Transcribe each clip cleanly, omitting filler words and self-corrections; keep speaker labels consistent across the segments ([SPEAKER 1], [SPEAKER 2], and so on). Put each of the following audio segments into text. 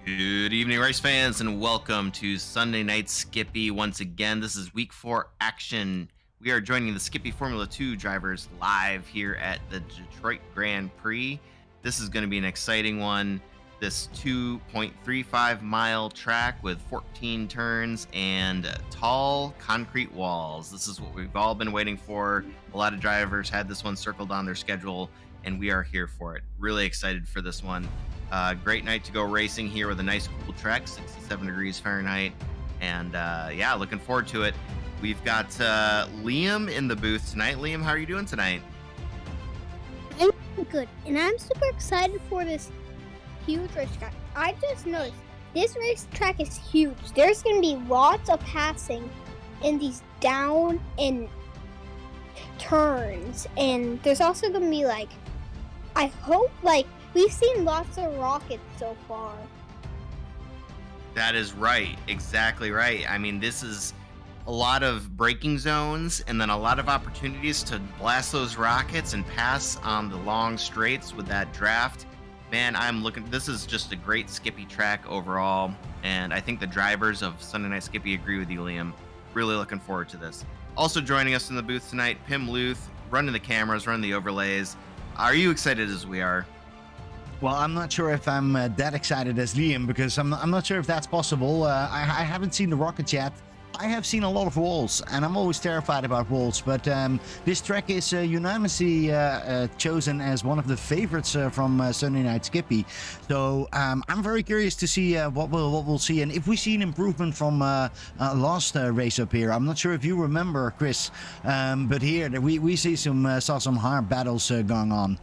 [SPEAKER 1] Good evening, race fans, and welcome to Sunday Night Skippy. Once again, this is week 4 action. We are joining the Skippy Formula 2 drivers live here at the Detroit Grand Prix. This is going to be an exciting one. This 2.35 mile track with 14 turns and tall concrete walls. This is what we've all been waiting for. A lot of drivers had this one circled on their schedule, and we are here for it. Really excited for this one. Great night to go racing here with a nice cool track, 67 degrees Fahrenheit. And yeah, looking forward to it. We've got Liam in the booth tonight. Liam, how are you doing tonight?
[SPEAKER 2] I'm good, and I'm super excited for this huge racetrack. I just noticed this racetrack is huge. There's going to be lots of passing in these down and turns, and there's also going to be I hope we've seen lots of rockets so far.
[SPEAKER 1] That is right. Exactly right. I mean, this is a lot of braking zones and then a lot of opportunities to blast those rockets and pass on the long straights with that draft. Man, this is just a great Skippy track overall. And I think the drivers of Sunday Night Skippy agree with you, Liam. Really looking forward to this. Also joining us in the booth tonight, Pim Luth, running the cameras, running the overlays. Are you excited as we are?
[SPEAKER 3] Well, I'm not sure if I'm that excited as Liam, because I'm not sure if that's possible. I haven't seen the rockets yet. I have seen a lot of walls, and I'm always terrified about walls. But this track is unanimously chosen as one of the favorites from Sunday Night Skippy. So I'm very curious to see what we'll see, and if we see an improvement from last race up here. I'm not sure if you remember, Chris, but here we saw some hard battles going on.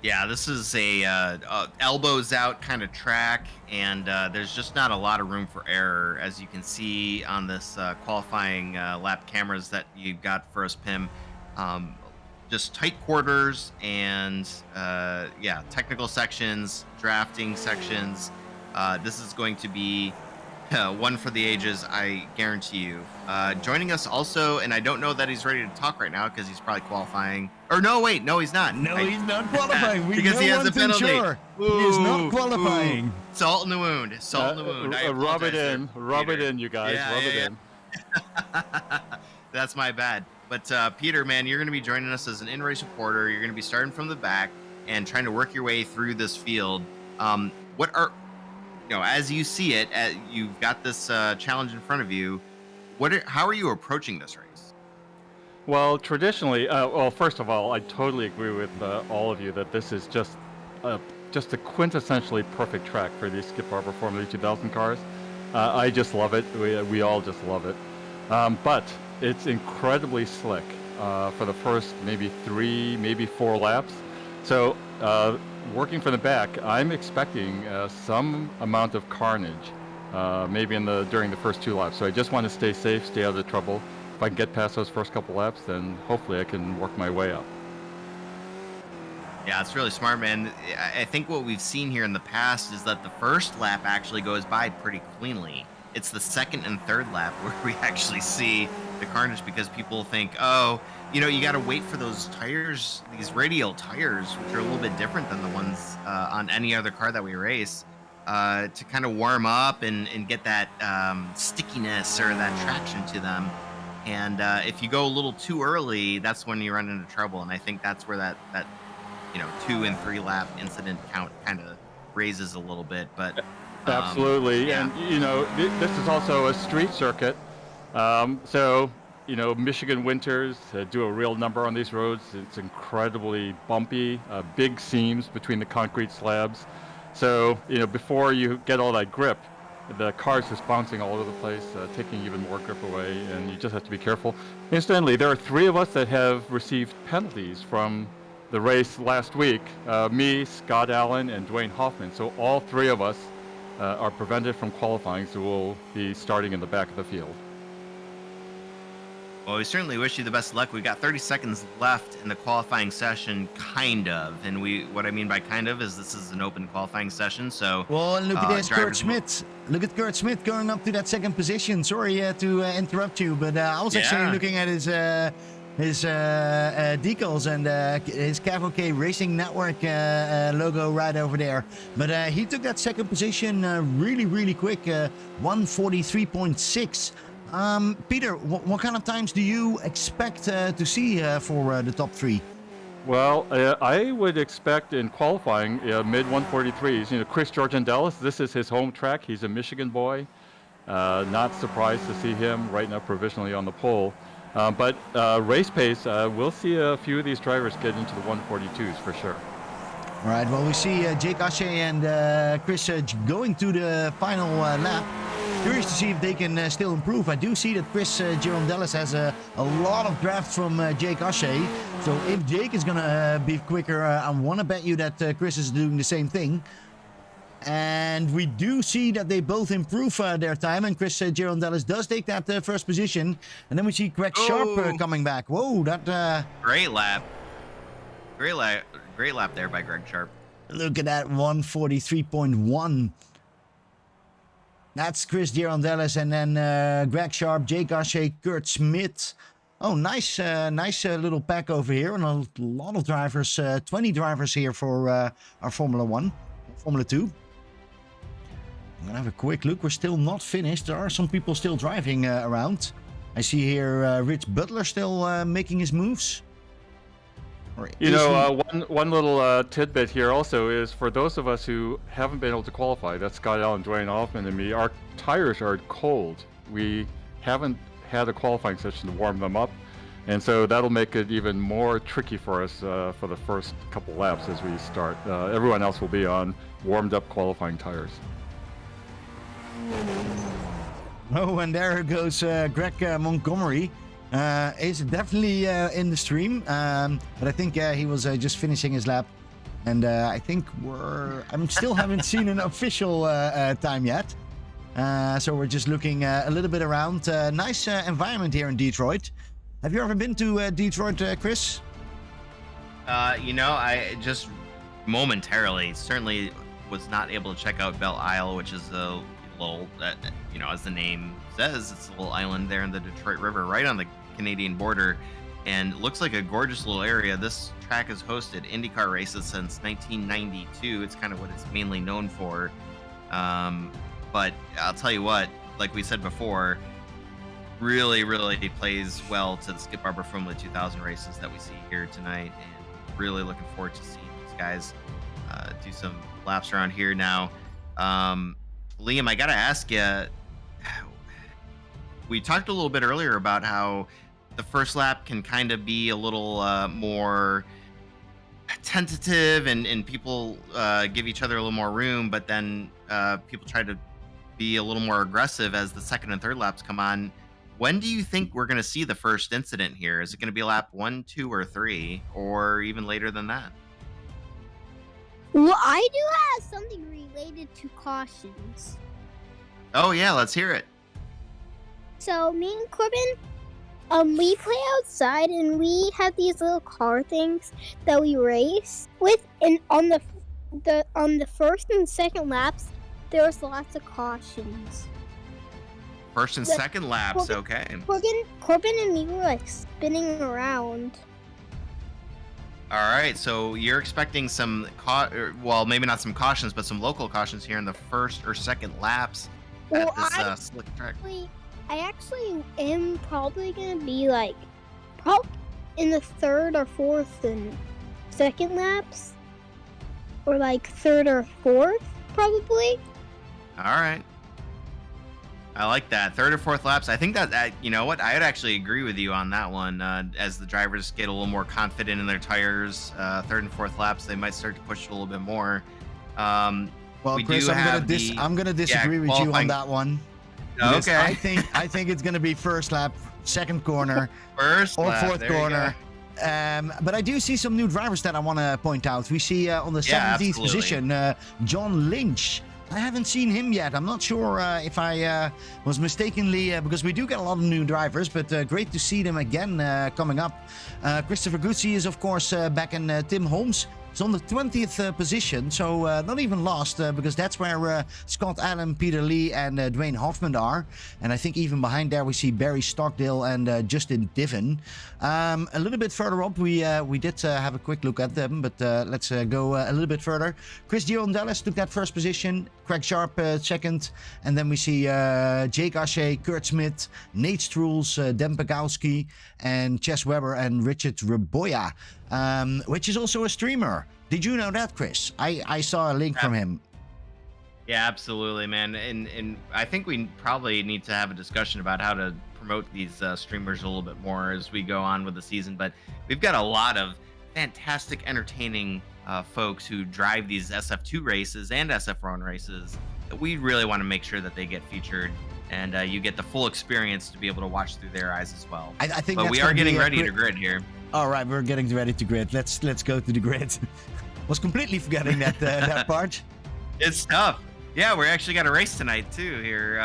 [SPEAKER 1] Yeah, this is a elbows out kind of track, and there's just not a lot of room for error, as you can see on this qualifying lap cameras that you've got for us, Pim. Just tight quarters and yeah, technical sections, drafting sections. This is going to be one for the ages, I guarantee you. Joining us also, and I don't know that he's ready to talk right now because he's probably qualifying. Or no, wait, no, he's not.
[SPEAKER 3] No, he's not qualifying.
[SPEAKER 1] Because he has a penalty.
[SPEAKER 3] Sure. He is not qualifying.
[SPEAKER 1] Salt in the wound. Salt in the wound.
[SPEAKER 4] Rub it in. Rub it in, you guys.
[SPEAKER 1] Yeah,
[SPEAKER 4] rub it in.
[SPEAKER 1] That's my bad. But Peter, man, you're going to be joining us as an in-race reporter. You're going to be starting from the back and trying to work your way through this field. What are, as you see it, you've got this challenge in front of you. How are you approaching this race?
[SPEAKER 4] Well, traditionally, well, first of all, I totally agree with all of you that this is just a quintessentially perfect track for these Skip Barber Formula 2000 cars. I just love it. We all just love it. But it's incredibly slick for the first maybe 3, maybe 4 laps. So working from the back, I'm expecting some amount of carnage, maybe during the first 2 laps. So I just want to stay safe, stay out of the trouble. If I can get past those first couple laps, then hopefully I can work my way up.
[SPEAKER 1] Yeah, it's really smart, man. I think what we've seen here in the past is that the first lap actually goes by pretty cleanly. It's the second and third lap where we actually see the carnage, because people think, oh, you got to wait for those tires, these radial tires, which are a little bit different than the ones on any other car that we race, to kind of warm up and get that stickiness or that traction to them. And if you go a little too early, that's when you run into trouble. And I think that's where that 2 and 3 lap incident count kind of raises a little bit. But
[SPEAKER 4] absolutely,
[SPEAKER 1] yeah.
[SPEAKER 4] And this is also a street circuit. So Michigan winters do a real number on these roads. It's incredibly bumpy, big seams between the concrete slabs. So before you get all that grip, the car's just bouncing all over the place, taking even more grip away, and you just have to be careful. Incidentally, there are 3 of us that have received penalties from the race last week. Me, Scott Allen, and Dwayne Hoffman. So all 3 of us are prevented from qualifying, so we'll be starting in the back of the field.
[SPEAKER 1] Well, we certainly wish you the best of luck. We've got 30 seconds left in the qualifying session, kind of. And what I mean by kind of is this is an open qualifying session. So,
[SPEAKER 3] well, look at this, Kurt Schmidt. Look at Kurt Schmidt going up to that second position. Sorry to interrupt you, but I was actually looking at his his decals and his Cav OK Racing Network logo right over there. But he took that second position really quick, 1:43.6. Peter, what kind of times do you expect to see for the top three?
[SPEAKER 4] Well, I would expect in qualifying mid 143s. You know, Chris Georgian-Dallas, this is his home track. He's a Michigan boy. Not surprised to see him right now provisionally on the pole. But race pace, we'll see a few of these drivers get into the 142s for sure.
[SPEAKER 3] All right, well, we see Jake Ashe and Chris going to the final lap. Curious to see if they can still improve. I do see that Chris Gerondelis has a lot of drafts from Jake Ashe. So if Jake is going to be quicker, I want to bet you that Chris is doing the same thing. And we do see that they both improve their time. And Chris Gerondelis does take that first position. And then we see Greg Sharp coming back. Whoa, that...
[SPEAKER 1] Great lap. Great lap there by Greg Sharp.
[SPEAKER 3] Look at that, 1:43.1. That's Chris Gerondelis, and then Greg Sharp, Jake Ashe, Kurt Smith. Oh, nice little pack over here, and a lot of drivers, 20 drivers here for our Formula 1, Formula 2. I'm gonna have a quick look. We're still not finished. There are some people still driving around. I see here Rich Butler still making his moves.
[SPEAKER 4] You know, one little tidbit here also is for those of us who haven't been able to qualify, that's Scott Allen, Dwayne Hoffman, and me, our tires are cold. We haven't had a qualifying session to warm them up, and so that'll make it even more tricky for us for the first couple laps as we start. Everyone else will be on warmed up qualifying tires.
[SPEAKER 3] Oh, and there goes Greg Montgomery. Is definitely in the stream, but I think he was just finishing his lap, and I think I still haven't seen an official time yet, so we're just looking a little bit around. Nice environment here in Detroit. Have you ever been to Detroit, Chris?
[SPEAKER 1] You know, I just momentarily certainly was not able to check out Belle Isle, which is a little, you know, as the name says, it's a little island there in the Detroit River, right on the Canadian border, and it looks like a gorgeous little area. This track has hosted IndyCar races since 1992. It's kind of what it's mainly known for. But I'll tell you what, like we said before, really plays well to the Skip Barber Formula 2000 races that we see here tonight, and really looking forward to seeing these guys do some laps around here now. Liam, I gotta ask you, we talked a little bit earlier about how the first lap can kind of be a little more tentative, and people give each other a little more room, but then people try to be a little more aggressive as the second and third laps come on. When do you think we're going to see the first incident here? Is it going to be lap 1, 2, or 3, or even later than that?
[SPEAKER 2] Well, I do have something related to cautions.
[SPEAKER 1] Oh yeah, let's hear it.
[SPEAKER 2] So me and Corbin, we play outside, and we have these little car things that we race with. And on the first and second laps, there's lots of cautions.
[SPEAKER 1] First and second laps, okay.
[SPEAKER 2] Corbin and me were like spinning around.
[SPEAKER 1] All right, so you're expecting some, well, maybe not some cautions, but some local cautions here in the first or second laps at this slick track.
[SPEAKER 2] I actually am probably gonna be like, in the third or fourth and second laps, or like third or fourth, probably.
[SPEAKER 1] All right. I like that. Third or fourth laps. I think that you know what? I would actually agree with you on that one. As the drivers get a little more confident in their tires, third and fourth laps, they might start to push it a little bit more.
[SPEAKER 3] Well, Chris, I'm gonna disagree with you on that one.
[SPEAKER 1] Okay.
[SPEAKER 3] I think it's gonna be first lap, second corner,
[SPEAKER 1] first
[SPEAKER 3] or
[SPEAKER 1] lap,
[SPEAKER 3] fourth corner. But I do see some new drivers that I want to point out. We see on the 17th position, John Lynch. I haven't seen him yet. I'm not sure if I was mistakenly, because we do get a lot of new drivers, but great to see them again coming up. Christopher Guzzi is, of course, back in Tim Holmes. is on the 20th position, so not even lost, because that's where Scott Allen, Peter Lee, and Dwayne Hoffman are. And I think even behind there we see Barry Stockdale and Justin Diven. A little bit further up, we did have a quick look at them, but let's go a little bit further. Chris Dallas took that first position, Craig Sharp second, and then we see Jake Ashe, Kurt Smith, Nate Strules, Dan Pagowski, and Chess Webber and Richard Reboya, which is also a streamer. Did you know that, Chris? I saw a link from him.
[SPEAKER 1] Yeah, absolutely, man. And I think we probably need to have a discussion about how to promote these streamers a little bit more as we go on with the season. But we've got a lot of fantastic, entertaining folks who drive these SF2 races and SF1 races that we really want to make sure that they get featured, and you get the full experience to be able to watch through their eyes as well.
[SPEAKER 3] I think
[SPEAKER 1] but we are getting ready to grid here.
[SPEAKER 3] All right, we're getting ready to grid. Let's go to the grid. Was completely forgetting that that part.
[SPEAKER 1] It's tough. Yeah, we actually got a race tonight too here.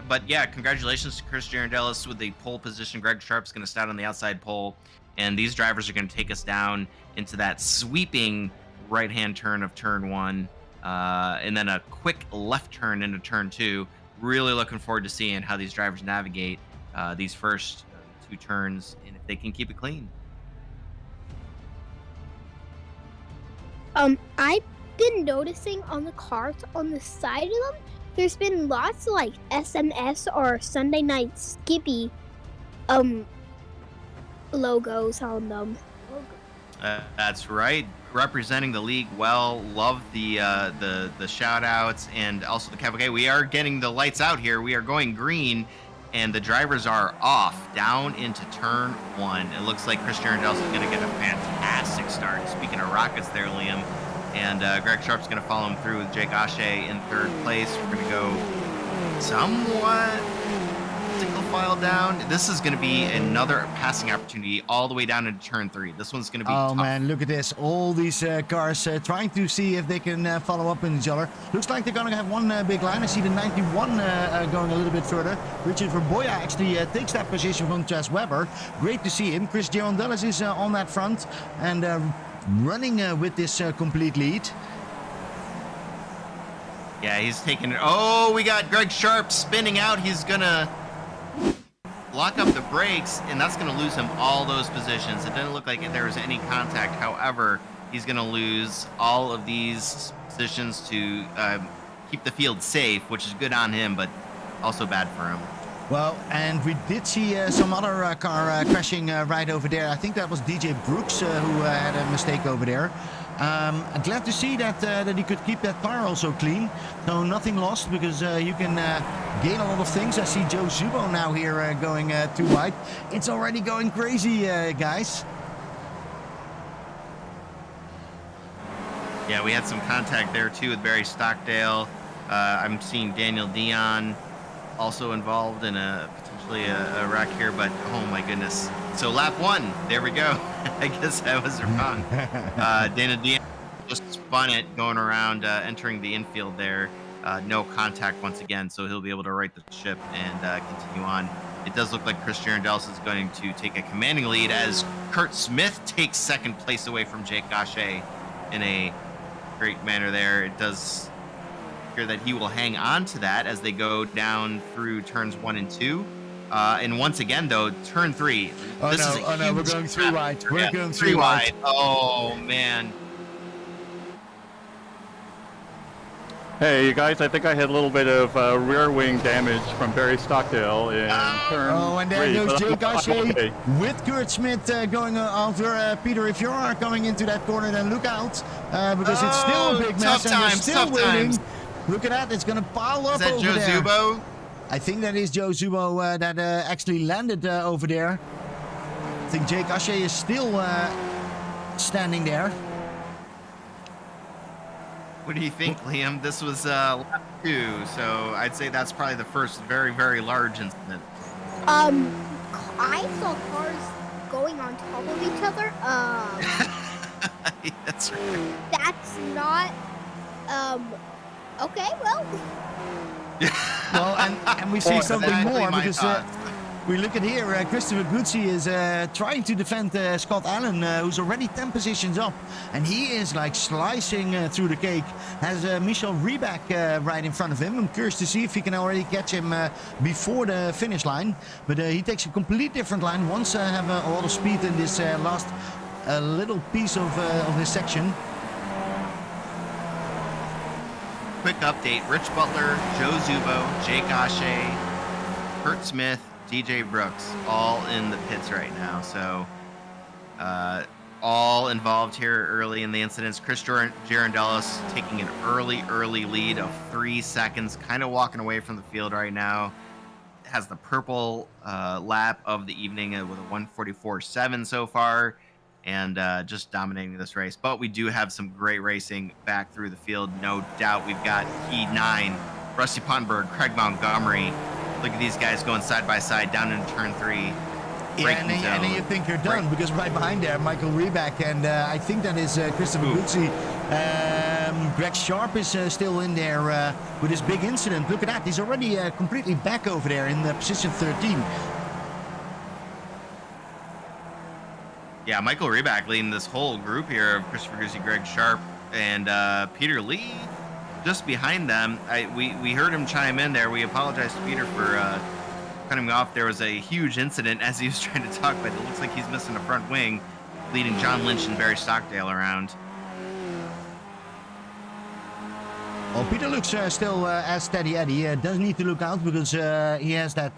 [SPEAKER 1] But yeah, congratulations to Chris Girandellis with the pole position. Greg Sharp's going to start on the outside pole, and these drivers are going to take us down into that sweeping right-hand turn of turn 1, and then a quick left turn into turn 2. Really looking forward to seeing how these drivers navigate these first 2 turns, and if they can keep it clean.
[SPEAKER 2] I've been noticing on the cars on the side of them, there's been lots of like SNS or Sunday Night Skippy logos on them.
[SPEAKER 1] That's right. Representing the league well. Love the shout outs and also the cavalcade. We are getting the lights out here. We are going green, and the drivers are off down into turn 1. It looks like Chris Girandellis is going to get a fantastic start. Speaking of rockets there, Liam. And Greg Sharp's going to follow him through with Jake Ashe in 3rd place. We're going to go somewhat single file down. This is going to be another passing opportunity all the way down into turn 3. This one's going to be tough.
[SPEAKER 3] Man, look at this. All these cars trying to see if they can follow up on each other. Looks like they're going to have one big line. I see the 91 going a little bit further. Richard Verboya actually takes that position from Chess Webber. Great to see him. Chris Girandellis is on that front and running with this complete lead.
[SPEAKER 1] Yeah, he's taking it. Oh, we got Greg Sharp spinning out. He's going to lock up the brakes, and that's going to lose him all those positions. It didn't look like there was any contact. However, he's going to lose all of these positions to keep the field safe, which is good on him, but also bad for him.
[SPEAKER 3] Well, and we did see some other car crashing right over there. I think that was DJ Brooks who had a mistake over there. I'm glad to see that he could keep that car also clean. So nothing lost, because you can gain a lot of things. I see Joe Zubo now here going too wide. It's already going crazy, guys.
[SPEAKER 1] Yeah, we had some contact there too with Barry Stockdale. I'm seeing Daniel Dion also involved in potentially a wreck here, but oh my goodness. So lap 1, there we go. I guess I was wrong. Daniel Dion just spun it going around, entering the infield there. No contact once again, so he'll be able to right the ship and continue on. It does look like Chris Girandellis is going to take a commanding lead as Kurt Smith takes 2nd place away from Jake Ashe in a great manner there. It does appear that he will hang on to that as they go down through turns 1 and 2. And once again, though, turn 3.
[SPEAKER 3] Oh no, we're going 3 wide. We're going 3 wide.
[SPEAKER 1] Oh, man.
[SPEAKER 4] Hey, you guys, I think I had a little bit of rear wing damage from Barry Stockdale in turn 3.
[SPEAKER 3] Oh, and there goes Jake Ashe
[SPEAKER 4] Okay.
[SPEAKER 3] with Kurt Smith going after Peter. If you are coming into that corner, then look out, because it's still a big mess, and they're still waiting. Look at that, it's going to pile up over there.
[SPEAKER 1] Is that Joe Zubo?
[SPEAKER 3] I think that is Joe Zubo that actually landed over there. I think Jake Ashe is still standing there.
[SPEAKER 1] What do you think, Liam? This was lap 2, so I'd say that's probably the first very, very large incident.
[SPEAKER 2] I saw cars going on top of each other.
[SPEAKER 1] That's right.
[SPEAKER 2] That's not. Okay, well.
[SPEAKER 3] Well, and we see something
[SPEAKER 1] Exactly
[SPEAKER 3] more,
[SPEAKER 1] my
[SPEAKER 3] because
[SPEAKER 1] thoughts.
[SPEAKER 3] We look at here, Christopher Guzzi is trying to defend Scott Allen, who's already 10 positions up. And he is like slicing through the cake. Has Michel Reback right in front of him. I'm curious to see if he can already catch him before the finish line. But he takes a complete different line. Wants to have a lot of speed in this last little piece of this section.
[SPEAKER 1] Quick update, Rich Butler, Joe Zubo, Jake Ashe, Kurt Smith, DJ Brooks, all in the pits right now. So all involved here early in the incidents. Chris Girondellis taking an early lead of 3 seconds, kind of walking away from the field right now. Has the purple lap of the evening with a 1:44.7 so far, and just dominating this race. But we do have some great racing back through the field, no doubt. We've got P9, Rusty Ponberg, Craig Montgomery. Look at these guys going side by side down into turn 3.
[SPEAKER 3] Yeah, and then you think you're done, because right behind there, Michael Reback, and I think that is Christopher Guzzi. Greg Sharp is still in there with his big incident. Look at that, he's already completely back over there in position 13.
[SPEAKER 1] Yeah, Michael Reback leading this whole group here of Christopher Guzzi, Greg Sharp, and Peter Lee just behind them. We heard him chime in there. We apologize to Peter for cutting him off. There was a huge incident as he was trying to talk, but it looks like he's missing a front wing, leading John Lynch and Barry Stockdale around.
[SPEAKER 3] Well, Peter looks still as steady Eddie. Doesn't need to look out because he has that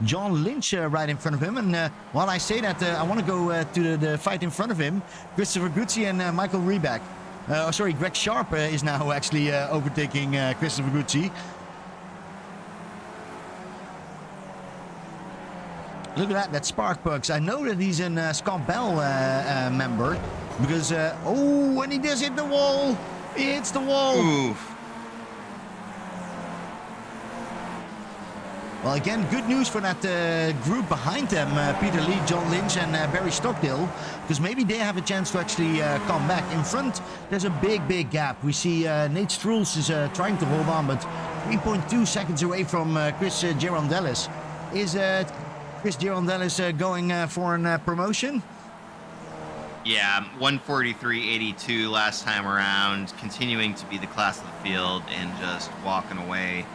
[SPEAKER 3] John Lynch right in front of him. And while I say that, I want to go to the fight in front of him. Christopher Guzzi and Michael Reback. Greg Sharp is now actually overtaking Christopher Guzzi. Look at that Sparkbucks. I know that he's a Scott Bell member because, when he does hit the wall, he hits the wall.
[SPEAKER 1] Oof.
[SPEAKER 3] Well, again, good news for that group behind them, Peter Lee, John Lynch, and Barry Stockdale, because maybe they have a chance to actually come back. In front, there's a big gap. We see Nate Struls is trying to hold on, but 3.2 seconds away from Chris Girondellis. Is Chris Girondellis going for a promotion?
[SPEAKER 1] Yeah, 1:43.82 last time around, continuing to be the class of the field and just walking away.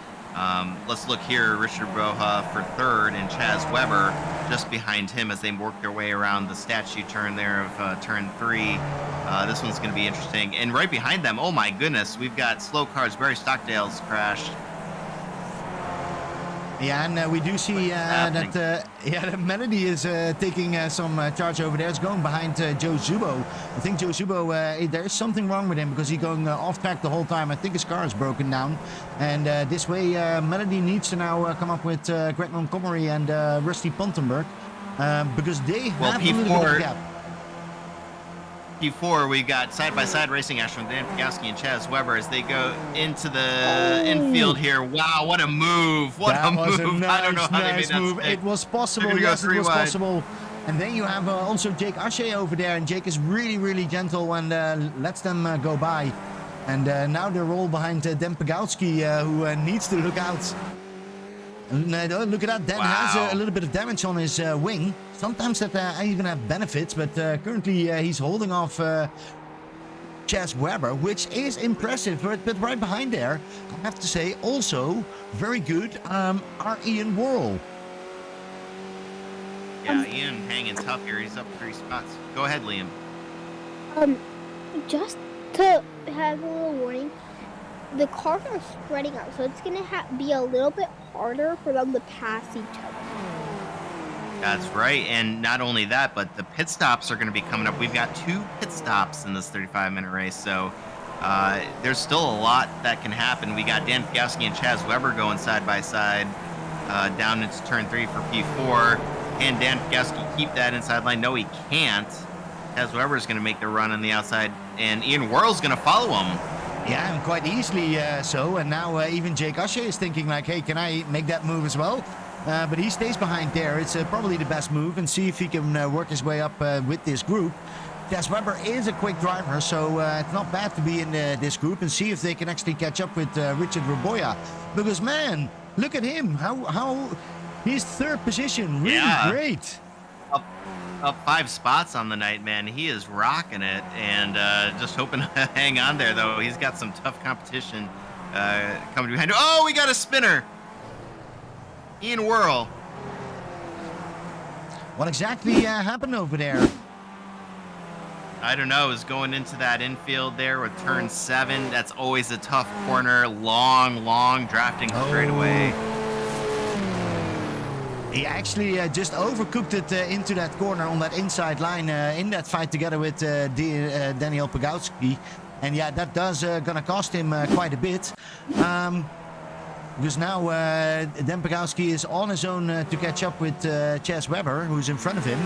[SPEAKER 1] Let's look here, Richard Broha for third and Chaz Weber just behind him as they work their way around the statue turn there of turn 3. This one's going to be interesting. And right behind them, oh my goodness, we've got slow cars. Barry Stockdale's crashed.
[SPEAKER 3] Yeah, and we do see that Melody is taking some charge over there. It's going behind Joe Zubo. I think Joe Zubo, there is something wrong with him because he's going off track the whole time. I think his car is broken down. And this way, Melody needs to now come up with Greg Montgomery and Rusty Pontenberg because they have a little bit of a gap.
[SPEAKER 1] P4, we got side-by-side racing action with Dan Pagowski and Chaz Weber as they go into the infield here. Wow, what a move. What a move. I don't know how they made that
[SPEAKER 3] move. It was possible. Yes, it was possible. And then you have also Jake Ashe over there, and Jake is really gentle and lets them go by. And now they're all behind Dan Pagowski, who needs to look out. And, look at that, Dan has a little bit of damage on his wing. Sometimes that even have benefits, but currently he's holding off Chaz Weber, which is impressive. But right behind there, I have to say, also very good, our Ian Worrell.
[SPEAKER 1] Yeah, Ian hanging tough here. He's up 3 spots. Go ahead, Liam.
[SPEAKER 2] Just to have a little warning, the cars are spreading out, so it's gonna be a little bit harder for them to pass each other.
[SPEAKER 1] That's right, and not only that, but the pit stops are going to be coming up. We've got 2 pit stops in this 35-minute race, so there's still a lot that can happen. We got Dan Pagowski and Chaz Weber going side by side down into turn 3 for P4. Can Dan Pagowski keep that inside line? No, he can't. Chaz Weber is going to make the run on the outside, and Ian Worrell's going to follow him.
[SPEAKER 3] Yeah, and quite easily so. And now even Jake Ashe is thinking like, hey, can I make that move as well? But he stays behind there. It's probably the best move, and see if he can work his way up with this group. Chaz Weber is a quick driver, so it's not bad to be in this group and see if they can actually catch up with Richard Raboya. Because, man, look at him. How He's third position. Really
[SPEAKER 1] Yeah.
[SPEAKER 3] great.
[SPEAKER 1] Up 5 spots on the night, man. He is rocking it, and just hoping to hang on there, though. He's got some tough competition coming behind. Oh, we got a spinner. Ian Whirl.
[SPEAKER 3] What exactly happened over there?
[SPEAKER 1] I don't know. Is going into that infield there with turn 7. That's always a tough corner. Long drafting straightaway.
[SPEAKER 3] He actually just overcooked it into that corner on that inside line in that fight together with Daniel Pagowski. And yeah, that does gonna cost him quite a bit. Because now Dan Pagowski is on his own to catch up with Chaz Webber, who's in front of him.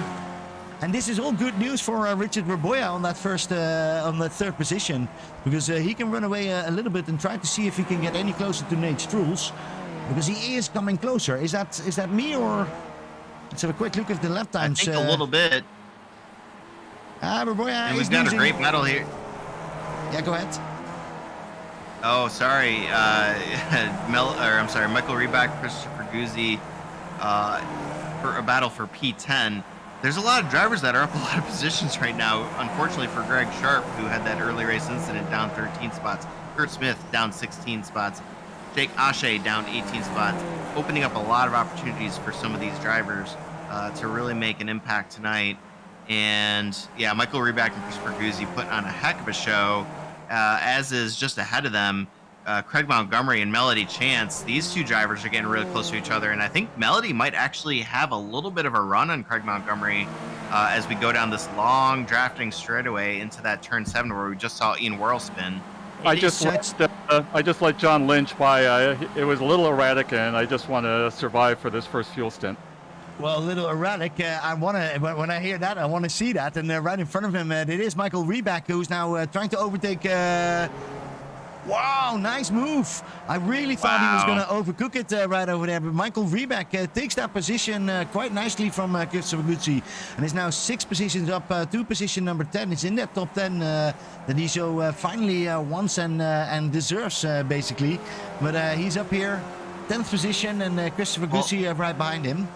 [SPEAKER 3] And this is all good news for Richard Raboya on that third position, because he can run away a little bit and try to see if he can get any closer to Nate Struls. Because he is coming closer. Is that me, or let's have a quick look at the lap times?
[SPEAKER 1] I think a little bit.
[SPEAKER 3] Raboya
[SPEAKER 1] And
[SPEAKER 3] is
[SPEAKER 1] we've got
[SPEAKER 3] losing.
[SPEAKER 1] a great battle here.
[SPEAKER 3] Yeah, go ahead.
[SPEAKER 1] Oh, sorry. Michael Reback, Christopher Guzzi, for a battle for P10. There's a lot of drivers that are up a lot of positions right now. Unfortunately for Greg Sharp, who had that early race incident, down 13 spots. Kurt Smith down 16 spots. Jake Ashe down 18 spots, opening up a lot of opportunities for some of these drivers to really make an impact tonight. And yeah, Michael Reback and Christopher Guzzi putting on a heck of a show, as is just ahead of them Craig Montgomery and Melody Chance. These two drivers are getting really close to each other, and I think Melody might actually have a little bit of a run on Craig Montgomery as we go down this long drafting straightaway into that turn 7 where we just saw Ian Whirl spin.
[SPEAKER 4] I just let John Lynch by. It was a little erratic, and I just want to survive for this first fuel stint.
[SPEAKER 3] Well, a little erratic. I want to, when I hear that, I want to see that. And right in front of him, it is Michael Reback, who's now trying to overtake. Wow, nice move. I really thought he was going to overcook it right over there. But Michael Reback takes that position quite nicely from Christopher Guzzi. And is now 6 positions up to position number 10. It's in that top 10 that he so finally wants and deserves, basically. But he's up here, 10th position, and Christopher Guzzi right behind him.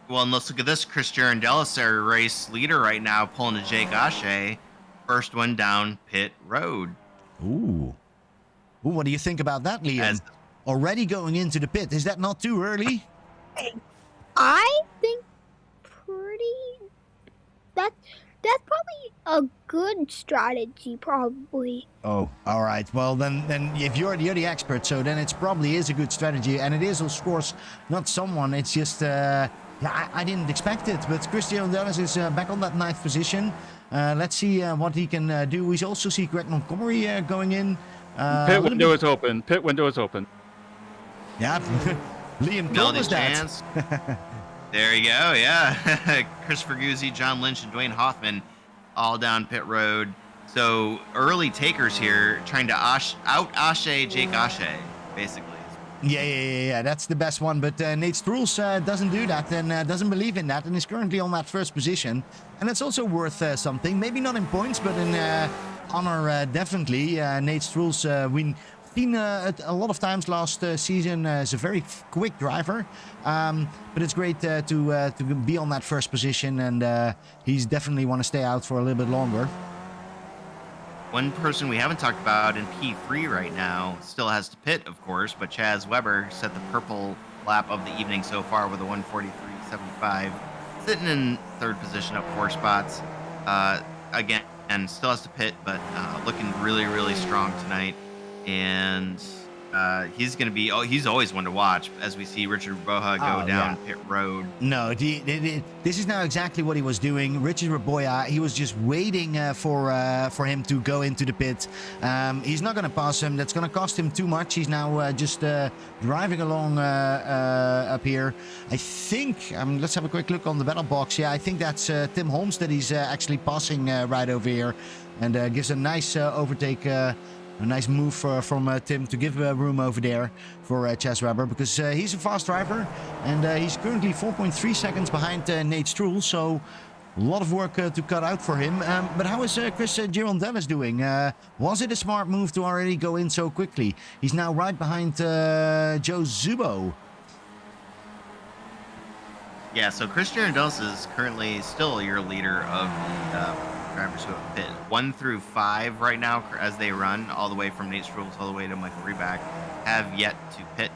[SPEAKER 1] Well, and let's look at this. Chris Girondellis, our race leader right now, pulling to Jake Ashe. First one down pit road.
[SPEAKER 3] Ooh, what do you think about that, Liam? Already going into the pit. Is that not too early?
[SPEAKER 2] I think that's probably a good strategy, probably.
[SPEAKER 3] Oh, all right. Well, then if you're the expert, so then it probably is a good strategy, and it is, of course, not someone. It's just, I didn't expect it, but Christian Dallas is back on that 9th position. Let's see what he can do. We also see Greg Montgomery going in.
[SPEAKER 4] Pit window is open. Pit window is open.
[SPEAKER 3] Yeah, Liam
[SPEAKER 1] Melody
[SPEAKER 3] was that.
[SPEAKER 1] Chance. There you go, yeah. Christopher Guzzi, John Lynch, and Dwayne Hoffman all down pit road. So early takers here, trying to out Ashe, Jake Ashe, basically.
[SPEAKER 3] Yeah. That's the best one. But Nate Struls doesn't do that and doesn't believe in that and is currently on that 1st position. And it's also worth something. Maybe not in points, but in honor, definitely. Nate Struls, we've seen a lot of times last season as a very quick driver. But it's great to be on that 1st position. And he's definitely want to stay out for a little bit longer.
[SPEAKER 1] One person we haven't talked about in P3 right now still has to pit, of course, but Chaz Webber set the purple lap of the evening so far with a 1:43.75, sitting in 3rd position up 4 spots. Again, and still has to pit, but looking really, really strong tonight. And he's going to be, he's always one to watch as we see Richard Raboya go down pit road.
[SPEAKER 3] No, this is now exactly what he was doing. Richard Raboya, he was just waiting for him to go into the pit. He's not going to pass him. That's going to cost him too much. He's now just driving along up here. I think, let's have a quick look on the battle box. Yeah, I think that's Tim Holmes that he's actually passing right over here. And gives a nice overtake. A nice move from Tim to give room over there for Chaz Webber, because he's a fast driver and he's currently 4.3 seconds behind Nate Struls, so a lot of work to cut out for him. But how is Chris Girondellis doing? Was it a smart move to already go in so quickly? He's now right behind Joe Zubo.
[SPEAKER 1] Yeah, so Chris Girandelis is currently still your leader of the drivers who have pit. 1 through 5 right now, as they run, all the way from Nate Strules all the way to Michael Reback, have yet to pit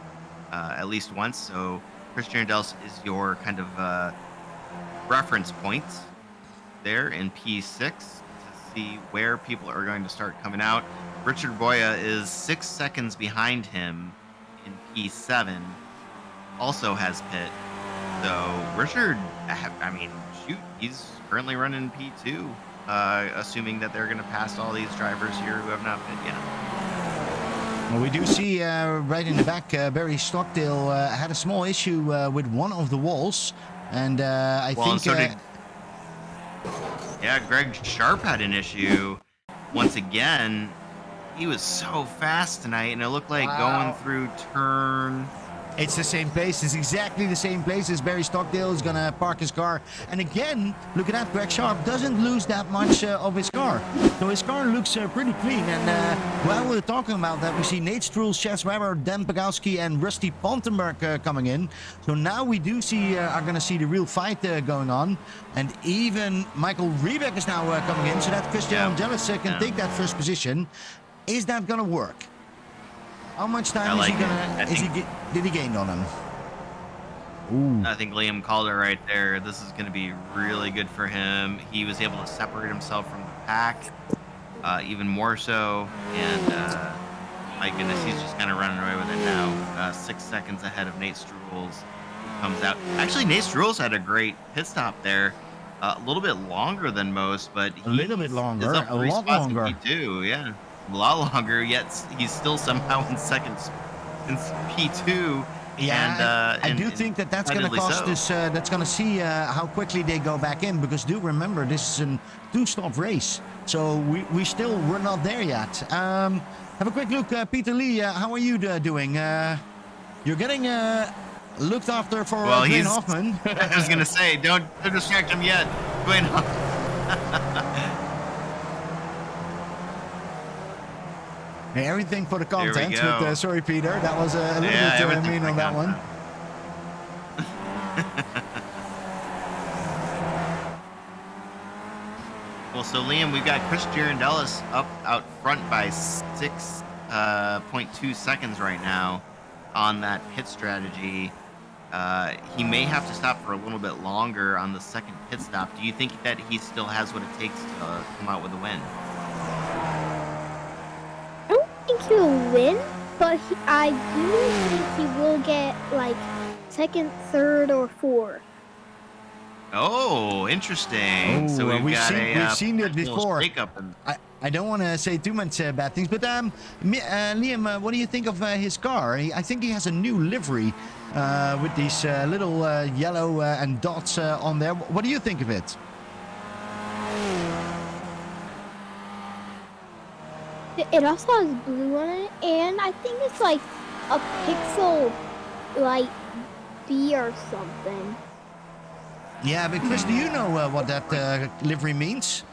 [SPEAKER 1] at least once. So Chris Girandelis is your kind of reference point there in P6 to see where people are going to start coming out. Richard Boya is 6 seconds behind him in P7, also has pit. So Richard, I mean, shoot, he's currently running P2, assuming that they're going to pass all these drivers here who have not pit yet.
[SPEAKER 3] Well, we do see right in the back, Barry Stockdale had a small issue with one of the walls, and I think.
[SPEAKER 1] So yeah, Greg Sharp had an issue once again. He was so fast tonight, and it looked like going through turn.
[SPEAKER 3] It's the same place. It's exactly the same place as Barry Stockdale is going to park his car. And again, look at that. Greg Sharp doesn't lose that much of his car. So his car looks pretty clean. And while we're talking about that, we see Nate Strules, Chas Weber, Dan Pagowski, and Rusty Pontenberg coming in. So now we do see, are going to see the real fight going on. And even Michael Rebeck is now coming in. So that Christian Angelis can take that first position. Is that going to work? How much time is he gonna? Did he gain on him? Ooh.
[SPEAKER 1] I think Liam called it right there. This is going to be really good for him. He was able to separate himself from the pack, even more so. And my goodness, he's just kind of running away with it now. 6 seconds ahead of Nate Strules, who comes out. Actually, Nate Strules had a great pit stop there. A little bit longer than most, but
[SPEAKER 3] a little bit longer,
[SPEAKER 1] a
[SPEAKER 3] lot longer.
[SPEAKER 1] P2, yeah. A lot longer, yet he's still somehow in second in P2.
[SPEAKER 3] Yeah, I do think that's going to cost us. That's going to see how quickly they go back in, because do remember this is a 2-stop race, so we're not there yet. Have a quick look, Peter Lee. How are you doing? You're getting looked after for Dwayne Hoffman.
[SPEAKER 1] I was going to say, don't distract him yet, Dwayne Hoffman.
[SPEAKER 3] Hey, everything for the content. But, sorry, Peter. That was a little bit mean on that one.
[SPEAKER 1] Well, so Liam, we've got Chris Girandelis out front by 6.2 seconds right now on that pit strategy. He may have to stop for a little bit longer on the second pit stop. Do you think that he still has what it takes to come out with a win?
[SPEAKER 2] I think he'll win, but I do think he will get like second, third, or fourth.
[SPEAKER 1] Oh, interesting. So we've
[SPEAKER 3] seen it before. I don't want to say too much bad things, but Liam, what do you think of his car? I think he has a new livery with these little yellow and dots on there. What do you think of it?
[SPEAKER 2] It also has blue on it, and I think it's like a pixel, like B or something.
[SPEAKER 3] Yeah, but Chris, do you know what that livery means?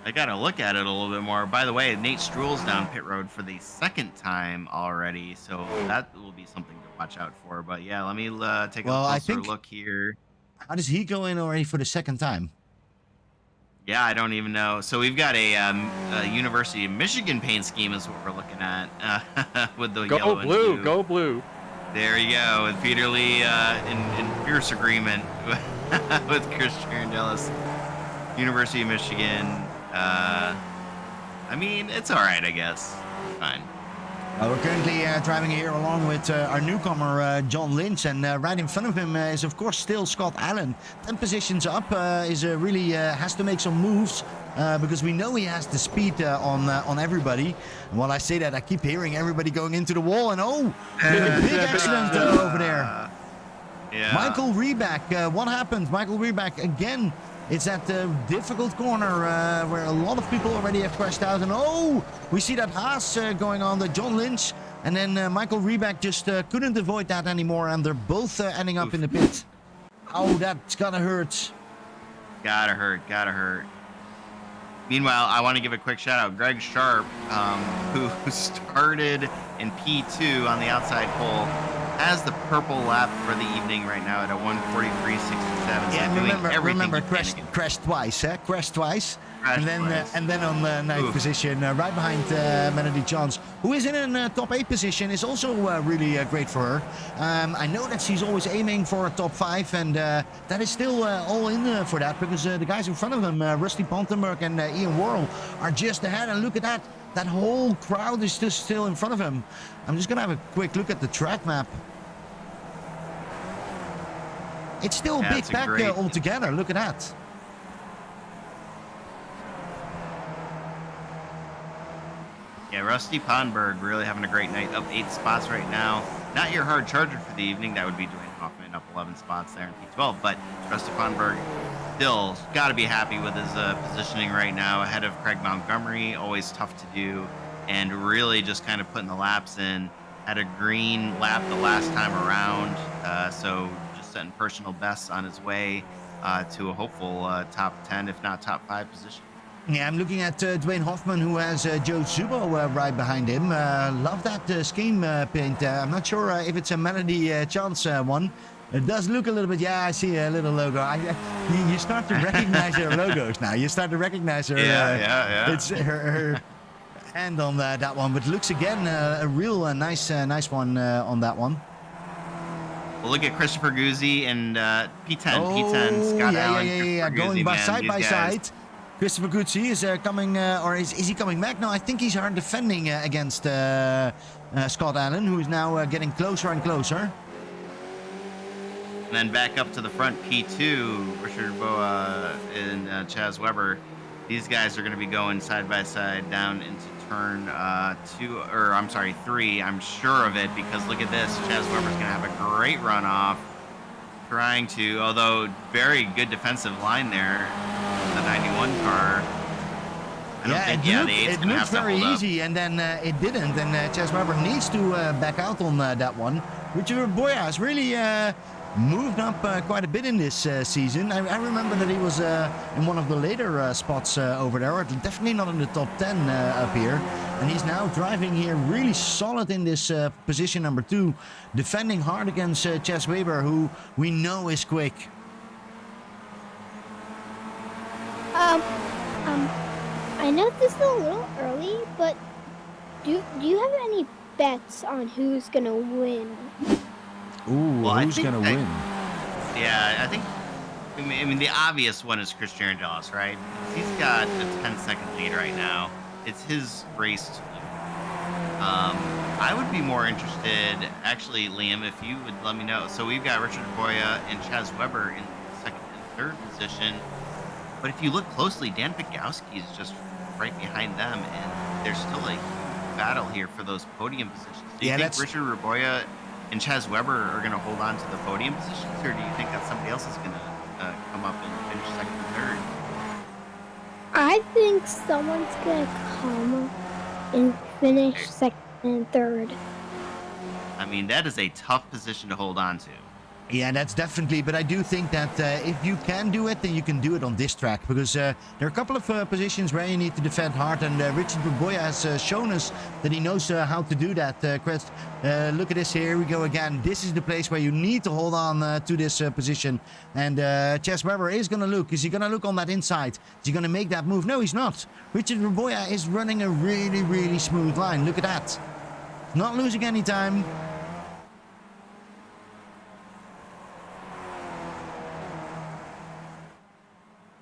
[SPEAKER 1] I gotta look at it a little bit more. By the way, Nate Strules down pit road for the second time already, so that will be something to watch out for. But yeah, let me take a closer look here.
[SPEAKER 3] How does he go in already for the second time?
[SPEAKER 1] Yeah, I don't even know. So we've got a University of Michigan paint scheme is what we're looking at with the yellow and blue.
[SPEAKER 4] Go blue.
[SPEAKER 1] There you go, with Peter Lee in fierce agreement with Chris Girandelis. University of Michigan. I mean, it's all right, I guess. Fine.
[SPEAKER 3] We're currently driving here along with our newcomer, John Lynch, and right in front of him is, of course, still Scott Allen. 10 positions up, really has to make some moves because we know he has the speed on everybody. And while I say that, I keep hearing everybody going into the wall, and big accident over there.
[SPEAKER 1] Yeah.
[SPEAKER 3] Michael Reback, what happened? Michael Reback again. It's that difficult corner where a lot of people already have crashed out. And we see that Haas going on, the John Lynch. And then Michael Reback just couldn't avoid that anymore. And they're both ending up in the pit. Oh, that's gotta hurt.
[SPEAKER 1] Gotta hurt. Meanwhile, I want to give a quick shout out. Greg Sharp, who started in P2 on the outside pole, has the purple lap for the evening right now at a 1:43.67.
[SPEAKER 3] Yeah,
[SPEAKER 1] so
[SPEAKER 3] remember, crashed twice, crashed twice.
[SPEAKER 1] Crashed
[SPEAKER 3] and
[SPEAKER 1] twice.
[SPEAKER 3] then on the ninth
[SPEAKER 1] Oof.
[SPEAKER 3] position, right behind Melody Johns, who is in a top 8 position, is also really great for her. I know that she's always aiming for a top 5, and that is still all in for that, because the guys in front of them, Rusty Pontenberg and Ian Worrell, are just ahead. And look at that. That whole crowd is just still in front of him. I'm just going to have a quick look at the track map. It's still a big pack altogether. Look at that.
[SPEAKER 1] Yeah, Rusty Ponberg really having a great night. Up 8 spots right now. Not your hard charger for the evening. That would be Dwayne Hoffman up 11 spots there in P12. But Rusty Ponberg still got to be happy with his positioning right now. Ahead of Craig Montgomery. Always tough to do. And really just kind of putting the laps in. Had a green lap the last time around. So just setting personal bests on his way to a hopeful top 10, if not top 5 position.
[SPEAKER 3] Yeah, I'm looking at Dwayne Hoffman, who has Joe Zubo right behind him. Love that scheme paint. I'm not sure if it's a Melody Chance one. It does look a little bit, yeah, I see a little logo. You start to recognize her logos now. You start to recognize her.
[SPEAKER 1] Yeah.
[SPEAKER 3] It's her hand on that one. But looks again a real nice one on that one.
[SPEAKER 1] Well, look at Christopher Guzzi and P10.
[SPEAKER 3] Oh,
[SPEAKER 1] P10, Scott Allen.
[SPEAKER 3] Yeah. Going side by side. Christopher Guzzi is coming, or is he coming back? No, I think he's hard defending against Scott Allen, who is now getting closer and closer.
[SPEAKER 1] And then back up to the front, P2, Richard Boa and Chaz Weber. These guys are going to be going side by side down into turn 3. I'm sure of it, because look at this. Chaz Weber's going to have a great runoff. Trying to, although very good defensive line there. The 91 car.
[SPEAKER 3] It looked very easy, and then it didn't. And Chaz Weber needs to back out on that one. Richard Boya has really moved up quite a bit in this season. I remember that he was in one of the later spots over there, definitely not in the top 10 up here. And he's now driving here really solid in this position number 2, defending hard against Chaz Weber, who we know is quick.
[SPEAKER 2] I know this is a little early, but do you have any bets on who's gonna win?
[SPEAKER 3] Ooh,
[SPEAKER 1] well,
[SPEAKER 3] who's gonna win?
[SPEAKER 1] Yeah, I think. I mean, the obvious one is Christian Angelos, right? He's got a 10-second lead right now. It's his race to win. I would be more interested, actually, Liam, if you would let me know. So we've got Richard Boya and Chaz Weber in second and third position. But if you look closely, Dan Pigowski is just right behind them, and there's still a huge battle here for those podium positions. Do you think Richard Raboya and Chaz Weber are going to hold on to the podium positions, or do you think that somebody else is going to come up and finish second and third?
[SPEAKER 2] I think someone's going to come and finish second and third.
[SPEAKER 1] I mean, that is a tough position to hold on to.
[SPEAKER 3] Yeah, that's definitely, but I do think that if you can do it, then you can do it on this track, because there are a couple of positions where you need to defend hard, and Richard Boya has shown us that he knows how to do that. Chris, look at this, here we go again. This is the place where you need to hold on to this position, and Chaz Weber is going to look. Is he going to look on that inside? Is he going to make that move? No, he's not. Richard Boya is running a really, really smooth line. Look at that. Not losing any time.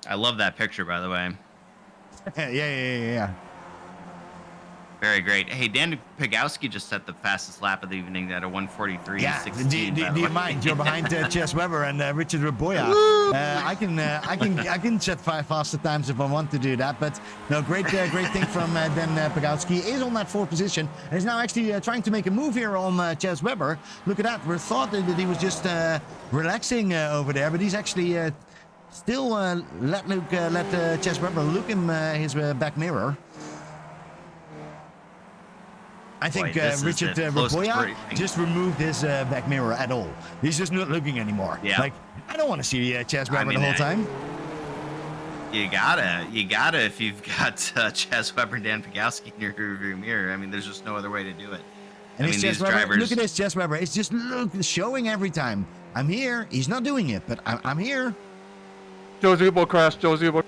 [SPEAKER 1] I love that picture, by the way.
[SPEAKER 3] Yeah.
[SPEAKER 1] Very great. Hey, Dan Pigowski just set the fastest lap of the evening at a 1:43.16.
[SPEAKER 3] Yeah. Do you mind? You're behind Chaz Weber and Richard Raboya. I can set 5 faster times if I want to do that. But no, great thing from Dan Pigowski. Is on that 4th position and is now actually trying to make a move here on Chaz Weber. Look at that. We thought that he was just relaxing over there, but he's actually. Still let Chaz Weber look in his back mirror. I think Richard Raboya just removed his back mirror at all. He's just not looking anymore.
[SPEAKER 1] Yeah.
[SPEAKER 3] Like, I don't want to see Chaz Weber the whole time.
[SPEAKER 1] You gotta if you've got Chaz Weber and Dan Pigowski in your rearview mirror. I mean, there's just no other way to do it.
[SPEAKER 3] And
[SPEAKER 1] I
[SPEAKER 3] it's
[SPEAKER 1] mean,
[SPEAKER 3] Chess
[SPEAKER 1] these
[SPEAKER 3] Webber.
[SPEAKER 1] drivers.
[SPEAKER 3] Look at this, Chess Webber. It's just showing every time. I'm here. He's not doing it, but I'm here.
[SPEAKER 4] Joe Zubo crashed. Joe Zubo.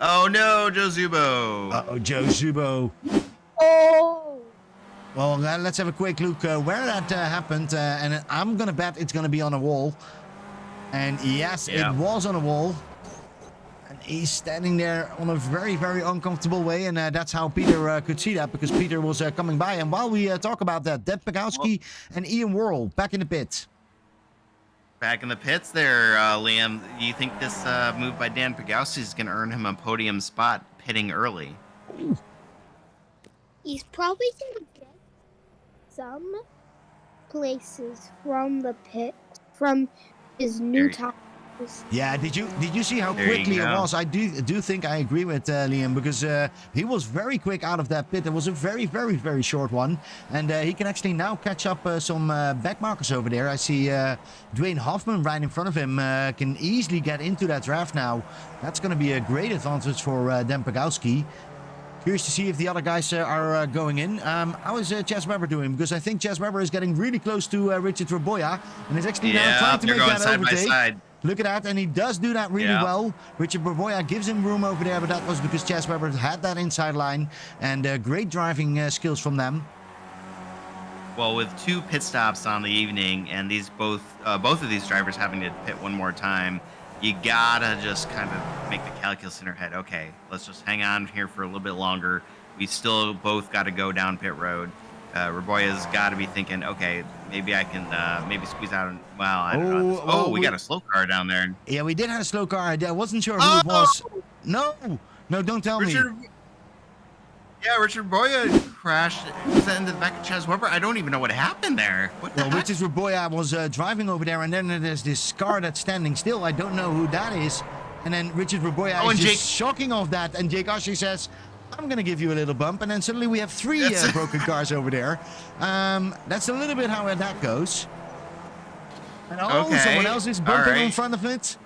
[SPEAKER 1] Oh no, Joe Zubo.
[SPEAKER 3] Uh-oh, Joe Zubo.
[SPEAKER 2] Oh.
[SPEAKER 3] Well, let's have a quick look where that happened. And I'm going to bet it's going to be on a wall. And yes,
[SPEAKER 1] Yeah.
[SPEAKER 3] it was on a wall. And he's standing there on a very, very uncomfortable way. And that's how Peter could see that, because Peter was coming by. And while we talk about that, Dan Pegowski and Ian Worrell back in the pit.
[SPEAKER 1] Back in the pits there, Liam. Do you think this move by Dan Pegowski is going to earn him a podium spot pitting early?
[SPEAKER 2] He's probably gonna get some places from the pit, from his new tires.
[SPEAKER 3] Yeah, did you see how
[SPEAKER 1] There you
[SPEAKER 3] quickly it
[SPEAKER 1] go.
[SPEAKER 3] was? I do think I agree with Liam, because he was very quick out of that pit. It was a very, very, very short one, and he can actually now catch up some back markers over there. I see Dwayne Hoffman right in front of him can easily get into that draft now. That's going to be a great advantage for Dan Pegowski. Curious to see if the other guys are going in. How is Chess Webber doing? Because I think Chess Webber is getting really close to Richard Verboya, and is actually now
[SPEAKER 1] Yeah,
[SPEAKER 3] trying to
[SPEAKER 1] they're
[SPEAKER 3] make
[SPEAKER 1] going
[SPEAKER 3] that
[SPEAKER 1] side by
[SPEAKER 3] overtake.
[SPEAKER 1] side.
[SPEAKER 3] Look at that, and he does do that really
[SPEAKER 1] Yeah.
[SPEAKER 3] well. Richard Berboya gives him room over there, but that was because Chess Webber had that inside line, and great driving skills from them.
[SPEAKER 1] Well, with 2 pit stops on the evening, and these both of these drivers having to pit one more time, you gotta just kind of make the calculus in your head. Okay, let's just hang on here for a little bit longer. We still both got to go down pit road. Raboya's got to be thinking, okay, maybe I can maybe squeeze out. Well, I don't know.
[SPEAKER 3] Oh,
[SPEAKER 1] We got a slow car down there.
[SPEAKER 3] Yeah, we did have a slow car. I wasn't sure who it was. No, don't tell me.
[SPEAKER 1] Richard Raboya crashed. Was that into the back of Chaz Webber? I don't even know what happened there. What the
[SPEAKER 3] Well,
[SPEAKER 1] heck?
[SPEAKER 3] Richard Berboya was driving over there, and then there's this car that's standing still. I don't know who that is. And then Richard Berboya
[SPEAKER 1] Oh,
[SPEAKER 3] is
[SPEAKER 1] and
[SPEAKER 3] just
[SPEAKER 1] Jake-
[SPEAKER 3] shocking off that, and Jake Ashley says, I'm going to give you a little bump, and then suddenly we have 3
[SPEAKER 1] That's-
[SPEAKER 3] broken cars over there. That's a little bit how that goes. And
[SPEAKER 1] Okay,
[SPEAKER 3] someone else is
[SPEAKER 1] all
[SPEAKER 3] bumping in
[SPEAKER 1] right.
[SPEAKER 3] front of it.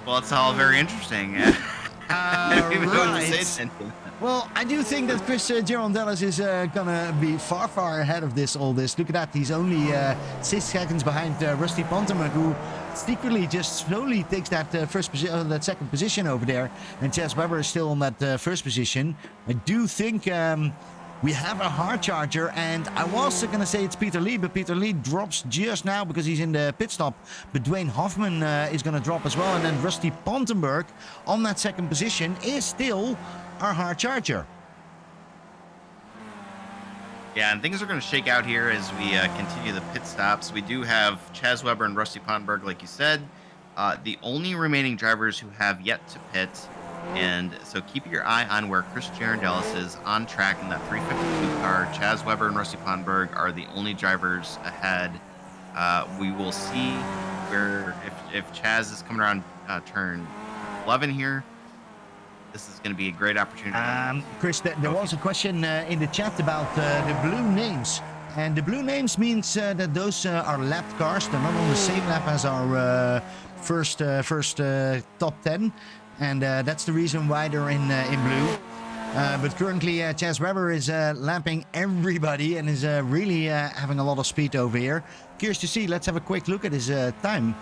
[SPEAKER 1] Well, it's all very interesting. I don't even know what to
[SPEAKER 3] right.
[SPEAKER 1] say then.
[SPEAKER 3] Well, I do think that Chris Girondellis is gonna be far, far ahead of all this. Look at that, he's only 6 seconds behind Rusty Pontemer, who secretly just slowly takes that that second position over there. And Chaz Webber is still on that first position. I do think we have a hard charger, and I was gonna say it's Peter Lee, but Peter Lee drops just now because he's in the pit stop. But Dwayne Hoffman is gonna drop as well, and then Rusty Pontenberg on that second position is still our hard charger.
[SPEAKER 1] Yeah, and things are going to shake out here as we continue the pit stops. We do have Chaz Webber and Rusty Pontenberg, like you said, the only remaining drivers who have yet to pit. And so keep your eye on where Chris Girondellis is on track in that 352 car. Chaz Webber and Rusty Pontenberg are the only drivers ahead. We will see where if Chaz is coming around turn 11 here. This is going to be a great opportunity.
[SPEAKER 3] Chris, there was a question in the chat about the blue names. And the blue names means that those are lapped cars. They're not on the same lap as our first top 10. And that's the reason why they're in blue. But currently, Chaz Webber is lapping everybody and is really having a lot of speed over here. Curious to see. Let's have a quick look at his time.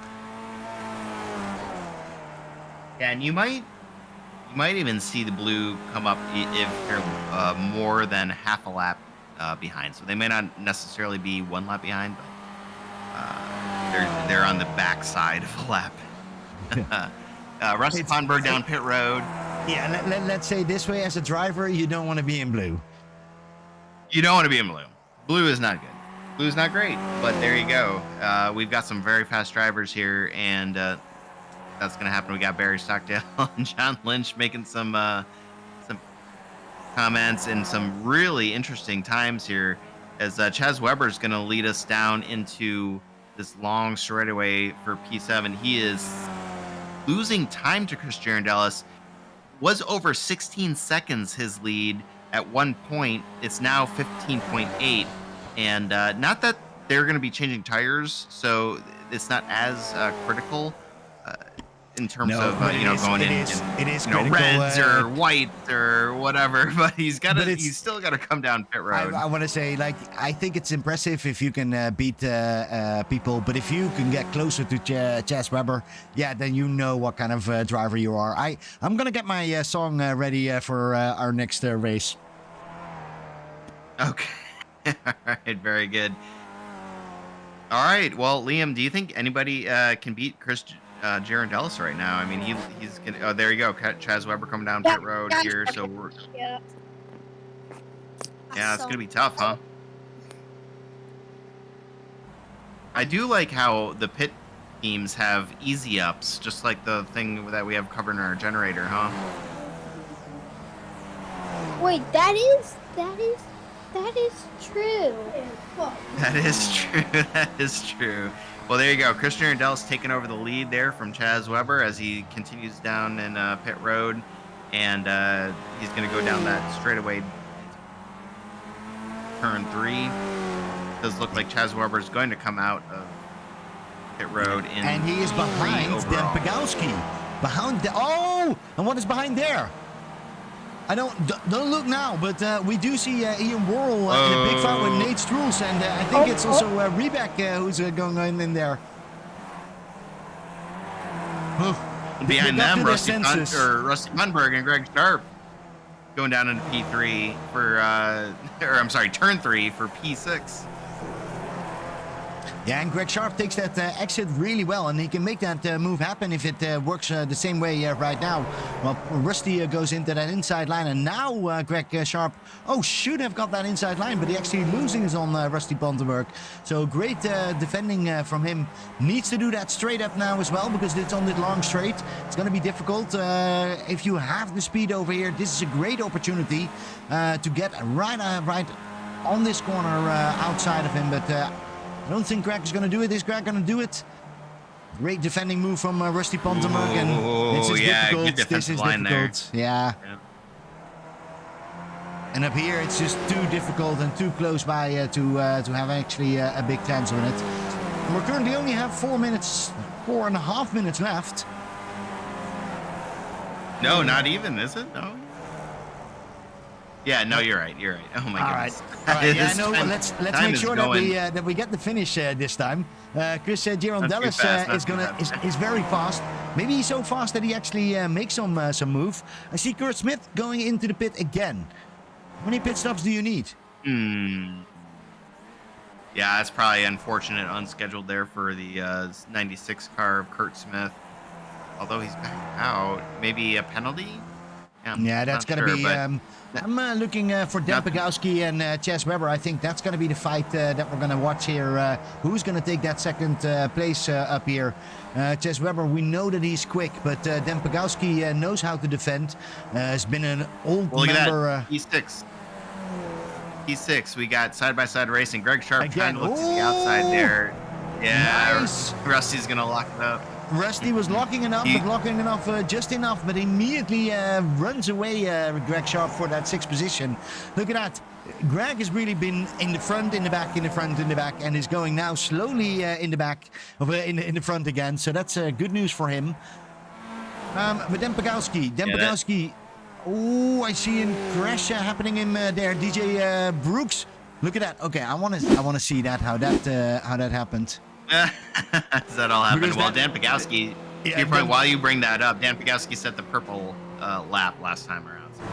[SPEAKER 1] Yeah, and you might even see the blue come up if they're more than half a lap behind. So they may not necessarily be 1 lap behind, but they're on the back side of a lap. Rusty Pontenberg down pit road.
[SPEAKER 3] Yeah, let's say this way, as a driver, you don't want to be in blue.
[SPEAKER 1] You don't want to be in blue. Blue is not good. Blue is not great, but there you go. We've got some very fast drivers here, and that's going to happen. We got Barry Stockdale and John Lynch making some comments and some really interesting times here as Chaz Webber is going to lead us down into this long straightaway for P7. He is losing time to Chris Girondellis. Was over 16 seconds his lead at one point. It's now 15.8. And not that they're going to be changing tires, so it's not as critical. in terms
[SPEAKER 3] No,
[SPEAKER 1] of
[SPEAKER 3] but it is-
[SPEAKER 1] going
[SPEAKER 3] it
[SPEAKER 1] in,
[SPEAKER 3] is- it is
[SPEAKER 1] you know,
[SPEAKER 3] critical,
[SPEAKER 1] reds or whites or whatever. But he's still got to come down pit road.
[SPEAKER 3] I want to say, like, I think it's impressive if you can beat people, but if you can get closer to Chaz Webber, yeah, then you know what kind of driver you are. I'm gonna get my song ready for our next race.
[SPEAKER 1] Okay. All right. Very good. All right. Well, Liam, do you think anybody can beat Chris Girondellis right now? I mean, he's gonna. Oh, there you go. Chaz Webber coming down pit road here. So we're.
[SPEAKER 2] Yeah.
[SPEAKER 1] Yeah, it's gonna be tough, huh? I do like how the pit teams have easy ups, just like the thing that we have covering our generator, huh?
[SPEAKER 2] Wait, that is true.
[SPEAKER 1] That is true. That is true. Well, there you go. Christian Ardell's taking over the lead there from Chaz Webber as he continues down in pit road, and he's going to go down that straightaway turn 3. It does look like Chaz Webber is going to come out of pit road in
[SPEAKER 3] And he is behind Dan Pagowski. Oh, and what is behind there? I don't look now, but we do see Ian Worrell in a big fight with Nate Strules, and I think it's also Rebeck who's going in there.
[SPEAKER 1] Behind them, Rusty Munberg and Greg Sharp going down into P3 for, or I'm sorry, turn 3 for P6.
[SPEAKER 3] Yeah, and Greg Sharp takes that exit really well, and he can make that move happen if it works the same way right now. Well, Rusty goes into that inside line, and now Greg Sharp, should have got that inside line, but he actually loses on Rusty Pontenberg. So great defending from him. Needs to do that straight up now as well, because it's on the long straight. It's going to be difficult. If you have the speed over here, this is a great opportunity to get right on this corner outside of him, but I don't think Greg is going to do it. Is Greg going to do it? Great defending move from Rusty Pontenberg, and this is difficult.
[SPEAKER 1] Good defensive line
[SPEAKER 3] difficult. There. Yeah. And up here, it's just too difficult and too close by to have actually a big chance on it. And we currently only have 4.5 minutes left.
[SPEAKER 1] No, not even, is it? No. Yeah, no, you're right. You're right. Oh my goodness.
[SPEAKER 3] All right. Yeah, no. Let's make sure that we get the finish this time. Chris Girondellis is very fast. Maybe he's so fast that he actually makes some move. I see Kurt Smith going into the pit again. How many pit stops do you need?
[SPEAKER 1] Yeah, that's probably unfortunate, unscheduled there for the 96 car of Kurt Smith. Although he's back out, maybe a penalty.
[SPEAKER 3] Yeah, that's going to be. I'm looking for Dan Pagowski and Chaz Webber. I think that's going to be the fight that we're going to watch here. Who's going to take that second place up here? Chaz Webber, we know that he's quick, but Dan Pagowski knows how to defend. Has been an old member.
[SPEAKER 1] P6. We got side-by-side racing. Greg Sharp trying to look to the outside there. Yeah, nice. Rusty's going to lock it up.
[SPEAKER 3] Rusty was locking it up, just enough, but immediately runs away Greg Sharp for that 6th position. Look at that. Greg has really been in the front, in the back, in the front, in the back, and is going now slowly in the back, in the front again. So that's good news for him. But Dan Pagowski. Oh, I see a crash happening in there. DJ Brooks. Look at that. Okay, I want to see that how that happened.
[SPEAKER 1] Does that all happen? Well, Dan Pagowski, to your point, while you bring that up, Dan Pagowski set the purple lap last time around. So,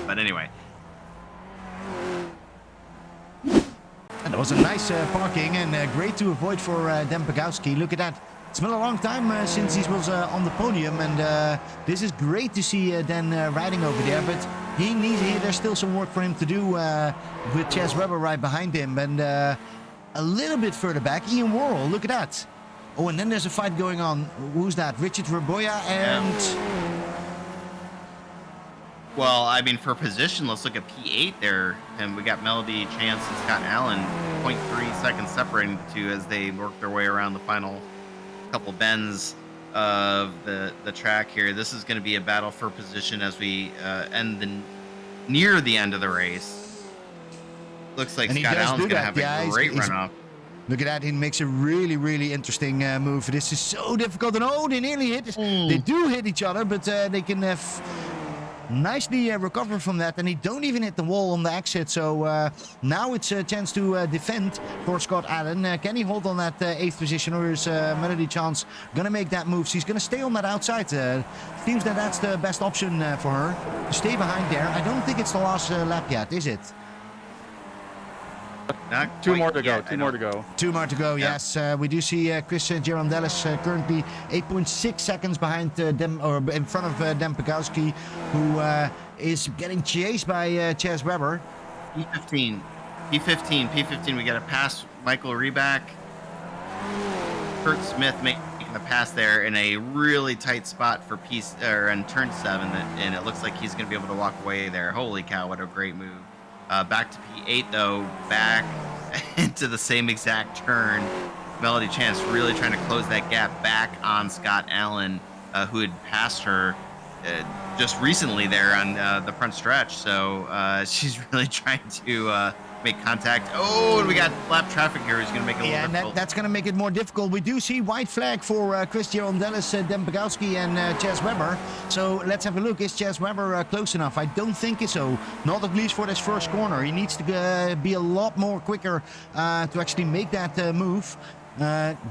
[SPEAKER 1] but anyway.
[SPEAKER 3] And that was a nice parking and great to avoid for Dan Pagowski. Look at that. It's been a long time since he was on the podium, and this is great to see Dan riding over there, but there's still some work for him to do with Chaz Webber right behind him, and a little bit further back, Ian Worrell, look at that. Oh, and then there's a fight going on. Who's that? Richard Verboya and...
[SPEAKER 1] Well, I mean, for position, let's look at P8 there. And we got Melody Chance and Scott Allen, 0.3 seconds separating the two as they work their way around the final couple bends of the track here. This is going to be a battle for position as we near the end of the race. Looks like Scott Allen's going to have a great run-off.
[SPEAKER 3] Look at that. He makes a really, really interesting move. This is so difficult. And oh, they nearly hit. They do hit each other, but they can nicely recover from that. And he don't even hit the wall on the exit. So now it's a chance to defend for Scott Allen. Can he hold on that 8th position, or is Melody Chance going to make that move? She's going to stay on that outside. Seems that that's the best option for her. To stay behind there. I don't think it's the last lap yet, is it?
[SPEAKER 4] Two more to go. Two more to go.
[SPEAKER 3] Yeah. Yes. We do see Chris Girondellis currently 8.6 seconds behind in front of Dan Pegowski, who is getting chased by Chaz Webber.
[SPEAKER 1] P15. We got to pass Michael Reback. Kurt Smith making the pass there in a really tight spot for in turn 7, and it looks like he's going to be able to walk away there. Holy cow, what a great move. Back to P8 though, back into the same exact turn. Melody Chance really trying to close that gap back on Scott Allen, who had passed her just recently there on the front stretch. So she's really trying to make contact. Oh, and we got lap traffic here. He's going to make it a little difficult.
[SPEAKER 3] That's going to make it more difficult. We do see white flag for Chris Girondellis, Dan Pegowski, and Chaz Webber. So let's have a look. Is Chaz Webber close enough? I don't think so. Not at least for this first corner. He needs to be a lot more quicker to actually make that move.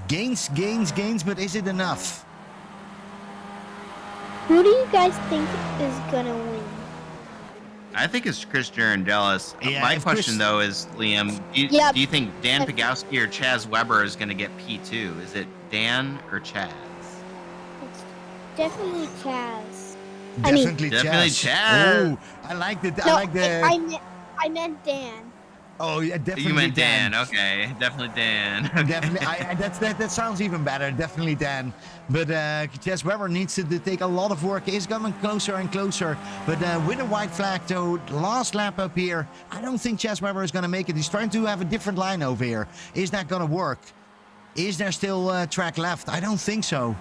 [SPEAKER 3] Gains, but is it enough?
[SPEAKER 2] Who do you guys think is gonna win?
[SPEAKER 1] I think it's Chris Girondellis.
[SPEAKER 3] Yeah,
[SPEAKER 1] My question, though, is, Liam, do you think Dan Pegowski or Chaz Webber is going to get P2? Is it Dan or Chaz?
[SPEAKER 2] It's definitely Chaz.
[SPEAKER 3] Definitely
[SPEAKER 1] Chaz.
[SPEAKER 3] Oh, I like it.
[SPEAKER 2] No,
[SPEAKER 3] I like the.
[SPEAKER 2] I meant Dan.
[SPEAKER 3] Oh, yeah, definitely.
[SPEAKER 1] You meant Dan. Okay, definitely Dan. Okay.
[SPEAKER 3] Definitely. That sounds even better. Definitely Dan. But Chaz Webber needs to take a lot of work. He's coming closer and closer. But with a white flag, though, last lap up here, I don't think Chaz Webber is going to make it. He's trying to have a different line over here. Is that going to work? Is there still track left? I don't think so.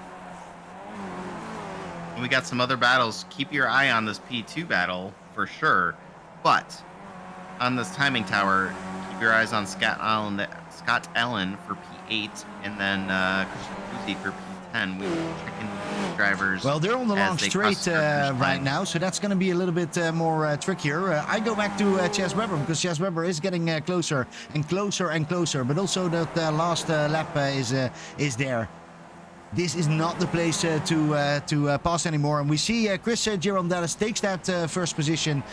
[SPEAKER 1] We got some other battles. Keep your eye on this P2 battle for sure. But on this timing tower, keep your eyes on Scott Allen for P8, and then Christian Fusi for P10. We're checking drivers.
[SPEAKER 3] Well, they're on the long straight right now, so that's going to be a little bit more trickier. I go back to Chaz Webber, because Chaz Webber is getting closer and closer and closer, but also that last lap is there. This is not the place to pass anymore, and we see Chris Girondellis takes that first position.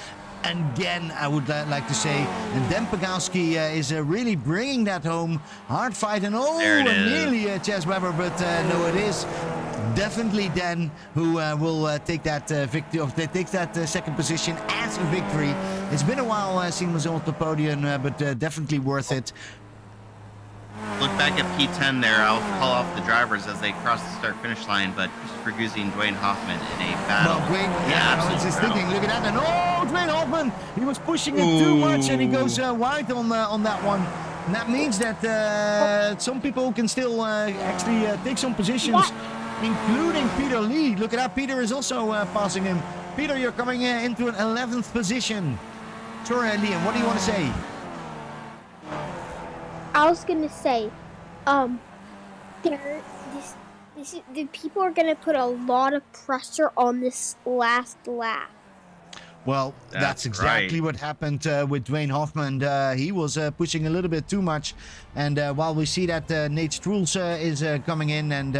[SPEAKER 3] Again, I would like to say, and Dan Pegowski is really bringing that home. Hard fight, and nearly Chaz Webber, but no, it is definitely Dan who will take that victory. Takes that second position as a victory. It's been a while seeing us on the podium, but definitely worth it.
[SPEAKER 1] Look back at P10 there. I'll call off the drivers as they cross the start-finish line, but Christopher Guzzi and Dwayne Hoffman in a battle.
[SPEAKER 3] I was just thinking, look at that, and Dwayne Hoffman, he was pushing it too much, and he goes wide on that one. And that means that some people can still actually take some positions, including Peter Lee. Look at that, Peter is also passing him. Peter, you're coming into an 11th position. Sorry, Liam, what do you want to say?
[SPEAKER 2] I was gonna say, the people are gonna put a lot of pressure on this last lap.
[SPEAKER 3] Well, that's exactly what happened with Dwayne Hoffman. He was pushing a little bit too much, and while we see that Nate Struels is coming in, and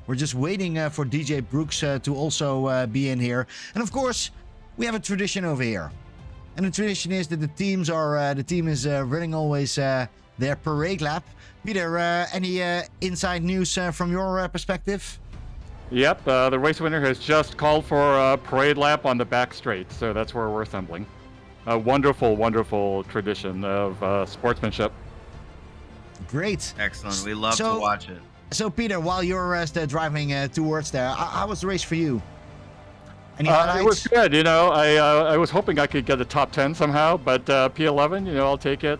[SPEAKER 3] we're just waiting for DJ Brooks to also be in here. And of course, we have a tradition over here, and the tradition is that the team is running always their parade lap. Peter, any inside news from your perspective?
[SPEAKER 4] Yep, the race winner has just called for a parade lap on the back straight, so that's where we're assembling. A wonderful, wonderful tradition of sportsmanship.
[SPEAKER 3] Great.
[SPEAKER 1] Excellent. We love to watch it.
[SPEAKER 3] So, Peter, while you're driving towards there, how was the race for you? Any
[SPEAKER 4] it was good. I was hoping I could get a top 10 somehow, but P11, I'll take it.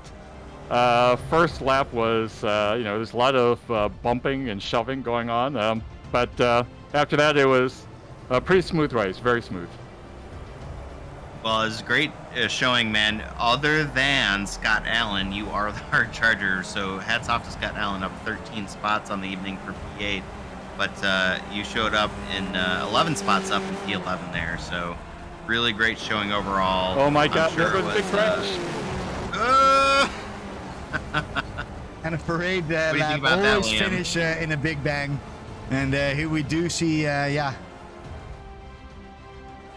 [SPEAKER 4] First lap was, there's a lot of bumping and shoving going on, but after that it was a pretty smooth race, very smooth.
[SPEAKER 1] Well, it's great showing, man. Other than Scott Allen, you are the hard charger. So hats off to Scott Allen, up 13 spots on the evening for P8. But you showed up in 11 spots up in P11 there. So really great showing overall.
[SPEAKER 4] Oh my
[SPEAKER 1] I'm
[SPEAKER 4] God!
[SPEAKER 1] sure
[SPEAKER 4] There
[SPEAKER 1] it
[SPEAKER 4] was a big crash.
[SPEAKER 3] And a parade
[SPEAKER 1] do you think
[SPEAKER 3] lap
[SPEAKER 1] about that,
[SPEAKER 3] always
[SPEAKER 1] Liam?
[SPEAKER 3] finish in a big bang. And here we do see, yeah.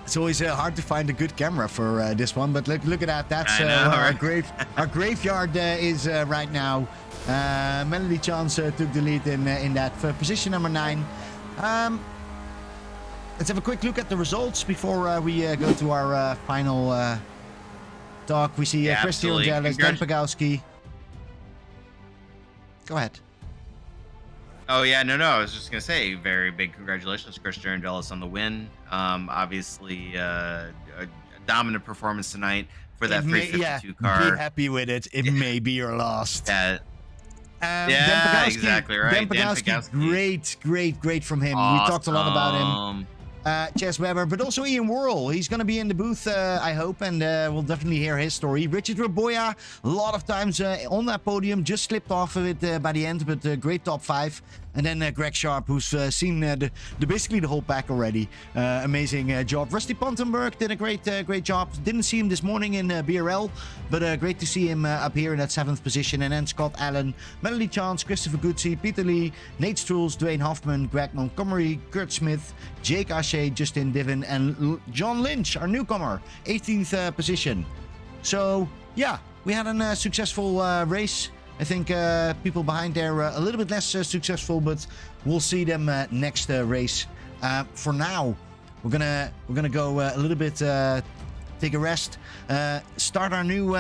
[SPEAKER 3] It's always hard to find a good camera for this one, but look at that. That's
[SPEAKER 1] I know,
[SPEAKER 3] where
[SPEAKER 1] right?
[SPEAKER 3] our graveyard is right now. Melody Chance took the lead in that for position number 9. Let's have a quick look at the results before we go to our final talk. We see
[SPEAKER 1] Yeah,
[SPEAKER 3] Christian
[SPEAKER 1] absolutely.
[SPEAKER 3] Jealous, Dan Pagowski. Go ahead.
[SPEAKER 1] Oh yeah, no. I was just gonna say, very big congratulations, Chris Jealous, on the win. Obviously, a dominant performance tonight for that 352 car.
[SPEAKER 3] Be happy with it. It may be your last.
[SPEAKER 1] Yeah,
[SPEAKER 3] Dan
[SPEAKER 1] yeah,
[SPEAKER 3] Pagowski,
[SPEAKER 1] exactly right.
[SPEAKER 3] Dan
[SPEAKER 1] Dan
[SPEAKER 3] Pagowski, great from him.
[SPEAKER 1] awesome.
[SPEAKER 3] We talked a lot about him. Chess Weber, but also Ian Worrell. He's going to be in the booth, I hope, and we'll definitely hear his story. Richard Raboya, a lot of times on that podium, just slipped off of it by the end, but great top 5. And then Greg Sharp, who's seen basically the whole pack already. Amazing job. Rusty Pontenberg did a great job. Didn't see him this morning in BRL, but great to see him up here in that 7th position. And then Scott Allen, Melody Chance, Christopher Goodsey, Peter Lee, Nate Strules, Dwayne Hoffman, Greg Montgomery, Kurt Smith, Jake Ashe, Justin Diven, and John Lynch, our newcomer, 18th position. So, yeah, we had a successful race. I think people behind there a little bit less successful, but we'll see them next race. For now, we're gonna go a little bit, take a rest, start our new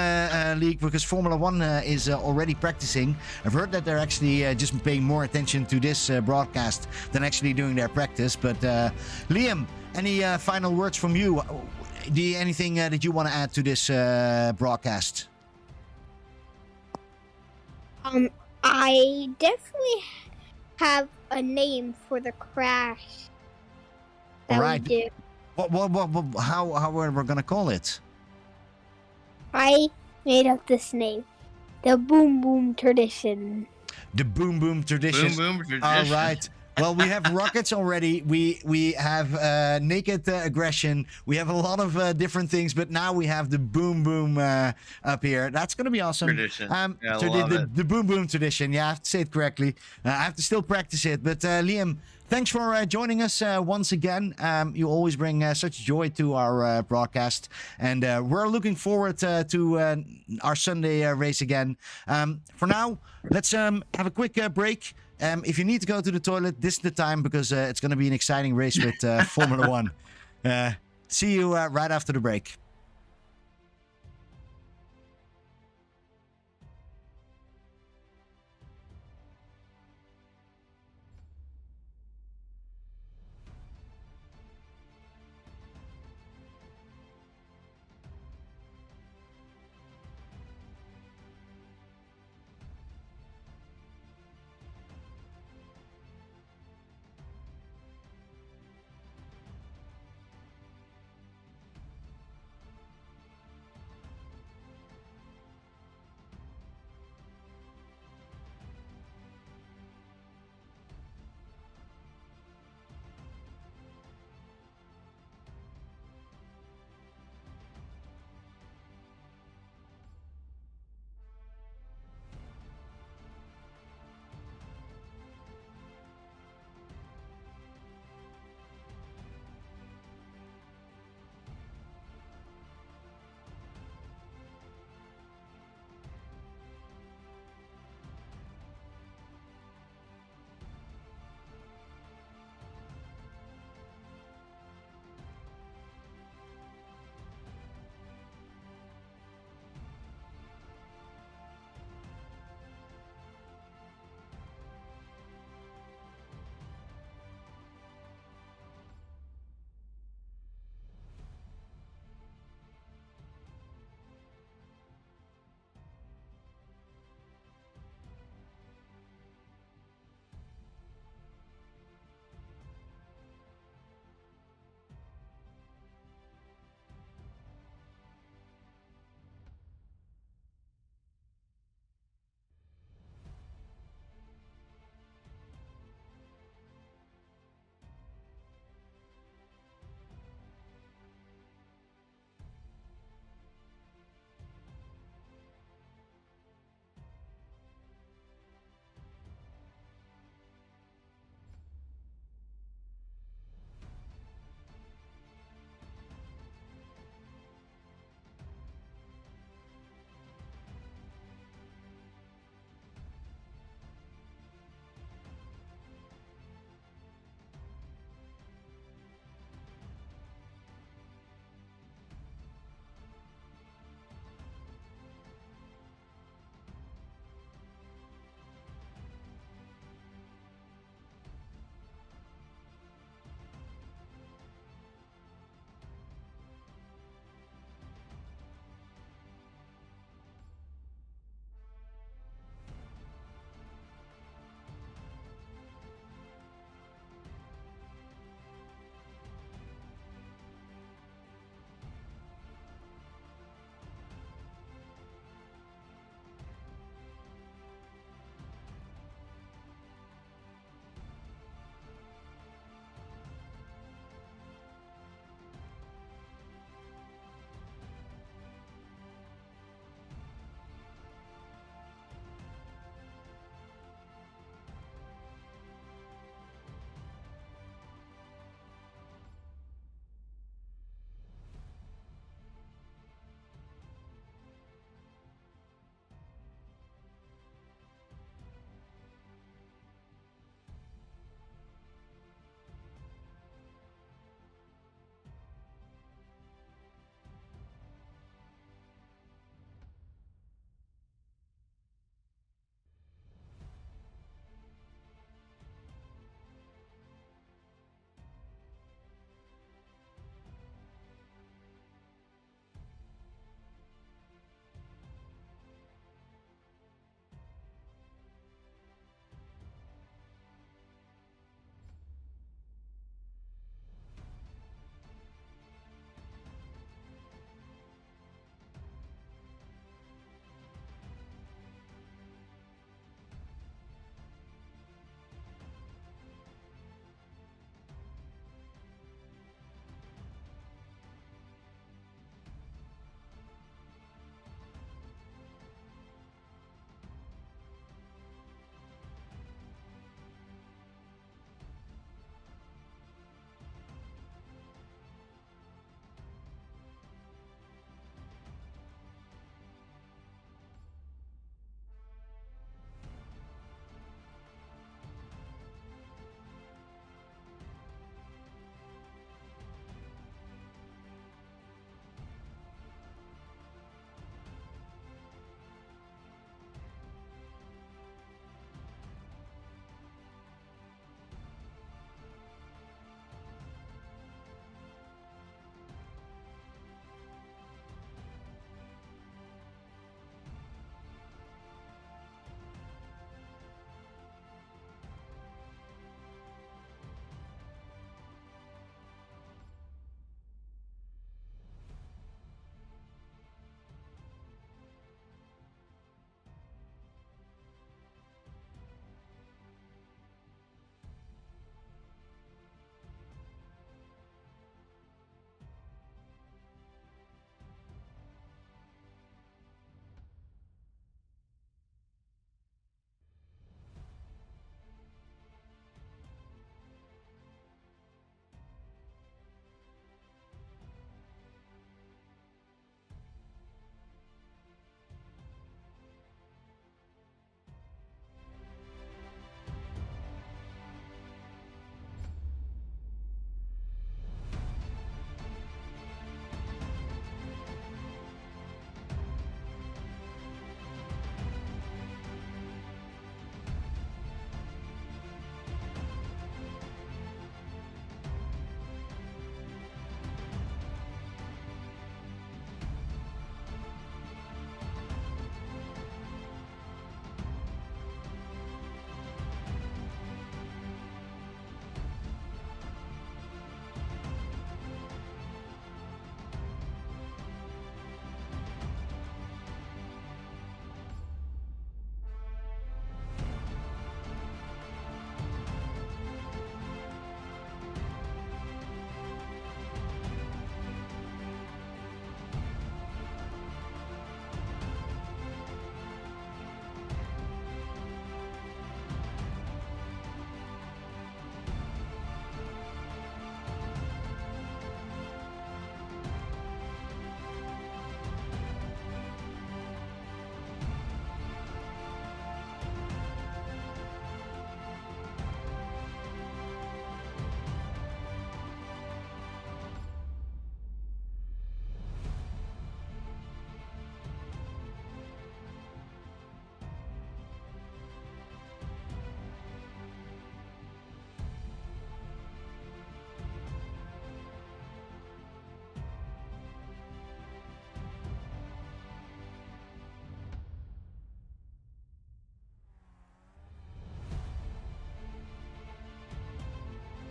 [SPEAKER 3] league because Formula One is already practicing. I've heard that they're actually just paying more attention to this broadcast than actually doing their practice. But Liam, any final words from you? Anything that you want to add to this broadcast?
[SPEAKER 2] I definitely have a name for the crash that
[SPEAKER 3] All right.
[SPEAKER 2] we did.
[SPEAKER 3] How we're gonna call it?
[SPEAKER 2] I made up this name, the Boom Boom Tradition.
[SPEAKER 3] The Boom Boom Tradition.
[SPEAKER 1] Boom tradition.
[SPEAKER 3] All right. Well, we have rockets already. We have naked aggression. We have a lot of different things, but now we have the Boom Boom up here. That's going to be awesome.
[SPEAKER 1] Tradition. Yeah, I
[SPEAKER 3] so
[SPEAKER 1] love it.
[SPEAKER 3] the Boom Boom Tradition. Yeah, I have to say it correctly. I have to still practice it. But Liam, thanks for joining us once again. You always bring such joy to our broadcast, and we're looking forward to our Sunday race again. For now, let's have a quick break. If you need to go to the toilet, this is the time because it's going to be an exciting race with Formula One. See you right after the break.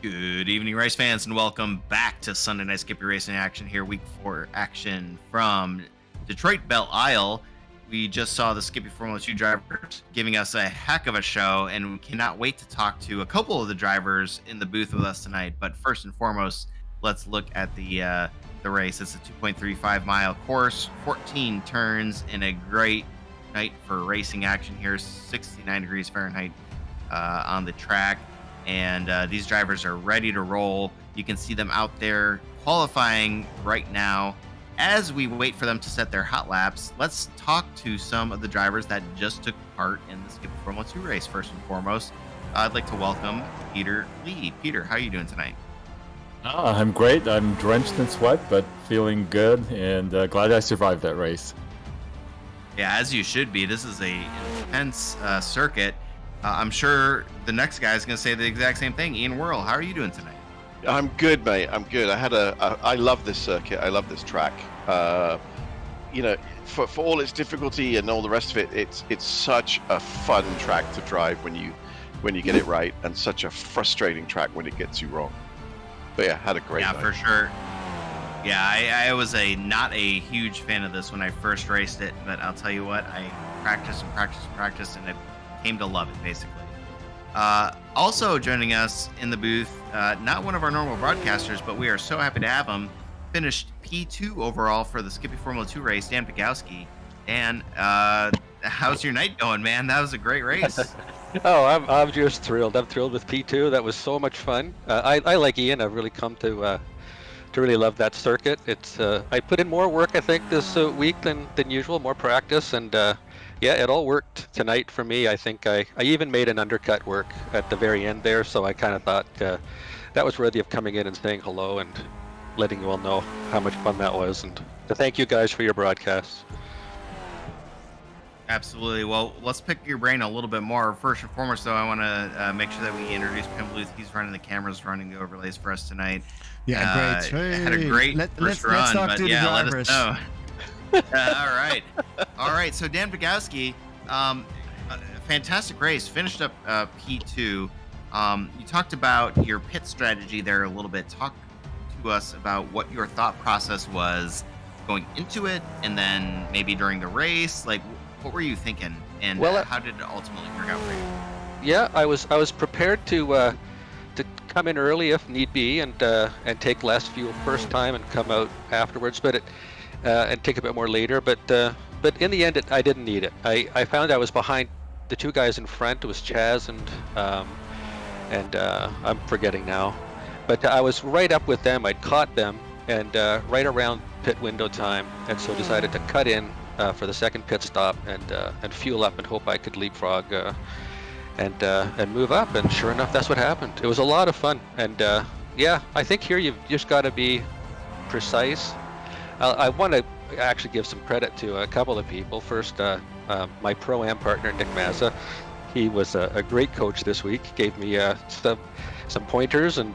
[SPEAKER 1] Good evening, race fans, and welcome back to Sunday Night Skippy Racing Action here, week 4 action from Detroit Belle Isle. We just saw the Skippy Formula 2 drivers giving us a heck of a show, and we cannot wait to talk to a couple of the drivers in the booth with us tonight. But first and foremost, let's look at the race. It's a 2.35 mile course, 14 turns, and a great night for racing action here. 69 degrees Fahrenheit on the track. And these drivers are ready to roll. You can see them out there qualifying right now. As we wait for them to set their hot laps, let's talk to some of the drivers that just took part in the Skippy Formula 2 race. First and foremost, I'd like to welcome Peter Lee. Peter, how are you doing tonight?
[SPEAKER 4] I'm great. I'm drenched in sweat, but feeling good and glad I survived that race.
[SPEAKER 1] Yeah, as you should be. This is a intense circuit. I'm sure the next guy is going to say the exact same thing. Ian Worrell, how are you doing tonight?
[SPEAKER 5] I'm good, mate. I'm good. I love this circuit. I love this track. For all its difficulty and all the rest of it, it's such a fun track to drive when you get it right, and such a frustrating track when it gets you wrong. But yeah, had a great night.
[SPEAKER 1] Yeah, for sure. Yeah, I was not a huge fan of this when I first raced it, but I'll tell you what, I practiced, and I came to love it, basically. Also joining us in the booth, not one of our normal broadcasters, but we are so happy to have him. Finished P2 overall for the Skippy Formula 2 race, Dan Pegowski. Dan, how's your night going, man? That was a great race.
[SPEAKER 6] I'm just thrilled. I'm thrilled with P2. That was so much fun. I like Ian. I've really come to really love that circuit. It's I put in more work, I think, this week than usual, more practice, and yeah, it all worked tonight for me. I think I even made an undercut work at the very end there, so I kind of thought that was worthy of coming in and saying hello and letting you all know how much fun that was, and to thank you guys for your broadcasts.
[SPEAKER 1] Absolutely. Well, let's pick your brain a little bit more. First and foremost, though, I want to make sure that we introduce Pim Bluth. He's running the cameras, running the overlays for us tonight.
[SPEAKER 3] Yeah, great.
[SPEAKER 1] Had a great first run,
[SPEAKER 3] let's talk
[SPEAKER 1] but
[SPEAKER 3] to the
[SPEAKER 1] yeah, let
[SPEAKER 3] drivers.
[SPEAKER 1] us know. All right. So Dan Pegowski, a fantastic race. Finished up P2. You talked about your pit strategy there a little bit. Talk to us about what your thought process was going into it, and then maybe during the race. Like, what were you thinking, and how did it ultimately work out for you?
[SPEAKER 6] Yeah, I was prepared to come in early if need be, and take less fuel first time and come out afterwards, but and take a bit more later. But in the end, I didn't need it. I found I was behind the two guys in front. It was Chaz and I'm forgetting now, but I was right up with them. I'd caught them, and right around pit window time, and so decided to cut in for the second pit stop and fuel up and hope I could leapfrog and move up. And sure enough, that's what happened. It was a lot of fun, and yeah, I think here you've just got to be precise. I want to actually give some credit to a couple of people. First, my Pro-Am partner, Nick Mazza. He was a great coach this week. Gave me some pointers and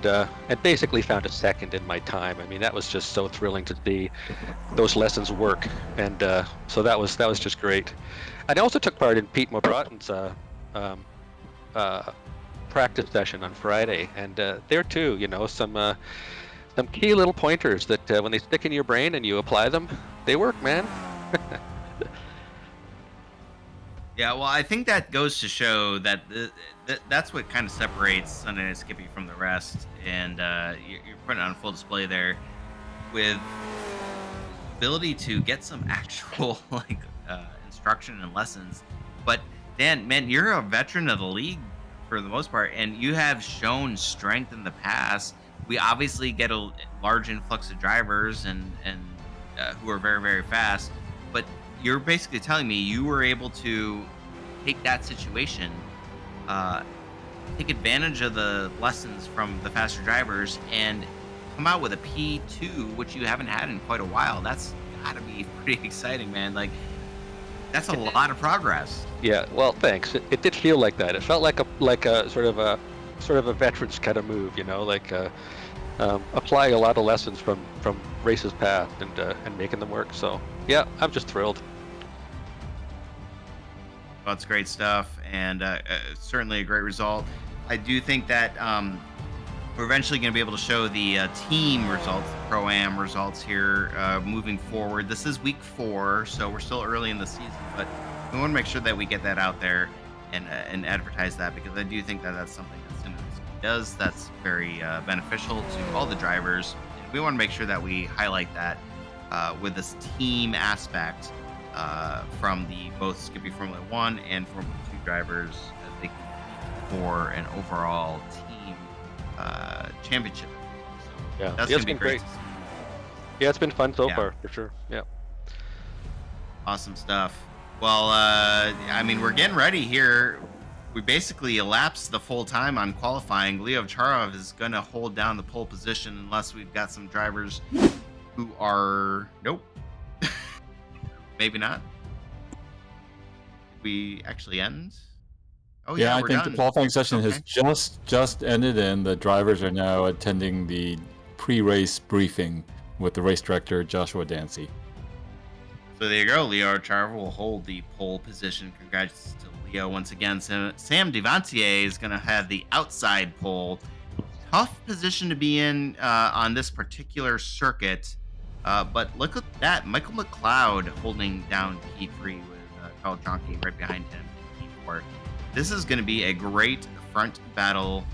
[SPEAKER 6] basically found a second in my time. I mean, that was just so thrilling to see those lessons work, and so that was just great. And I also took part in Pete Mobroton's practice session on Friday, and there too, some key little pointers that when they stick in your brain and you apply them, they work, man.
[SPEAKER 1] Yeah, well, I think that goes to show that that's what kind of separates Sunday Night Skippy from the rest, and you're putting it on full display there with ability to get some actual instruction and lessons. But Dan, man, you're a veteran of the league for the most part, and you have shown strength in the past. We obviously get a large influx of drivers and who are very, very fast, but you're basically telling me you were able to take that situation, take advantage of the lessons from the faster drivers, and come out with a P2, which you haven't had in quite a while. That's gotta be pretty exciting, man. Like, that's a lot of progress.
[SPEAKER 6] Yeah, well, thanks. It did feel like that. It felt like a sort of a veteran's kind of move, applying a lot of lessons from races past and making them work. So yeah, I'm just thrilled.
[SPEAKER 1] Well, it's great stuff, and certainly a great result. I do think that We're eventually going to be able to show the team results, the Pro-Am results here moving forward. This is week 4, so we're still early in the season, but we want to make sure that we get that out there and advertise that, because I do think that that's something that SNS does that's very beneficial to all the drivers. And we want to make sure that we highlight that with this team aspect from the both Skippy Formula 1 and Formula 2 drivers as they compete for an overall team championship. So
[SPEAKER 6] Yeah,
[SPEAKER 1] that's
[SPEAKER 6] it's
[SPEAKER 1] gonna be
[SPEAKER 6] been
[SPEAKER 1] great.
[SPEAKER 6] great.
[SPEAKER 1] To see.
[SPEAKER 6] Yeah, it's been fun so
[SPEAKER 1] Yeah.
[SPEAKER 6] far, for sure. Yeah.
[SPEAKER 1] Awesome stuff. Well, I mean, we're getting ready here. We basically elapsed the full time on qualifying. Leo Charov is going to hold down the pole position unless we've got some drivers who are nope, maybe not. We actually end. Oh
[SPEAKER 4] Yeah,
[SPEAKER 1] yeah,
[SPEAKER 4] I
[SPEAKER 1] we're
[SPEAKER 4] think
[SPEAKER 1] done.
[SPEAKER 4] the qualifying session has
[SPEAKER 1] Okay.
[SPEAKER 4] just ended, and the drivers are now attending the pre-race briefing with the race director Joshua Dancy.
[SPEAKER 1] So there you go. Leo Charver will hold the pole position. Congrats to Leo once again. Sam Devantier is going to have the outside pole. Tough position to be in on this particular circuit. But look at that. Michael McLeod holding down P3 with Carl Jonke right behind him in P4. This is going to be a great front battle.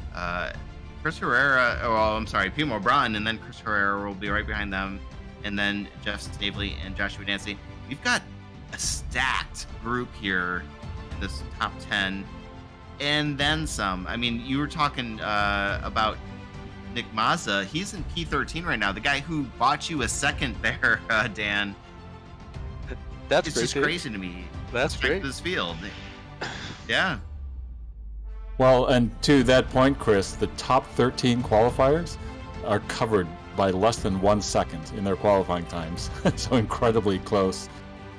[SPEAKER 1] Chris Herrera, I'm sorry, Pimo O'Brien, and then Chris Herrera will be right behind them. And then Jeff Snavely and Joshua Dancy. We've got a stacked group here in this top 10 and then some. I mean, you were talking about Nick Mazza. He's in P13 right now. The guy who bought you a second there, Dan.
[SPEAKER 6] That's
[SPEAKER 1] It's
[SPEAKER 6] great.
[SPEAKER 1] just
[SPEAKER 6] too.
[SPEAKER 1] crazy to me.
[SPEAKER 6] That's
[SPEAKER 1] Respect
[SPEAKER 6] great.
[SPEAKER 1] this field. Yeah.
[SPEAKER 4] Well, and to that point, Chris, the top 13 qualifiers are covered by less than 1 second in their qualifying times. So incredibly close.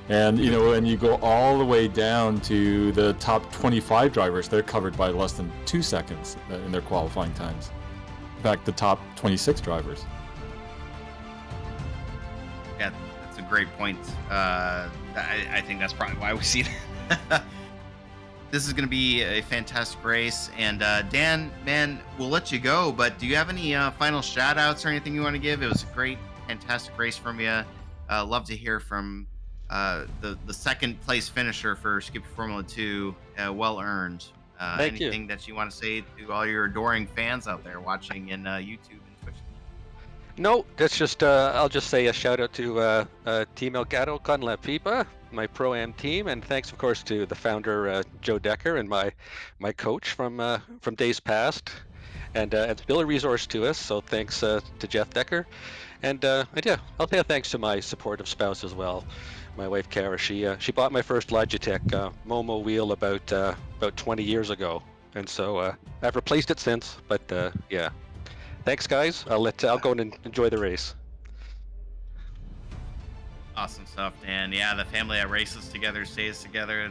[SPEAKER 4] And, you know, when you go all the way down to the top 25 drivers, they're covered by less than 2 seconds in their qualifying times. In fact, the top 26 drivers.
[SPEAKER 1] Yeah, that's a great point. I think that's probably why we see that. This is going to be a fantastic race. And Dan, man, we'll let you go, but do you have any final shout outs or anything you want to give? It was a great, fantastic race from you. Love to hear from the second place finisher for Skippy Formula 2. Well earned.
[SPEAKER 6] Thank you.
[SPEAKER 1] Anything that you want to say to all your adoring fans out there watching in YouTube and Twitch?
[SPEAKER 6] No, that's just, I'll just say a shout out to Team Elgato con la Pipa, my Pro-Am team, and thanks, of course, to the founder, Joe Decker, and my coach from days past. And it's still a resource to us, so thanks to Jeff Decker. And yeah, I'll say a thanks to my supportive spouse as well, my wife Kara. She bought my first Logitech Momo wheel about 20 years ago, and so I've replaced it since. But yeah, thanks guys. I'll go and enjoy the race.
[SPEAKER 1] Awesome stuff, Dan. Yeah, the family that races together stays together.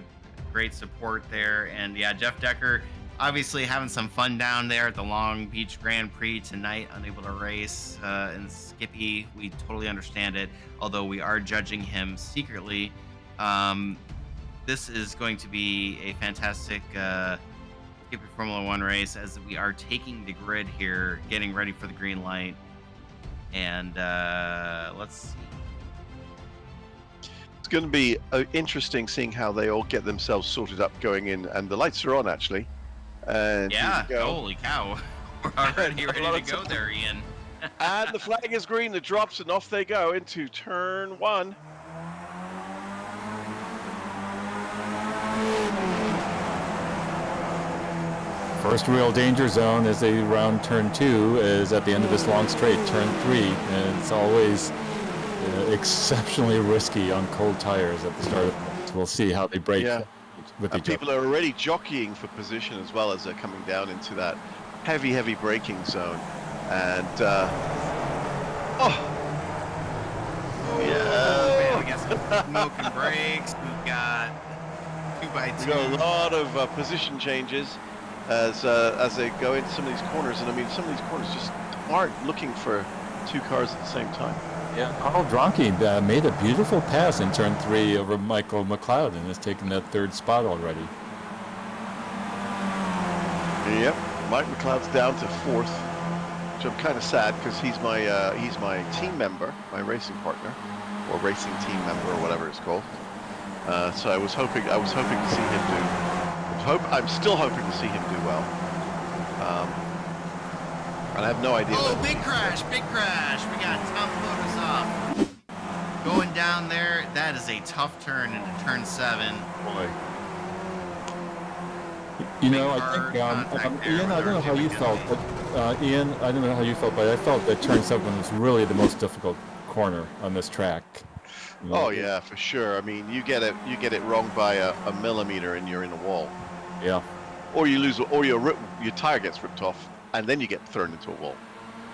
[SPEAKER 1] Great support there. And yeah, Jeff Decker obviously having some fun down there at the Long Beach Grand Prix tonight, unable to race in Skippy. We totally understand it, although we are judging him secretly. This is going to be a fantastic Skippy Formula 1 race as we are taking the grid here, getting ready for the green light. And let's see.
[SPEAKER 5] It's going to be interesting seeing how they all get themselves sorted up going in, and the lights are on actually. And
[SPEAKER 1] Yeah,
[SPEAKER 5] here we go.
[SPEAKER 1] holy cow. We're already
[SPEAKER 5] A lot
[SPEAKER 1] ready
[SPEAKER 5] of
[SPEAKER 1] to go there, Ian.
[SPEAKER 5] And the flag is green, the drops, and off they go into turn 1.
[SPEAKER 4] First real danger zone as they round turn 2 is at the end of this long straight, turn 3, and it's always exceptionally risky on cold tires at the start of it. We'll see how they break
[SPEAKER 5] Yeah.
[SPEAKER 4] with
[SPEAKER 5] And
[SPEAKER 4] each other.
[SPEAKER 5] people are already jockeying for position as well as they're coming down into that heavy braking zone. And
[SPEAKER 1] Man, we got some smoke and brakes. We've got 2x2.
[SPEAKER 5] we got a lot of position changes as they go into some of these corners. And I mean, some of these corners just aren't looking for 2 cars at the same time.
[SPEAKER 4] Yeah, Carl Dronke made a beautiful pass in turn 3 over Michael McLeod and has taken that 3rd spot already.
[SPEAKER 5] Yep, Mike McLeod's down to 4th. which I'm kind of sad because he's my team member, my racing partner, or racing team member, or whatever it's called. So I was hoping to see him do. I'm still hoping to see him do well. And I have no idea.
[SPEAKER 1] Oh, big crash, big crash. We got Tom Photos off. Going down there, that is a tough turn into turn 7.
[SPEAKER 4] Boy. You know, I think, Ian, I don't know how you felt, but Ian, I don't know how you felt, but I felt that turn 7 was really the most difficult corner on this track. You know?
[SPEAKER 5] Oh yeah, for sure. I mean, you get it wrong by a millimeter and you're in a wall.
[SPEAKER 4] Yeah.
[SPEAKER 5] Or you lose, or your tire gets ripped off, and then you get thrown into a wall.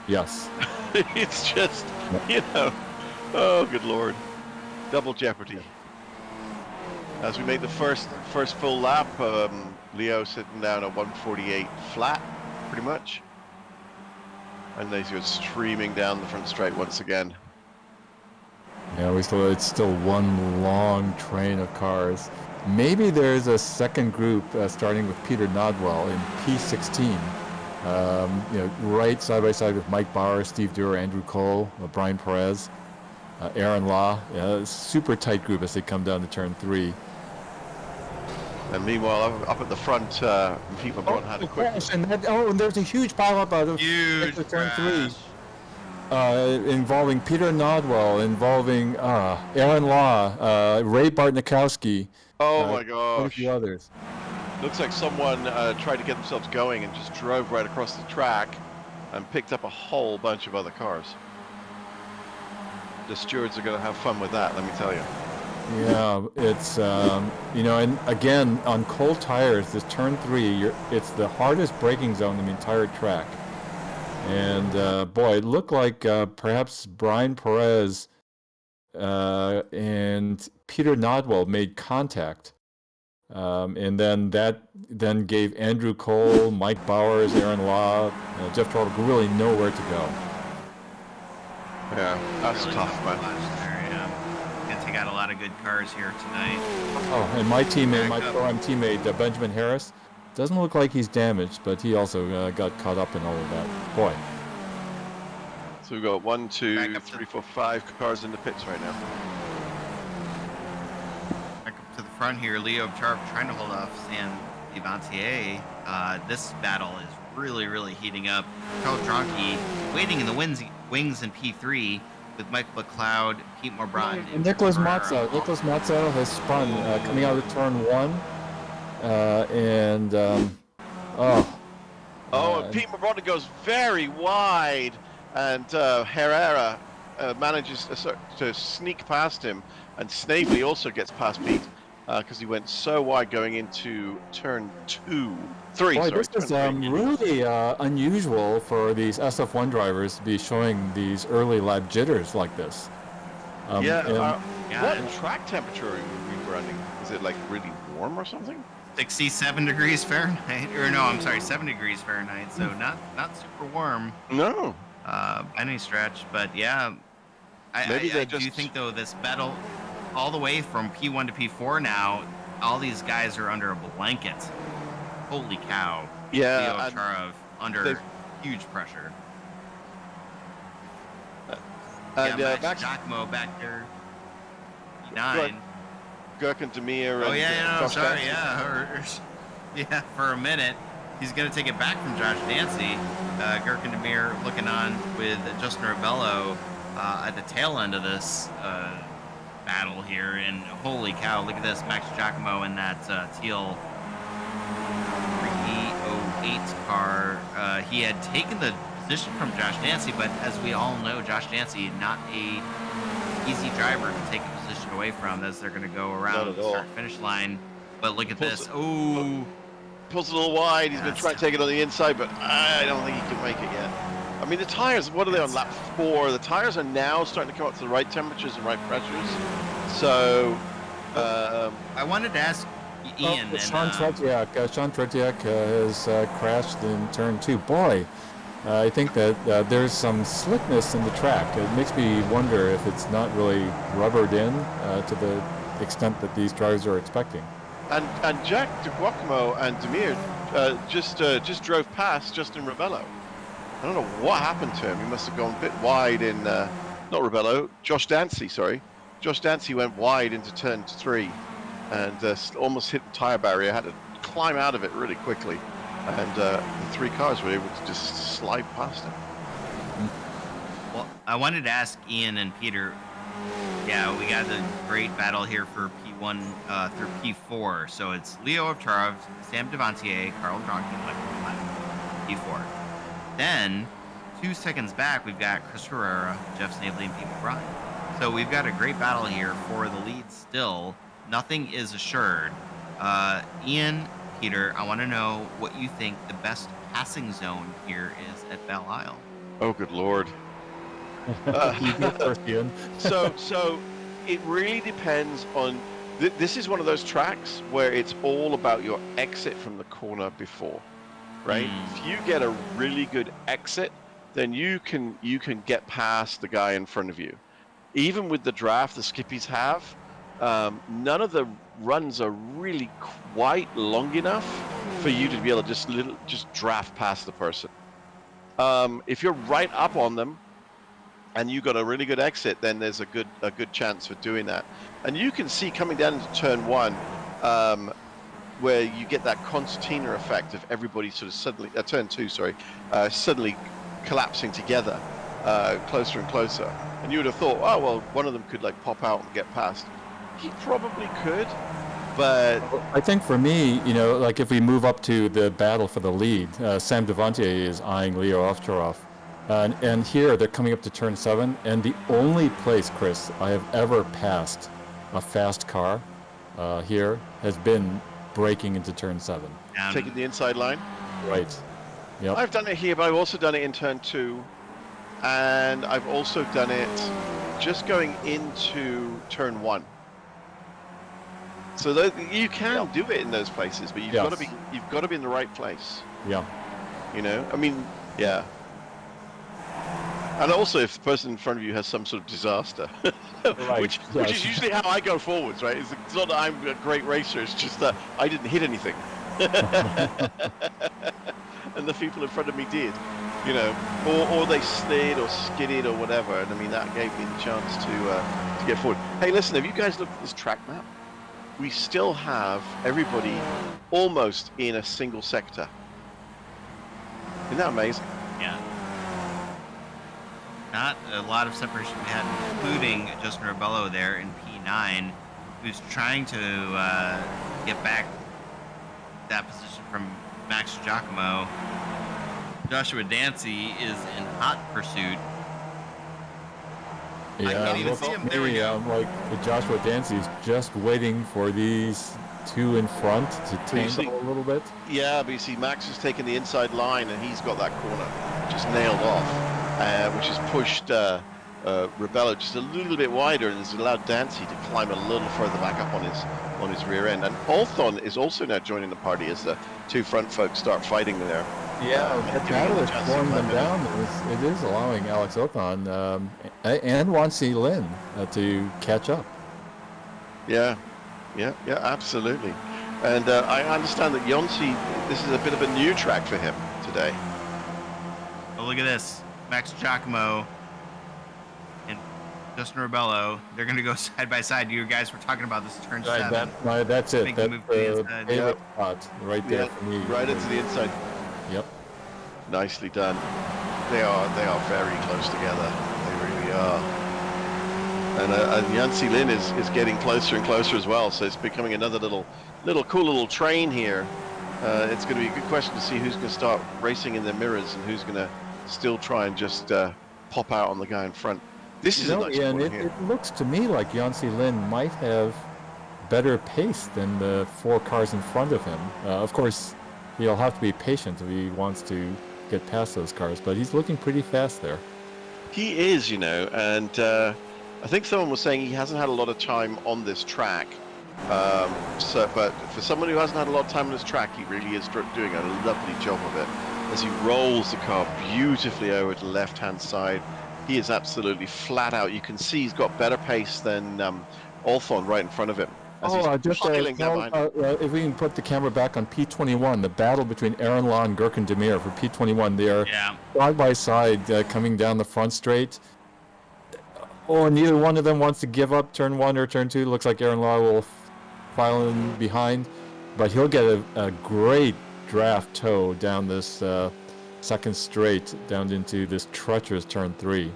[SPEAKER 4] Yes.
[SPEAKER 5] It's just, you know, oh good lord, double jeopardy. As we make the first full lap, Leo sitting down at 148 flat, pretty much, and they go streaming down the front straight once again.
[SPEAKER 4] Yeah, it's still one long train of cars. Maybe there's a second group starting with Peter Nodwell in P16. You know, right side by side with Mike Bauer, Steve Dewar, Andrew Cole, Brian Perez, Aaron Law. Yeah, super tight group as they come down to turn 3.
[SPEAKER 5] And meanwhile, up at the front, Pete McBride had a quick.
[SPEAKER 4] And there's a huge pileup out of turn 3. Involving Peter Nodwell, involving Aaron Law, Ray Bartnikowski.
[SPEAKER 5] Oh my
[SPEAKER 4] and
[SPEAKER 5] gosh.
[SPEAKER 4] a few others.
[SPEAKER 5] Looks like someone tried to get themselves going and just drove right across the track and picked up a whole bunch of other cars. The stewards are going to have fun with that, let me tell you.
[SPEAKER 4] Yeah, it's, you know, and again, on cold tires, this turn 3, it's the hardest braking zone in the entire track. And, boy, it looked like perhaps Brian Perez and Peter Nodwell made contact. And then that gave Andrew Cole, Mike Bowers, Aaron Law, Jeff Trollope really nowhere to go.
[SPEAKER 5] Yeah, that's
[SPEAKER 1] Really
[SPEAKER 5] tough, man.
[SPEAKER 1] Gonna take out a lot of good cars here tonight.
[SPEAKER 4] Oh, and my teammate, my Pro-Am teammate, Benjamin Harris, doesn't look like he's damaged, but he also got caught up in all of that. Boy.
[SPEAKER 5] So we've got 1, 2, 3, 4, 5 cars in the pits right now.
[SPEAKER 1] Back up to the front here, Leo Sharp trying to hold off Sam Devantier. This battle is really, really heating up. Charles Dronke waiting in the wings in P3 with Michael McLeod, Pete Morbrand,
[SPEAKER 4] And Nicholas Matza. Nicholas Matza has spun coming out of turn 1. And
[SPEAKER 5] Pete Morbrand goes very wide, and Herrera manages to sneak past him, and Snavely also gets past Pete because he went so wide going into turn 3.
[SPEAKER 4] Boy,
[SPEAKER 5] sorry,
[SPEAKER 4] this is really unusual for these SF1 drivers to be showing these early lap jitters like this.
[SPEAKER 5] What track temperature are we running? Is it like really warm or something?
[SPEAKER 1] 67 degrees Fahrenheit, or no, I'm sorry, 7 degrees Fahrenheit. So not super warm.
[SPEAKER 5] No.
[SPEAKER 1] By any stretch, but yeah, I do think though this battle, all the way from P1 to P4 now, all these guys are under a blanket. Holy cow!
[SPEAKER 5] Yeah,
[SPEAKER 1] Leo Charov under huge pressure.
[SPEAKER 5] And
[SPEAKER 1] Max Giacomo back there, 9.
[SPEAKER 5] Gurkin Demir.
[SPEAKER 1] Oh
[SPEAKER 5] and,
[SPEAKER 1] yeah, no,
[SPEAKER 5] Josh
[SPEAKER 1] sorry,
[SPEAKER 5] Dancy.
[SPEAKER 1] yeah, for a minute. He's going to take it back from Josh Dancy. Gurkin Demir looking on with Justin Rebello at the tail end of this battle here. And holy cow, look at this. Max Giacomo in that teal 308 car. He had taken the position from Josh Dancy, but as we all know, Josh Dancy, not a easy driver to take a position away from as they're going to go around the start-finish line. But look at this. Oh.
[SPEAKER 5] Pulls a little wide. He's been trying to take it on the inside, but I don't think he can make it yet. I mean, the tires, what are they on lap 4? The tires are now starting to come up to the right temperatures and right pressures. So,
[SPEAKER 1] I wanted to ask Ian.
[SPEAKER 4] Sean Tretiak has crashed in turn 2. Boy, I think that there's some slickness in the track. It makes me wonder if it's not really rubbered in to the extent that these drivers are expecting.
[SPEAKER 5] And Jack DeGuacamo and Demir just drove past Justin Rebello. I don't know what happened to him. He must have gone a bit wide in, not Rebello, Josh Dancy, sorry. Josh Dancy went wide into turn 3 and almost hit the tire barrier. Had to climb out of it really quickly. And the 3 cars were able to just slide past him.
[SPEAKER 1] Well, I wanted to ask Ian and Peter. Yeah, we got a great battle here for P1 through P4. So it's Leo Aftrough, Sam Devantier, Carl Dronke, P4. Then, 2 seconds back, we've got Chris Herrera, Jeff Snavely, and Pete McBride. So we've got a great battle here for the lead still. Nothing is assured. Ian, Peter, I want to know what you think the best passing zone here is at Belle Isle.
[SPEAKER 5] Oh, good Lord.
[SPEAKER 4] You go first, Ian.
[SPEAKER 5] So it really depends on. This is one of those tracks where it's all about your exit from the corner before, right? If you get a really good exit, then you can get past the guy in front of you. Even with the draft the Skippies have, none of the runs are really quite long enough for you to be able to just draft past the person. If you're right up on them and you got a really good exit, then there's a good chance for doing that. And you can see coming down into turn 1, where you get that concertina effect of everybody sort of suddenly, turn 2, sorry, suddenly collapsing together, closer and closer. And you would have thought, oh well, one of them could like pop out and get past. He probably could, but
[SPEAKER 4] I think for me, like if we move up to the battle for the lead, Sam Devantier is eyeing Leo Aftrough. And here they're coming up to turn 7, and the only place, Chris, I have ever passed a fast car here has been braking into turn 7.
[SPEAKER 5] taking the inside line.
[SPEAKER 4] Right. Yep.
[SPEAKER 5] I've done it here, but I've also done it in turn 2, and I've also done it just going into turn 1. So you can do it in those places, but you've got to be in the right place.
[SPEAKER 4] Yeah.
[SPEAKER 5] You know, I mean, yeah. And also, if the person in front of you has some sort of disaster,
[SPEAKER 4] Right.
[SPEAKER 5] which is usually how I go forwards, right? It's not that I'm a great racer; it's just that I didn't hit anything, and the people in front of me did, you know, or they slid or skidded or whatever. And I mean, that gave me the chance to get forward. Hey, listen, have you guys looked at this track map? We still have everybody almost in a single sector. Isn't that amazing?
[SPEAKER 1] Yeah. Not a lot of separation we had, including Justin Rebello there in P9, who's trying to get back that position from Max Giacomo. Joshua Dancy is in hot pursuit.
[SPEAKER 4] Yeah,
[SPEAKER 1] I can't even see him. There we go.
[SPEAKER 4] Like Joshua Dancy is just waiting for these two in front to tangle a little bit.
[SPEAKER 5] Yeah, but you see, Max has taken the inside line and he's got that corner just nailed off, which has pushed Rebello just a little bit wider and has allowed Dancy to climb a little further back up on his rear end. And Althon is also now joining the party as the two front folks start fighting there.
[SPEAKER 4] Yeah, that battle is slowing them down. It is allowing Alex Othon and Wansi Lin to catch up.
[SPEAKER 5] Yeah, absolutely. And I understand that Yonsi, this is a bit of a new track for him today.
[SPEAKER 1] Oh, look at this. Max Giacomo and Justin Rebello, they're going to go side by side. You guys were talking about this turn 7.
[SPEAKER 4] That's it.
[SPEAKER 1] Make
[SPEAKER 4] That's
[SPEAKER 1] the move to the
[SPEAKER 4] the
[SPEAKER 1] inside.
[SPEAKER 4] favorite spot right there for me.
[SPEAKER 5] Right into the inside.
[SPEAKER 4] Yep.
[SPEAKER 5] Nicely done. They are very close together. They really are. And Yancy Lin is getting closer and closer as well. So it's becoming another cool little train here. It's going to be a good question to see who's going to start racing in their mirrors and who's going to still try and just pop out on the guy in front. This is a nice corner here.
[SPEAKER 4] It looks to me like Yancy Lin might have better pace than the 4 cars in front of him. Of course, he'll have to be patient if he wants to get past those cars, but he's looking pretty fast there.
[SPEAKER 5] He is, you know, and I think someone was saying he hasn't had a lot of time on this track. But for someone who hasn't had a lot of time on this track, he really is doing a lovely job of it. As he rolls the car beautifully over to the left-hand side, he is absolutely flat out. You can see he's got better pace than Althon right in front of him. as he's
[SPEAKER 4] just
[SPEAKER 5] piling down behind.
[SPEAKER 4] if we can put the camera back on P21, the battle between Aaron Law and Gurkan Demir for P21. They are side by side coming down the front straight. Oh, neither one of them wants to give up turn 1 or turn 2. Looks like Aaron Law will file in behind, but he'll get a great draft toe down this second straight down into this treacherous turn 3.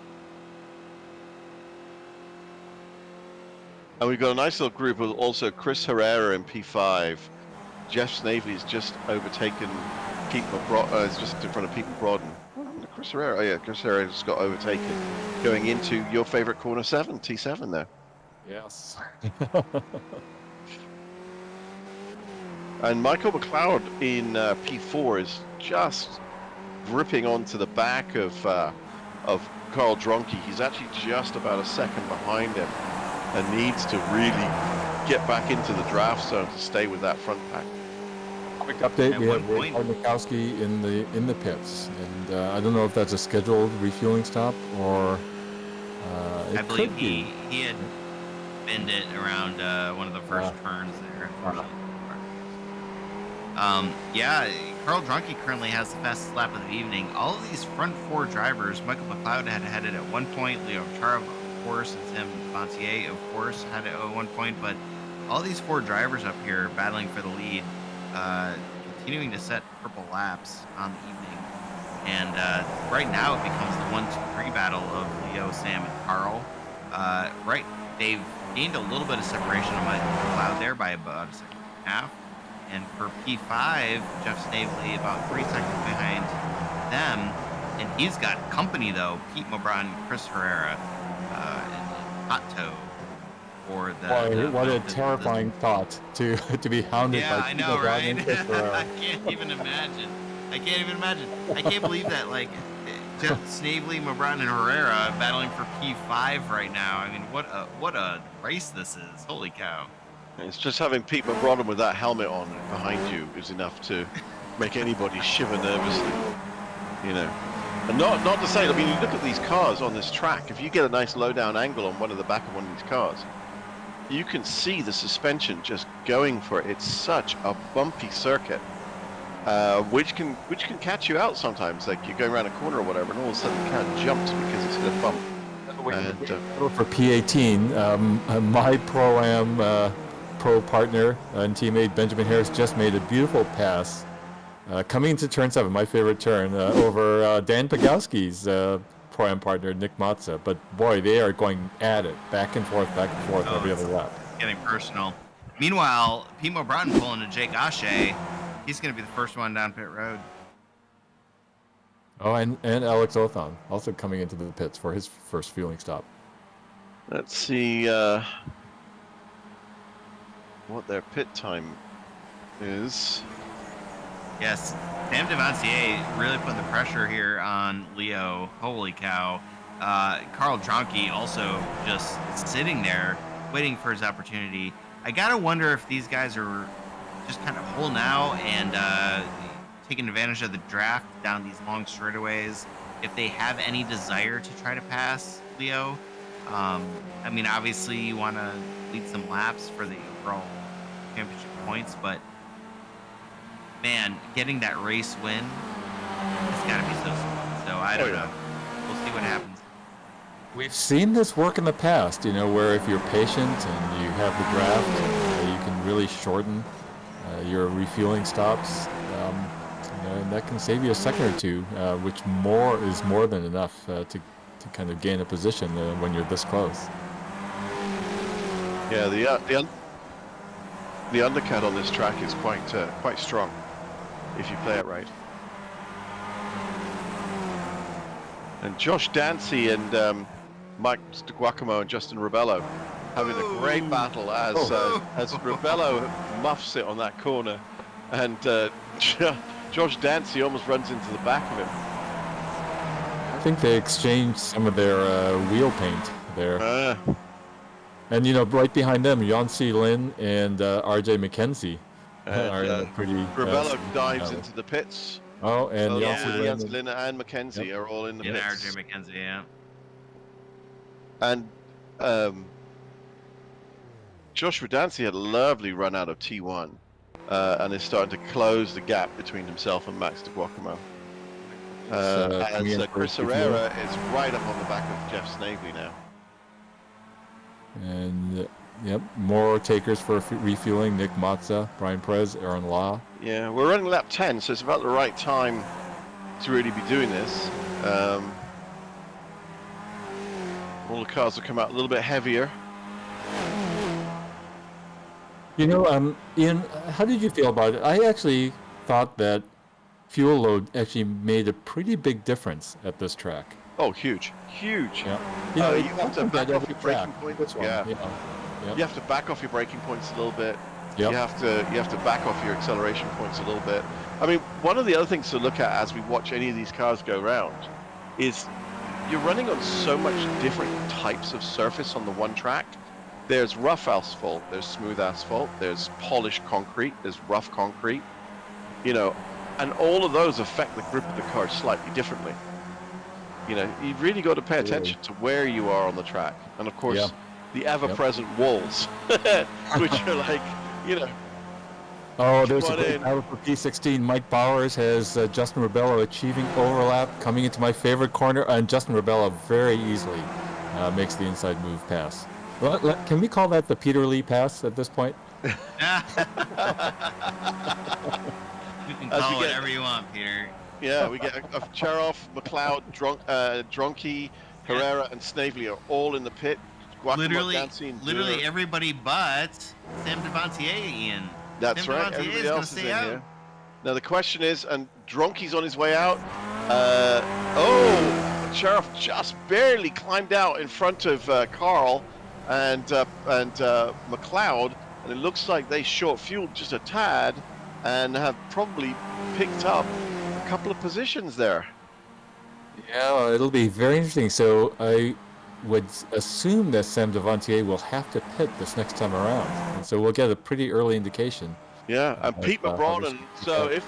[SPEAKER 5] And we've got a nice little group with also Chris Herrera in P5. Jeff Snavely's just overtaken Pete is just in front of Pete Brodden. Chris Herrera, Chris Herrera just got overtaken going into your favorite corner 7, T7 there.
[SPEAKER 4] Yes.
[SPEAKER 5] And Michael McLeod in P4 is just gripping onto the back of Carl Dronke. He's actually just about a second behind him and needs to really get back into the draft zone to stay with that front pack.
[SPEAKER 4] Quick update: we have Wade Mikowski in the pits, and I don't know if that's a scheduled refueling stop or.
[SPEAKER 1] I believe he had binned it around one of the first turns there. Carl Dronke currently has the fastest lap of the evening. All of these front 4 drivers, Michael McLeod had headed at one point, Leo Charv, of course, and Tim Bontier, of course, had it at one point, but all these 4 drivers up here battling for the lead, continuing to set purple laps on the evening. And right now it becomes the 1-2-3 battle of Leo, Sam, and Carl. They've gained a little bit of separation on Michael McLeod there by about a second and a half. And for P5, Jeff Snavely about 3 seconds behind them. And he's got company, though. Pete Mobron and Chris Herrera and Hot Toe for the...
[SPEAKER 4] What a terrifying thought to be hounded by
[SPEAKER 1] Pete Mobron, right? And Chris Herrera. I can't even imagine. I can't believe that, like, Jeff Snavely, Mobron, and Herrera battling for P5 right now. I mean, what a race this is. Holy cow.
[SPEAKER 5] It's just having Pete McBrodden with that helmet on behind you is enough to make anybody shiver nervously, you know. And not to say, I mean, you look at these cars on this track, if you get a nice low-down angle on one of the back of one of these cars, you can see the suspension just going for it. It's such a bumpy circuit, which can catch you out sometimes. Like you're going around a corner or whatever, and all of a sudden the car jumps because it's hit a bump. And,
[SPEAKER 4] for P18, my Pro-Am pro partner and teammate Benjamin Harris just made a beautiful pass coming into turn 7, my favorite turn, over Dan Pagowski's Pro-Am partner Nick Matza. But boy, they are going at it back and forth every other lap.
[SPEAKER 1] Getting personal. Meanwhile, Pimo Broughton pulling to Jake Ashe. He's going to be the first one down pit road.
[SPEAKER 4] Oh, and Alex Othon also coming into the pits for his first fueling stop.
[SPEAKER 5] Let's see what their pit time is.
[SPEAKER 1] Yes, Sam Devancier really putting the pressure here on Leo. Holy cow. Carl Dronke also just sitting there waiting for his opportunity. I gotta wonder if these guys are just kind of holding out and taking advantage of the draft down these long straightaways. If they have any desire to try to pass Leo. I mean, obviously you want to lead some laps for the overall championship points, but man, getting that race win, it's got to be so smooth. So I don't know. We'll see what happens.
[SPEAKER 4] We've seen this work in the past, you know, where if you're patient and you have the draft, you can really shorten your refueling stops, and that can save you a second or two, which is more than enough to kind of gain a position when you're this close.
[SPEAKER 5] Yeah, the undercut on this track is quite strong if you play it right. And Josh Dancy and Mike Guacamo and Justin Rebello having a great battle as Rebello muffs it on that corner, and Josh Dancy almost runs into the back of him.
[SPEAKER 4] I think they exchanged some of their wheel paint there. And, you know, right behind them, Yancy Lin and RJ McKenzie are pretty...
[SPEAKER 5] Rebello dives into the pits.
[SPEAKER 4] Oh, and
[SPEAKER 5] Yancy Lin and McKenzie are all in the pits.
[SPEAKER 1] RJ McKenzie, yeah.
[SPEAKER 5] And Josh Redancy had a lovely run out of T1 and is starting to close the gap between himself and Max de Guacamo. As Chris Herrera is right up on the back of Jeff Snavely now.
[SPEAKER 7] And yep, more takers for refueling. Nick Matza, Brian Perez, Aaron Law.
[SPEAKER 5] Yeah, we're running lap 10, so it's about the right time to really be doing this. All the cars will come out a little bit heavier.
[SPEAKER 7] You know, Ian, how did you feel about it? I actually thought that fuel load actually made a pretty big difference at this track.
[SPEAKER 5] Oh, huge, huge.
[SPEAKER 7] Yeah. You know,
[SPEAKER 5] you have to back off your braking points.
[SPEAKER 7] Yeah.
[SPEAKER 5] You have to back off your braking points a little bit.
[SPEAKER 7] Yep.
[SPEAKER 5] You have to back off your acceleration points a little bit. I mean, one of the other things to look at as we watch any of these cars go around is you're running on so much different types of surface on the one track. There's rough asphalt, there's smooth asphalt, there's polished concrete, there's rough concrete, you know, and all of those affect the grip of the car slightly differently. You know, you've really got to pay attention to where you are on the track. And of course, the ever-present walls, which are like, you know.
[SPEAKER 7] Oh, there's a great battle for P16. Mike Bowers has Justin Rebello achieving overlap, coming into my favorite corner, and Justin Rebello very easily makes the inside move pass. Can we call that the Peter Lee pass at this point?
[SPEAKER 1] You can call it whatever you want, Peter.
[SPEAKER 5] Yeah, we get Charoff, McLeod, Dronky, Herrera, and Snavely are all in the pit.
[SPEAKER 1] Literally everybody but Sam Devontier, Ian.
[SPEAKER 5] That's
[SPEAKER 1] Sam
[SPEAKER 5] right.
[SPEAKER 1] Devontier
[SPEAKER 5] Everybody else is in here. Now the question is, and Dronky's on his way out. Charoff just barely climbed out in front of Carl and McLeod, and it looks like they short fueled just a tad and have probably picked up a couple of positions there.
[SPEAKER 7] Yeah, it'll be very interesting. So I would assume that Sam Devontier will have to pit this next time around, and so we'll get a pretty early indication.
[SPEAKER 5] Yeah, and Pete McBride, and so if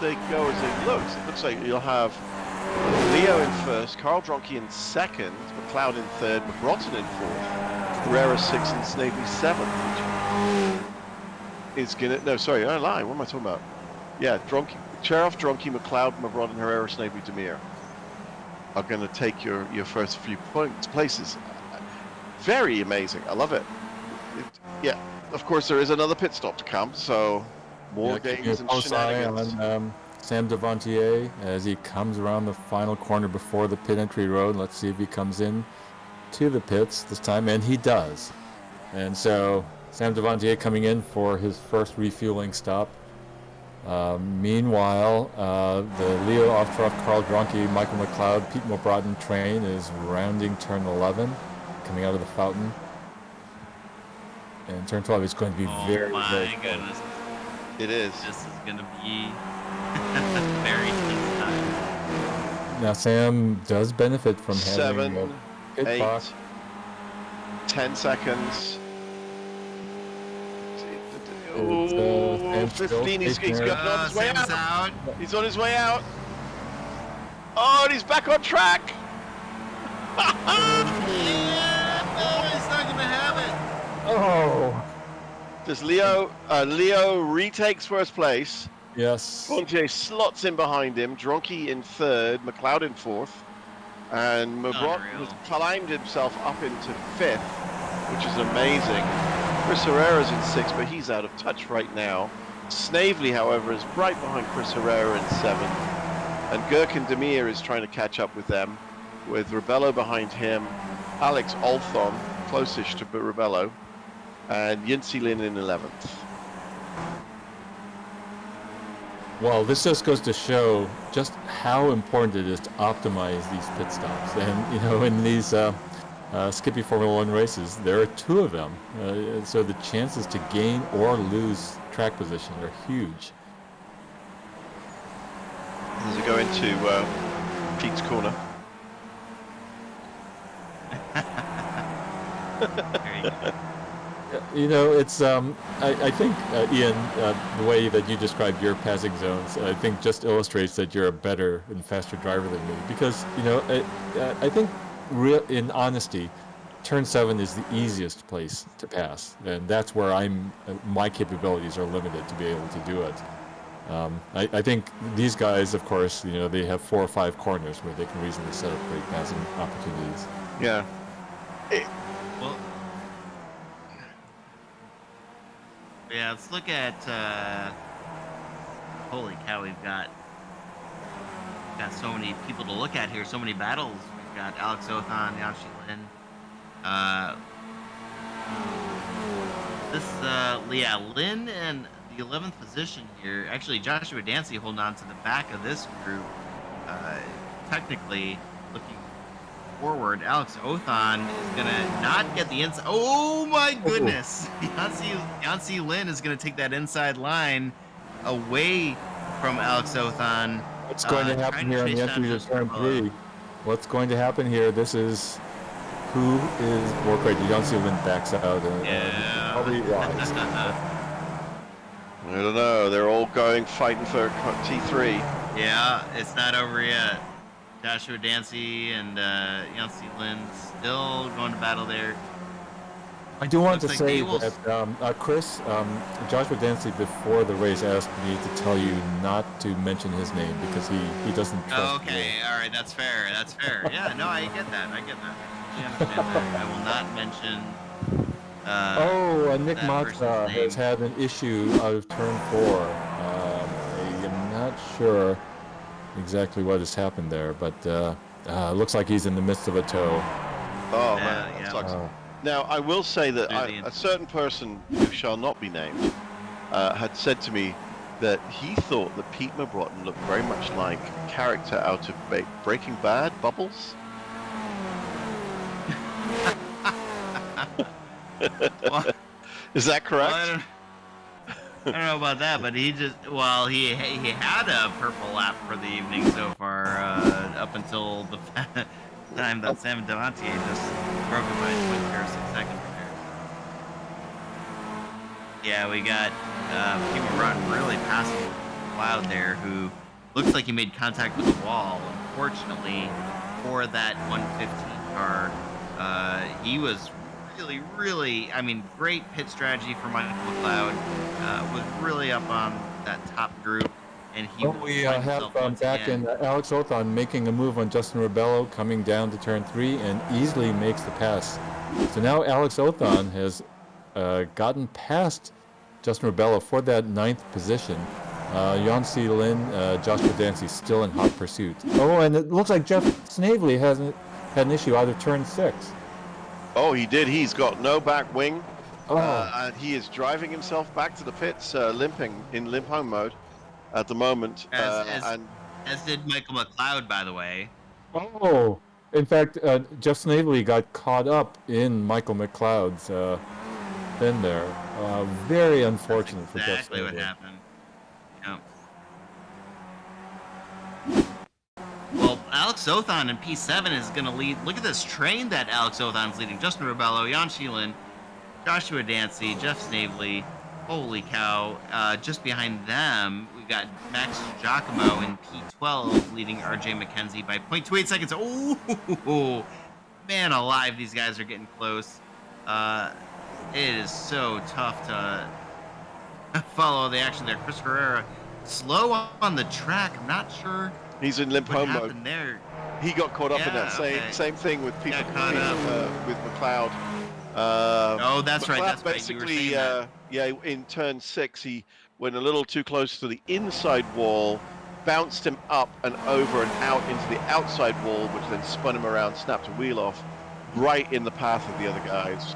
[SPEAKER 5] they go as it looks like you'll have Leo in first, Carl Dronky in second, McLeod in third, McBrotten in fourth, Herrera sixth, and Snavely seventh. Is gonna I lie. What am I talking about? Yeah, Charoff, Dronky, McLeod, McBrotten, Herrera, Snavely, Demir are going to take your first few places. Very amazing. I love it. Yeah, of course there is another pit stop to come, so more games and shenanigans.
[SPEAKER 7] On Sam Devontier as he comes around the final corner before the pit entry road. Let's see if he comes in to the pits this time, and he does. And so Sam Devontier coming in for his first refueling stop. Meanwhile, the Leo Aftrough, Carl Dronky, Michael McLeod, Pete McBrotten train is rounding turn 11, coming out of the fountain. And turn 12 is going to be very, very
[SPEAKER 1] my goodness.
[SPEAKER 5] It is.
[SPEAKER 1] This is going to be very tense time.
[SPEAKER 7] Now, Sam does benefit from having
[SPEAKER 5] 7,
[SPEAKER 7] a pit
[SPEAKER 5] 8,
[SPEAKER 7] clock.
[SPEAKER 5] 10 seconds.
[SPEAKER 7] Sam
[SPEAKER 5] 15, he's on his way
[SPEAKER 1] Sam's
[SPEAKER 5] out. He's on his way out. Oh, and he's back on track.
[SPEAKER 1] He's not going to have it.
[SPEAKER 7] Oh!
[SPEAKER 5] Does Leo retakes first place.
[SPEAKER 7] Yes.
[SPEAKER 5] Fontier slots in behind him. Dronky in third. McLeod in fourth. And McBrotten has climbed himself up into fifth, which is amazing. Chris Herrera's in sixth, but he's out of touch right now. Snavely, however, is right behind Chris Herrera in seventh. And Gherkin Demir is trying to catch up with them, with Rebello behind him. Alex Olthon, closest to Rebello. And Yinsi Lin in 11th.
[SPEAKER 7] Well, this just goes to show just how important it is to optimize these pit stops. And, you know, in these Skippy Formula One races, there are 2 of them. So the chances to gain or lose track position are huge.
[SPEAKER 5] As we go into Pete's corner.
[SPEAKER 1] Very good.
[SPEAKER 7] You know, it's, I think, Ian, the way that you described your passing zones, I think just illustrates that you're a better and faster driver than me. Because, you know, I think in honesty, turn 7 is the easiest place to pass, and that's where my capabilities are limited to be able to do it. I think these guys, of course, they have 4 or 5 corners where they can reasonably set up great passing opportunities.
[SPEAKER 5] Yeah.
[SPEAKER 1] Well, yeah, let's look at, holy cow, we've got so many people to look at here, so many battles. We've got Alex Othan, Yanxi Lin. Lin in the 11th position here. Actually, Joshua Dancy holding on to the back of this group. Technically, looking forward, Alex Othan is gonna not get the inside. Oh my goodness! Yanxi Lin is gonna take that inside line away from Alex Othan.
[SPEAKER 7] What's going to happen here on the entry to turn 3? What's going to happen here? This is who is more great. Yanxi Lin backs out and probably wise.
[SPEAKER 5] I don't know. They're all fighting for T3.
[SPEAKER 1] Yeah, it's not over yet. Joshua Dancy and Yanxi Lin still going to battle there.
[SPEAKER 7] I do want
[SPEAKER 1] Looks
[SPEAKER 7] to
[SPEAKER 1] like
[SPEAKER 7] say
[SPEAKER 1] they will-
[SPEAKER 7] that, Chris, Joshua Dancy before the race asked me to tell you not to mention his name because he doesn't trust
[SPEAKER 1] Oh, okay, all right, that's fair. That's fair. Yeah, no, I get that. I understand that. I will not mention.
[SPEAKER 7] Nick
[SPEAKER 1] that
[SPEAKER 7] Mata
[SPEAKER 1] person's
[SPEAKER 7] has
[SPEAKER 1] name.
[SPEAKER 7] had an issue out of turn 4. I am not sure exactly what has happened there, but looks like he's in the midst of a tow.
[SPEAKER 5] Oh,
[SPEAKER 1] Yeah,
[SPEAKER 5] man, that
[SPEAKER 1] yeah.
[SPEAKER 5] sucks. Now, I will say that
[SPEAKER 1] Through the
[SPEAKER 5] a certain person who shall not be named had said to me that he thought that Pete Mabrotten looked very much like a character out of Breaking Bad, Bubbles.
[SPEAKER 1] Well,
[SPEAKER 5] Is that correct?
[SPEAKER 1] well, I don't know about that, but he had a purple lap for the evening so far, up until the time that Sam Devantier just broke it by 0.06 seconds there. Yeah, we got Pete Mabrotten really passing Cloud there, who looks like he made contact with the wall. Unfortunately, for that 115 car, he was really, I mean, great pit strategy for Michael McLeod. Was really up on that top group, and he
[SPEAKER 7] We
[SPEAKER 1] find
[SPEAKER 7] have
[SPEAKER 1] himself once
[SPEAKER 7] back
[SPEAKER 1] again.
[SPEAKER 7] in Alex Othan making a move on Justin Rebello, coming down to turn 3 and easily makes the pass. So now Alex Othan has gotten past Justin Rebello for that 9th position. Yanxi Lin, Joshua Dancy still in hot pursuit. Oh, and it looks like Jeff Snavely hasn't had an issue out of turn 6.
[SPEAKER 5] Oh, he did. He's got no back wing.
[SPEAKER 7] Oh.
[SPEAKER 5] And he is driving himself back to the pits, limping in limp home mode at the moment.
[SPEAKER 1] As did Michael McLeod, by the way.
[SPEAKER 7] Oh, in fact, Jeff Snavely got caught up in Michael McLeod's thing there. Very unfortunate for Jeff
[SPEAKER 1] Exactly what
[SPEAKER 7] Snavely.
[SPEAKER 1] happened. Yep. Well, Alex Othan in P7 is going to lead. Look at this train that Alex Othan's leading. Justin Rebello, Yanxi Lin, Joshua Dancy, Jeff Snavely. Holy cow. Just behind them, we've got Max Giacomo in P12 leading RJ McKenzie by 0.28 seconds. Oh, man alive, these guys are getting close. It is so tough to follow the action there. Chris Herrera, slow on the track. I'm not sure
[SPEAKER 5] he's in limp
[SPEAKER 1] what
[SPEAKER 5] home mode.
[SPEAKER 1] happened there.
[SPEAKER 5] He got caught up in that
[SPEAKER 1] Yeah,
[SPEAKER 5] same thing with people
[SPEAKER 1] Got caught up.
[SPEAKER 5] with McLeod.
[SPEAKER 1] Oh, that's right.
[SPEAKER 5] McLeod
[SPEAKER 1] That's right. You were
[SPEAKER 5] basically,
[SPEAKER 1] saying that.
[SPEAKER 5] in turn 6, he went a little too close to the inside wall, bounced him up and over and out into the outside wall, which then spun him around, snapped a wheel off, right in the path of the other guys.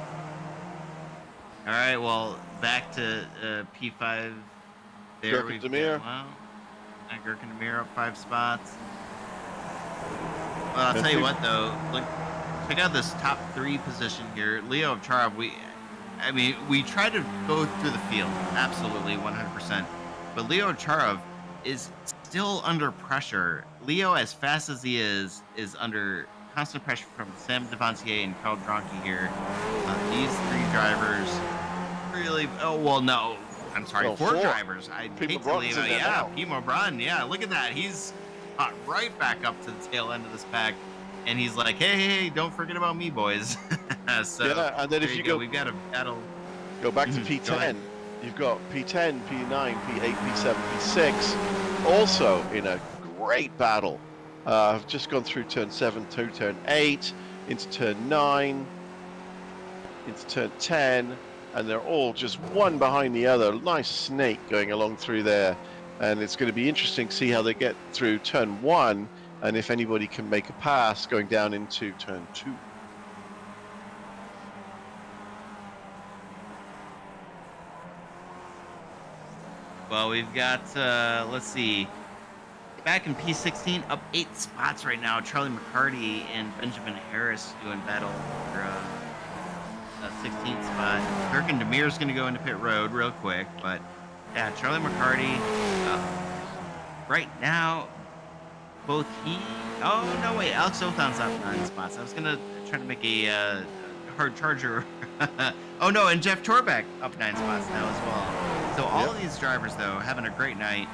[SPEAKER 1] All right. Well, back to P5. There
[SPEAKER 5] Gurkin
[SPEAKER 1] we've
[SPEAKER 5] Demir.
[SPEAKER 1] got, wow. Gurkin Demir up 5 spots. Well, I'll tell you what, though. Look, check out this top 3 position here. Leo Avcharov, we try to go through the field, absolutely, 100%. But Leo Avcharov is still under pressure. Leo, as fast as he is under constant pressure from Sam Devantier and Carl Dronke here. These 3 drivers really. Oh well, no. I'm sorry,
[SPEAKER 5] No,
[SPEAKER 1] 4
[SPEAKER 5] 4.
[SPEAKER 1] drivers. I
[SPEAKER 5] Pete
[SPEAKER 1] hate to
[SPEAKER 5] Mabrotten
[SPEAKER 1] leave
[SPEAKER 5] in
[SPEAKER 1] it.
[SPEAKER 5] there
[SPEAKER 1] Yeah,
[SPEAKER 5] now.
[SPEAKER 1] Pete Mabrotten. Yeah, look at that. He's right back up to the tail end of this pack, and he's like, "Hey, don't forget about me, boys." So
[SPEAKER 5] Yeah, and then
[SPEAKER 1] there
[SPEAKER 5] if you
[SPEAKER 1] go,
[SPEAKER 5] go
[SPEAKER 1] we've got a battle.
[SPEAKER 5] go back to
[SPEAKER 1] Mhm, go ahead.
[SPEAKER 5] P10, you've got P10, P9, P8, P7, P6, also in a great battle. I've just gone through turn 7 to turn 8, into turn 9, into turn 10, and they're all just one behind the other. Nice snake going along through there. And it's going to be interesting to see how they get through turn 1 and if anybody can make a pass going down into turn 2.
[SPEAKER 1] Well, we've got, let's see, back in P16, up 8 spots right now. Charlie McCarty and Benjamin Harris doing battle for a 16th spot. Kirk and Demir's going to go into pit road real quick, but yeah, Charlie McCarty, right now, both he. Oh no, wait, Alex Othon's up 9 spots. I was gonna try to make a hard charger. Oh no, and Jeff Torbeck up 9 spots now as well. So all of these drivers though having a great night.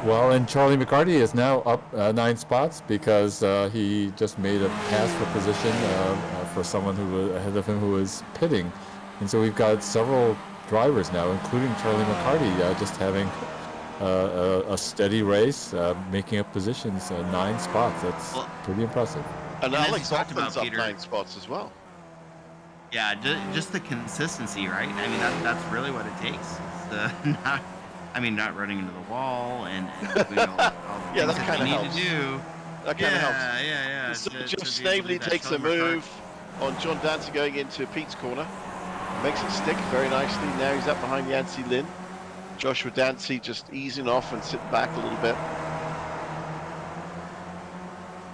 [SPEAKER 7] Well, and Charlie McCarty is now up 9 spots because he just made a pass for position for someone who was ahead of him who was pitting, and so we've got several drivers now, including Charlie McCarty, just having a steady race, making up positions, 9 spots. That's pretty impressive.
[SPEAKER 5] And
[SPEAKER 1] as you
[SPEAKER 5] Alex
[SPEAKER 1] talked
[SPEAKER 5] Hoffman's
[SPEAKER 1] about,
[SPEAKER 5] up
[SPEAKER 1] Peter,
[SPEAKER 5] 9 spots as well.
[SPEAKER 1] Yeah, just the consistency, right? I mean, that's really what it takes. Not running into the wall and doing all the
[SPEAKER 5] Yeah,
[SPEAKER 1] things
[SPEAKER 5] that
[SPEAKER 1] that
[SPEAKER 5] kinda
[SPEAKER 1] you need
[SPEAKER 5] helps.
[SPEAKER 1] to do.
[SPEAKER 5] That kind of helps.
[SPEAKER 1] Yeah.
[SPEAKER 5] So
[SPEAKER 1] to
[SPEAKER 5] Jeff
[SPEAKER 1] be able to
[SPEAKER 5] Snavely
[SPEAKER 1] do that.
[SPEAKER 5] takes a
[SPEAKER 1] Charlie McCarty-
[SPEAKER 5] move on John Dancy going into Pete's corner. Makes it stick very nicely. Now he's up behind Yancey Lin. Joshua Dancy just easing off and sitting back a little bit.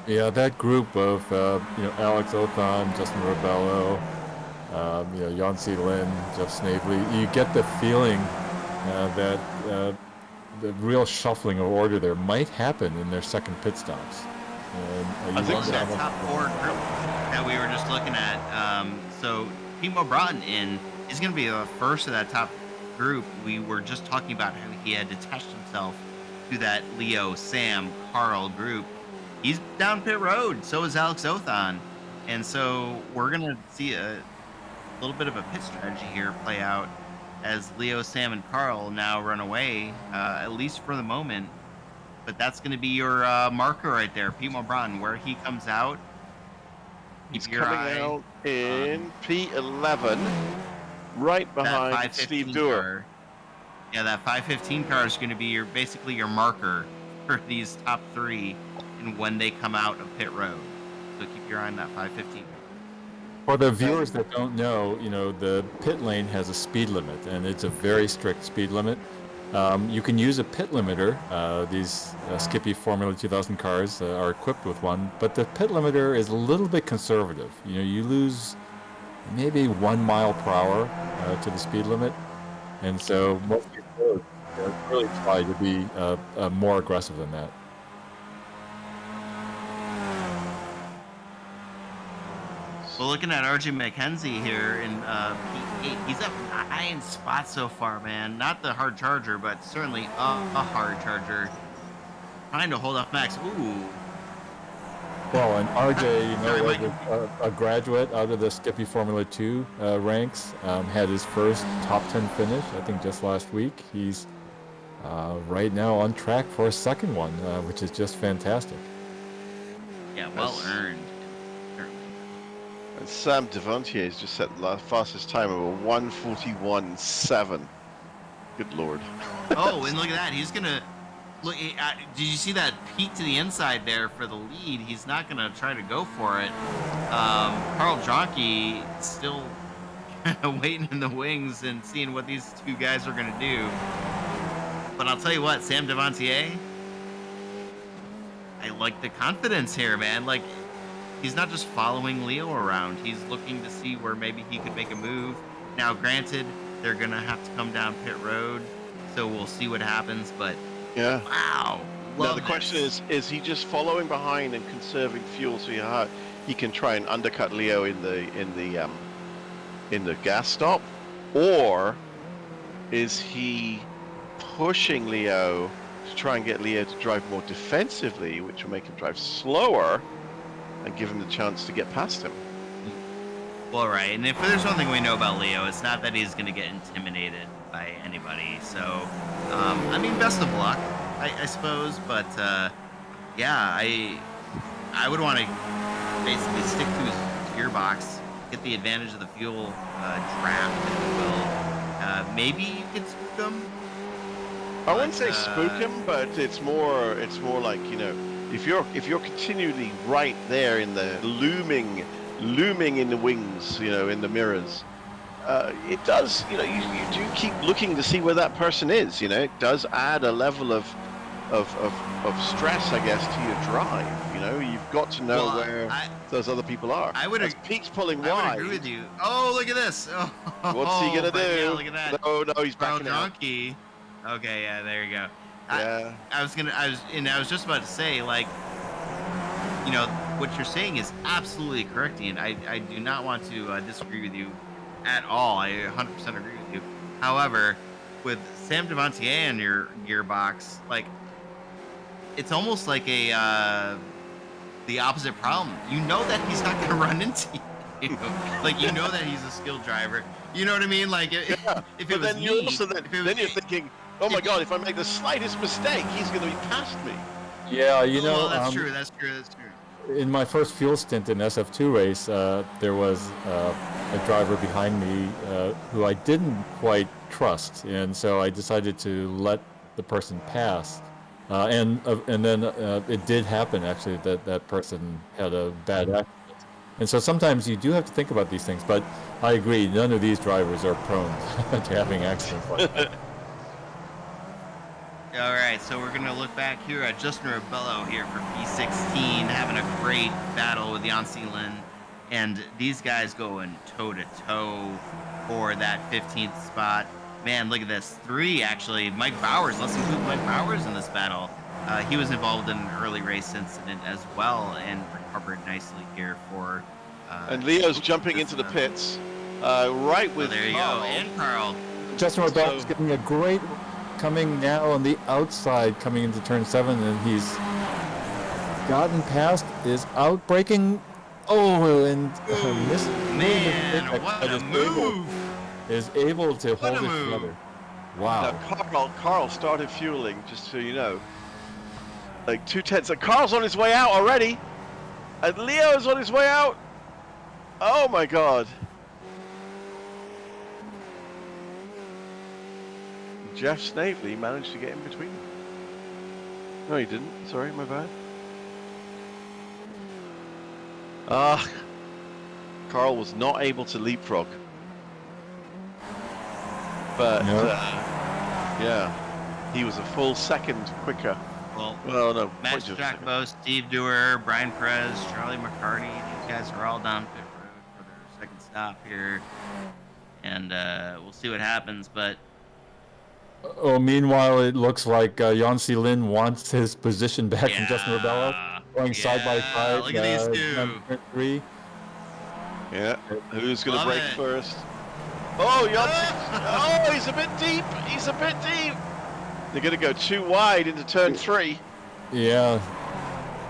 [SPEAKER 7] Yeah, that group of Alex Othon, Justin Rebello, Yancey Lin, Jeff Snavely, you get the feeling that the real shuffling of order there might happen in their second pit stops.
[SPEAKER 5] I think so.
[SPEAKER 1] That top 4 group that we were just looking at. So Timo Broughton is going to be the first of that top group. We were just talking about how he had detached himself to that Leo, Sam, Carl group. He's down pit road. So is Alex Othon. And so we're going to see a little bit of a pit strategy here play out as Leo, Sam, and Carl now run away, at least for the moment. But that's going to be your marker right there, Timo Broughton, where he comes out.
[SPEAKER 5] He's
[SPEAKER 1] Keep your
[SPEAKER 5] coming
[SPEAKER 1] eye
[SPEAKER 5] out in P11, right
[SPEAKER 1] that
[SPEAKER 5] behind
[SPEAKER 1] 515
[SPEAKER 5] Steve Dewar.
[SPEAKER 1] car. Yeah, that 515 car is going to be basically your marker for these top 3 and when they come out of pit road. So keep your eye on that 515.
[SPEAKER 7] For the viewers that don't know, the pit lane has a speed limit, and it's a very strict speed limit. You can use a pit limiter. These Skippy Formula 2000 cars are equipped with one, but the pit limiter is a little bit conservative. You lose maybe 1 mile per hour to the speed limit, and so most people really try to be more aggressive than that.
[SPEAKER 1] Well, looking at RJ McKenzie here in P8, he's up 9 spots so far, man. Not the hard charger, but certainly a hard charger. Trying to hold off Max. Ooh.
[SPEAKER 7] Well, and RJ,
[SPEAKER 1] Sorry, Mike.
[SPEAKER 7] was a graduate out of the Skippy Formula 2 ranks, had his first top 10 finish, I think just last week. He's right now on track for a second one, which is just fantastic.
[SPEAKER 1] Yeah, well earned.
[SPEAKER 5] And Sam Devantier has just set the fastest time of a 1:41.7. Good lord.
[SPEAKER 1] Oh, and look at that. He's going to... Look, did you see that peek to the inside there for the lead? He's not going to try to go for it. Carl Jonke still waiting in the wings and seeing what these 2 guys are going to do. But I'll tell you what, Sam Devantier, I like the confidence here, man. Like, he's not just following Leo around. He's looking to see where maybe he could make a move. Now, granted, they're going to have to come down pit road, so we'll see what happens. But,
[SPEAKER 5] Yeah.
[SPEAKER 1] wow.
[SPEAKER 5] Now the question is he just following behind and conserving fuel so he can try and undercut Leo in the gas stop, or is he pushing Leo to try and get Leo to drive more defensively, which will make him drive slower and give him the chance to get past him?
[SPEAKER 1] Well, right. And if there's one thing we know about Leo, it's not that he's going to get intimidated by anybody. So, I mean, best of luck, I suppose. But yeah, I would want to basically stick to his gearbox, get the advantage of the fuel draft, if you will. Maybe you could spook him.
[SPEAKER 5] I wouldn't say spook him, but it's more like, you know, if you're continually right there in the looming in the wings, you know, in the mirrors, it does, you know, you do keep looking to see where that person is, you know. It does add a level of stress, I guess, to your drive. You know, you've got to know where those other people are. As Pete's pulling wide.
[SPEAKER 1] I would agree with you. Oh, look at this. Oh,
[SPEAKER 5] what's he gonna do?
[SPEAKER 1] Yeah, look at that.
[SPEAKER 5] No, he's backing out.
[SPEAKER 1] Donkey. Okay, yeah, there you go.
[SPEAKER 5] Yeah.
[SPEAKER 1] I was just about to say, like, you know, what you're saying is absolutely correct, Ian. I do not want to disagree with you at all. I 100% agree with you. However, with Sam Devontier in your gearbox, like, it's almost like the opposite problem. You know that he's not going to run into you. Like, you know that he's a skilled driver. You know what I mean? Like, if it was me,
[SPEAKER 5] then you're thinking, oh my God, if I make the slightest mistake, he's going to be past me.
[SPEAKER 7] Yeah, you know.
[SPEAKER 1] Well, that's true.
[SPEAKER 7] In my first fuel stint in SF2 race, there was a driver behind me who I didn't quite trust, and so I decided to let the person pass. And then it did happen, actually, that person had a bad accident. And so sometimes you do have to think about these things, but I agree, none of these drivers are prone to having accidents like that.
[SPEAKER 1] All right, so we're going to look back here at Justin Rebello here for P16, having a great battle with Yancy Lin. And these guys going toe-to-toe for that 15th spot. Man, look at this. 3, actually. Mike Bowers, let's include Mike Bowers in this battle. He was involved in an early race incident as well and recovered nicely here for...
[SPEAKER 5] and Leo's jumping into the pits, right with
[SPEAKER 1] there you
[SPEAKER 5] Carl.
[SPEAKER 1] go, and Carl.
[SPEAKER 7] Justin Rebello is getting a great coming now on the outside, coming into turn 7, and he's gotten past, is out braking. Oh, and missed.
[SPEAKER 1] Man, what a move!
[SPEAKER 7] Is able to hold it together. Wow.
[SPEAKER 5] Now, Carl started fueling, just so you know. Like 2/10. So Carl's on his way out already. And Leo's on his way out. Oh my God. Jeff Snavely managed to get in between them. No, he didn't. Sorry, my bad. Carl was not able to leapfrog. But, yeah, he was a full second quicker. Well, no.
[SPEAKER 1] Matt Jackbo, Steve Dewar, Brian Perez, Charlie McCarty, these guys are all down pit road for their second stop here. And we'll see what happens, but...
[SPEAKER 7] Oh, meanwhile, it looks like Yancy Lin wants his position back from Justin Rebello. Going side by side.
[SPEAKER 1] Look at these two.
[SPEAKER 7] 3.
[SPEAKER 5] Yeah, who's going to break first? Oh, Yancy! Oh, he's a bit deep! He's a bit deep! They're going to go too wide into turn 3.
[SPEAKER 7] Yeah.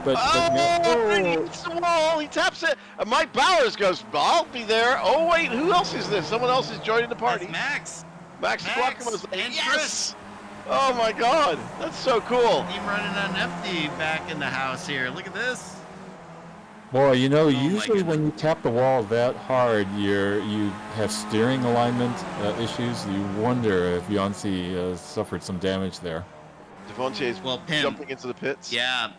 [SPEAKER 7] But
[SPEAKER 5] he hits the wall! He taps it! And Mike Bowers goes, I'll be there! Oh, wait, who else is this? Someone else is joining the party.
[SPEAKER 1] That's
[SPEAKER 5] Max Guacamo's like,
[SPEAKER 1] and
[SPEAKER 5] yes!
[SPEAKER 1] Chris.
[SPEAKER 5] Oh my God, that's so cool.
[SPEAKER 1] Team running on FD back in the house here. Look at this.
[SPEAKER 7] Boy, you know, usually when you tap the wall that hard, you have steering alignment issues. You wonder if Yancy suffered some damage there.
[SPEAKER 5] Devontier is jumping into the pits.
[SPEAKER 1] Yeah,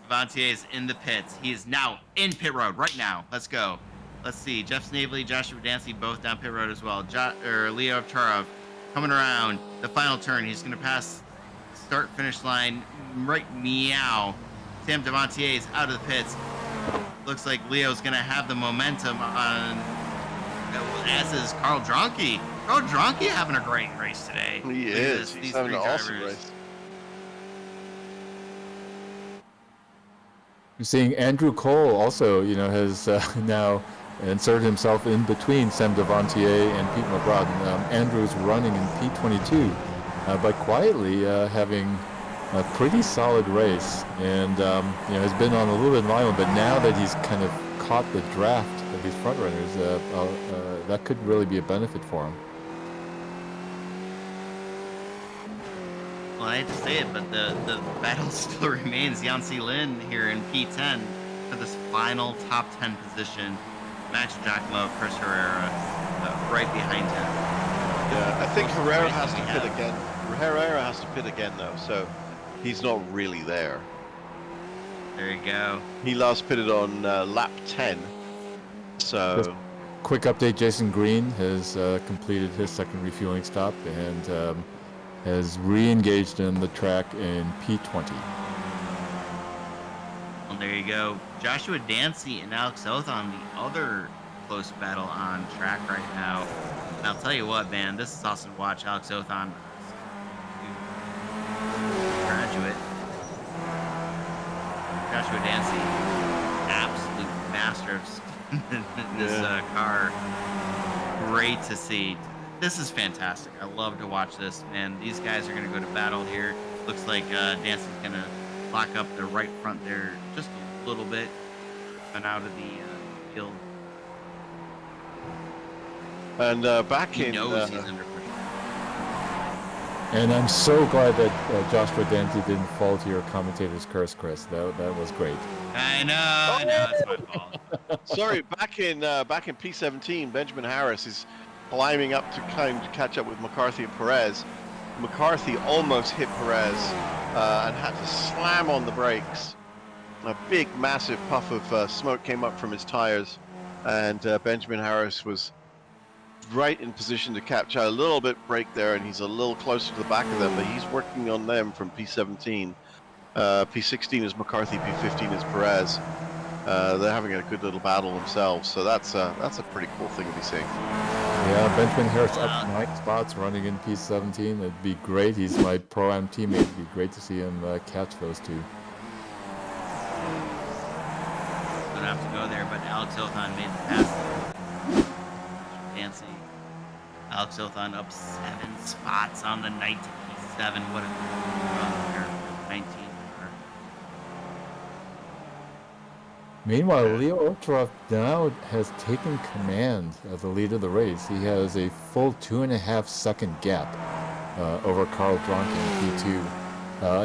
[SPEAKER 1] Devontier is in the pits. He is now in pit road right now. Let's go. Let's see. Jeff Snavely, Joshua Dancy, both down pit road as well. Leo Aftrough coming around the final turn. He's going to pass start-finish line right meow. Sam Devontier is out of the pits. Looks like Leo's going to have the momentum on, as is Carl Dronke. Carl Dronke having a great race today.
[SPEAKER 5] He is. He's having an awesome race.
[SPEAKER 7] You're seeing Andrew Cole also, you know, has now inserted himself in between Sam Devontier and Pete McBride. Andrew's running in P22, but quietly having a pretty solid race, and you know, has been on a little bit of an island, but now that he's kind of caught the draft of these front runners, that could really be a benefit for him.
[SPEAKER 1] Well, I hate to say it, but the battle still remains. Yancy Lin here in P10 for this final top 10 position. Max Giacomo, Chris Herrera, right behind him.
[SPEAKER 5] Yeah, I think Herrera has to pit again. Herrera has to pit again, though, so he's not really there.
[SPEAKER 1] There you go.
[SPEAKER 5] He last pitted on lap 10. So,
[SPEAKER 7] Quick update: Jason Green has completed his second refueling stop and has re-engaged in the track in P20.
[SPEAKER 1] Well, there you go. Joshua Dancy and Alex Oath on the other close battle on track right now. And I'll tell you what, man, this is awesome to watch. Alex Oath on graduate. Joshua Dancy, absolute master of this car. Great to see. This is fantastic. I love to watch this, man. These guys are going to go to battle here. Looks like Dancy's going to lock up the right front there just a little bit and out of the field.
[SPEAKER 5] and back
[SPEAKER 1] He
[SPEAKER 5] in
[SPEAKER 1] knows he's under pressure.
[SPEAKER 7] And I'm so glad that Joshua Dancy didn't fall to your commentator's curse, Chris. That was great.
[SPEAKER 1] I know, it's my fault.
[SPEAKER 5] sorry, back in P17, Benjamin Harris is climbing up to kind of catch up with McCarthy and Perez. McCarthy almost hit Perez and had to slam on the brakes. A big, massive puff of smoke came up from his tires, and Benjamin Harris was right in position to capture a little bit break there, and he's a little closer to the back of them, but he's working on them from P17. P16 is McCarthy, P15 is Perez. They're having a good little battle themselves, so that's a pretty cool thing to be seeing.
[SPEAKER 7] Yeah, Benjamin Harris up 9 spots running in P17. It'd be great. He's my Pro-Am teammate. It'd be great to see him catch those two.
[SPEAKER 1] Don't have to go there, but Alex Othon made the pass. Fancy. Alex Othon up 7 spots on the night to P7. What a run there for 19.
[SPEAKER 7] Meanwhile, Leo Aftrough now has taken command of the lead of the race. He has a full 2.5 second gap over Carl Dronk in P2.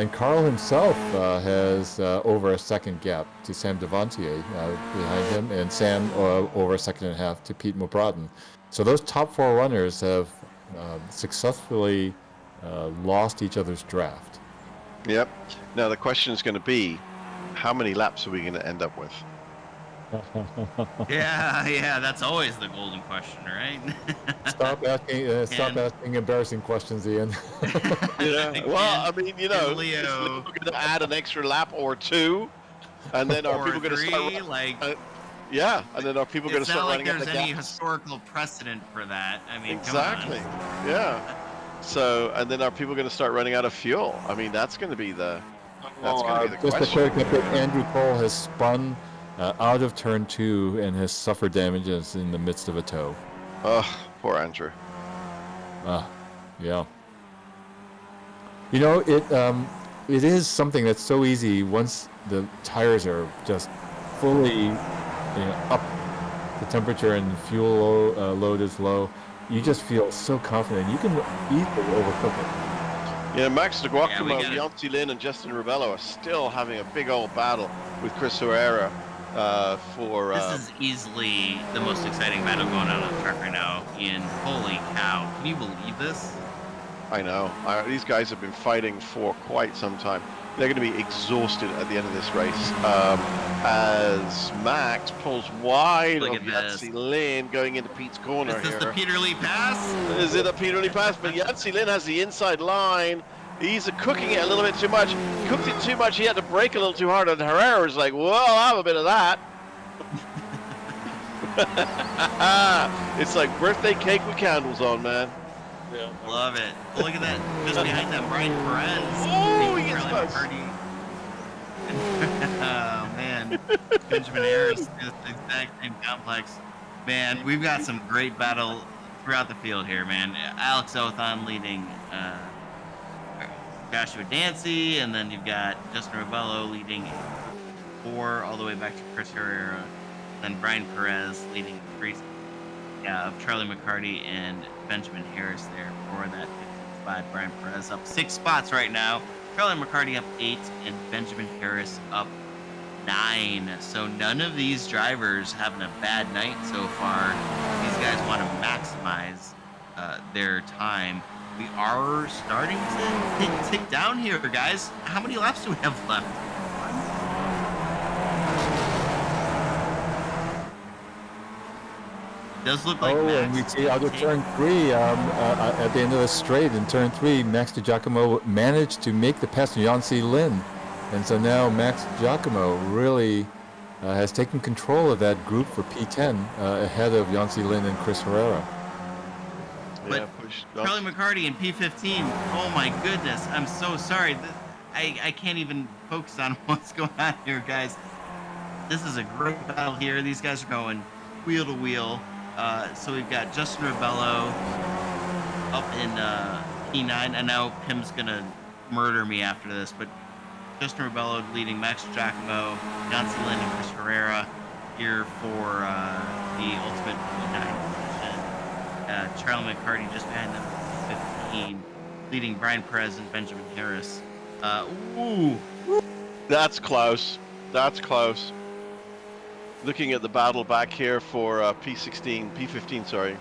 [SPEAKER 7] And Carl himself has over a second gap to Sam Devantier behind him, and Sam over a second and a half to Pete Moubraden. So those top 4 runners have successfully lost each other's draft.
[SPEAKER 5] Yep. Now the question is going to be, how many laps are we going to end up with?
[SPEAKER 1] Yeah, that's always the golden question, right?
[SPEAKER 7] Stop asking embarrassing questions, Ian.
[SPEAKER 5] Yeah. Well, I mean,
[SPEAKER 1] Leo,
[SPEAKER 5] is Leo going to add an extra lap or 2, and then are people going to start? Yeah, and then are people going to start running?
[SPEAKER 1] It's not like there's any historical precedent for that. I mean,
[SPEAKER 5] exactly.
[SPEAKER 1] Come on.
[SPEAKER 5] Yeah. So, and then are people going to start running out of fuel? I mean, that's going to be the
[SPEAKER 7] Just
[SPEAKER 5] question.
[SPEAKER 7] a quick update. Andrew Cole has spun out of turn 2 and has suffered damages in the midst of a tow.
[SPEAKER 5] Oh, poor Andrew.
[SPEAKER 7] Yeah. You know, it is something that's so easy once the tires are just fully up, the temperature and fuel load is low. You just feel so confident. You can easily overcook it.
[SPEAKER 5] Yeah, Max de Guacamo,
[SPEAKER 1] Yeah,
[SPEAKER 5] Yancy Lin, and Justin Rebello are still having a big old battle with Chris Herrera for...
[SPEAKER 1] This is easily the most exciting battle going on the track right now, Ian. Holy cow. Can you believe this?
[SPEAKER 5] I know. These guys have been fighting for quite some time. They're going to be exhausted at the end of this race as Max pulls wide
[SPEAKER 1] Look
[SPEAKER 5] of
[SPEAKER 1] at
[SPEAKER 5] Yancy
[SPEAKER 1] this.
[SPEAKER 5] Lin going into Pete's corner
[SPEAKER 1] Is this
[SPEAKER 5] here.
[SPEAKER 1] the Peter Lee pass?
[SPEAKER 5] Is it a Peter Lee pass? But Yancy Lin has the inside line. He's cooking it a little bit too much. Cooked it too much. He had to brake a little too hard, and Herrera's like, well, I'll have a bit of that. It's like birthday cake with candles on, man.
[SPEAKER 7] Yeah.
[SPEAKER 1] Love it. Look at that. Just behind them, Brian Perez.
[SPEAKER 5] Oh, he gets
[SPEAKER 1] Charlie
[SPEAKER 5] close.
[SPEAKER 1] McCarty. Oh, man. Benjamin Harris, the exact same complex. Man, we've got some great battle throughout the field here, man. Alex Othon leading Joshua Dancy, and then you've got Justin Rebello leading 4 all the way back to Chris Herrera. then Brian Perez leading the race of Charlie McCarty and Benjamin Harris there for that 15th spot. Brian Perez up 6 spots right now. Charlie McCarty up 8 and Benjamin Harris up 9. So none of these drivers having a bad night so far. These guys want to maximize their time. We are starting to tick down here, guys. How many laps do we have left? Does look like Max.
[SPEAKER 7] And we see out of turn 3 at the end of the straight in turn 3, Max DiGiacomo managed to make the pass to Yancy Lin. And so now Max Giacomo really has taken control of that group for P10 ahead of Yancy Lin and Chris Herrera.
[SPEAKER 1] But Charlie McCarty in P15, oh my goodness, I'm so sorry. I can't even focus on what's going on here, guys. This is a great battle here. These guys are going wheel to wheel. So we've got Justin Rebello up in P9. I know Pim's going to murder me after this, but Justin Rebello leading Max Giacomo, Yancy Lin, and Chris Herrera here for the ultimate P9 position. Charlie McCarty just behind them, 15, leading Brian Perez and Benjamin Harris. Ooh.
[SPEAKER 5] That's close. That's close. Looking at the battle back here for P15, sorry.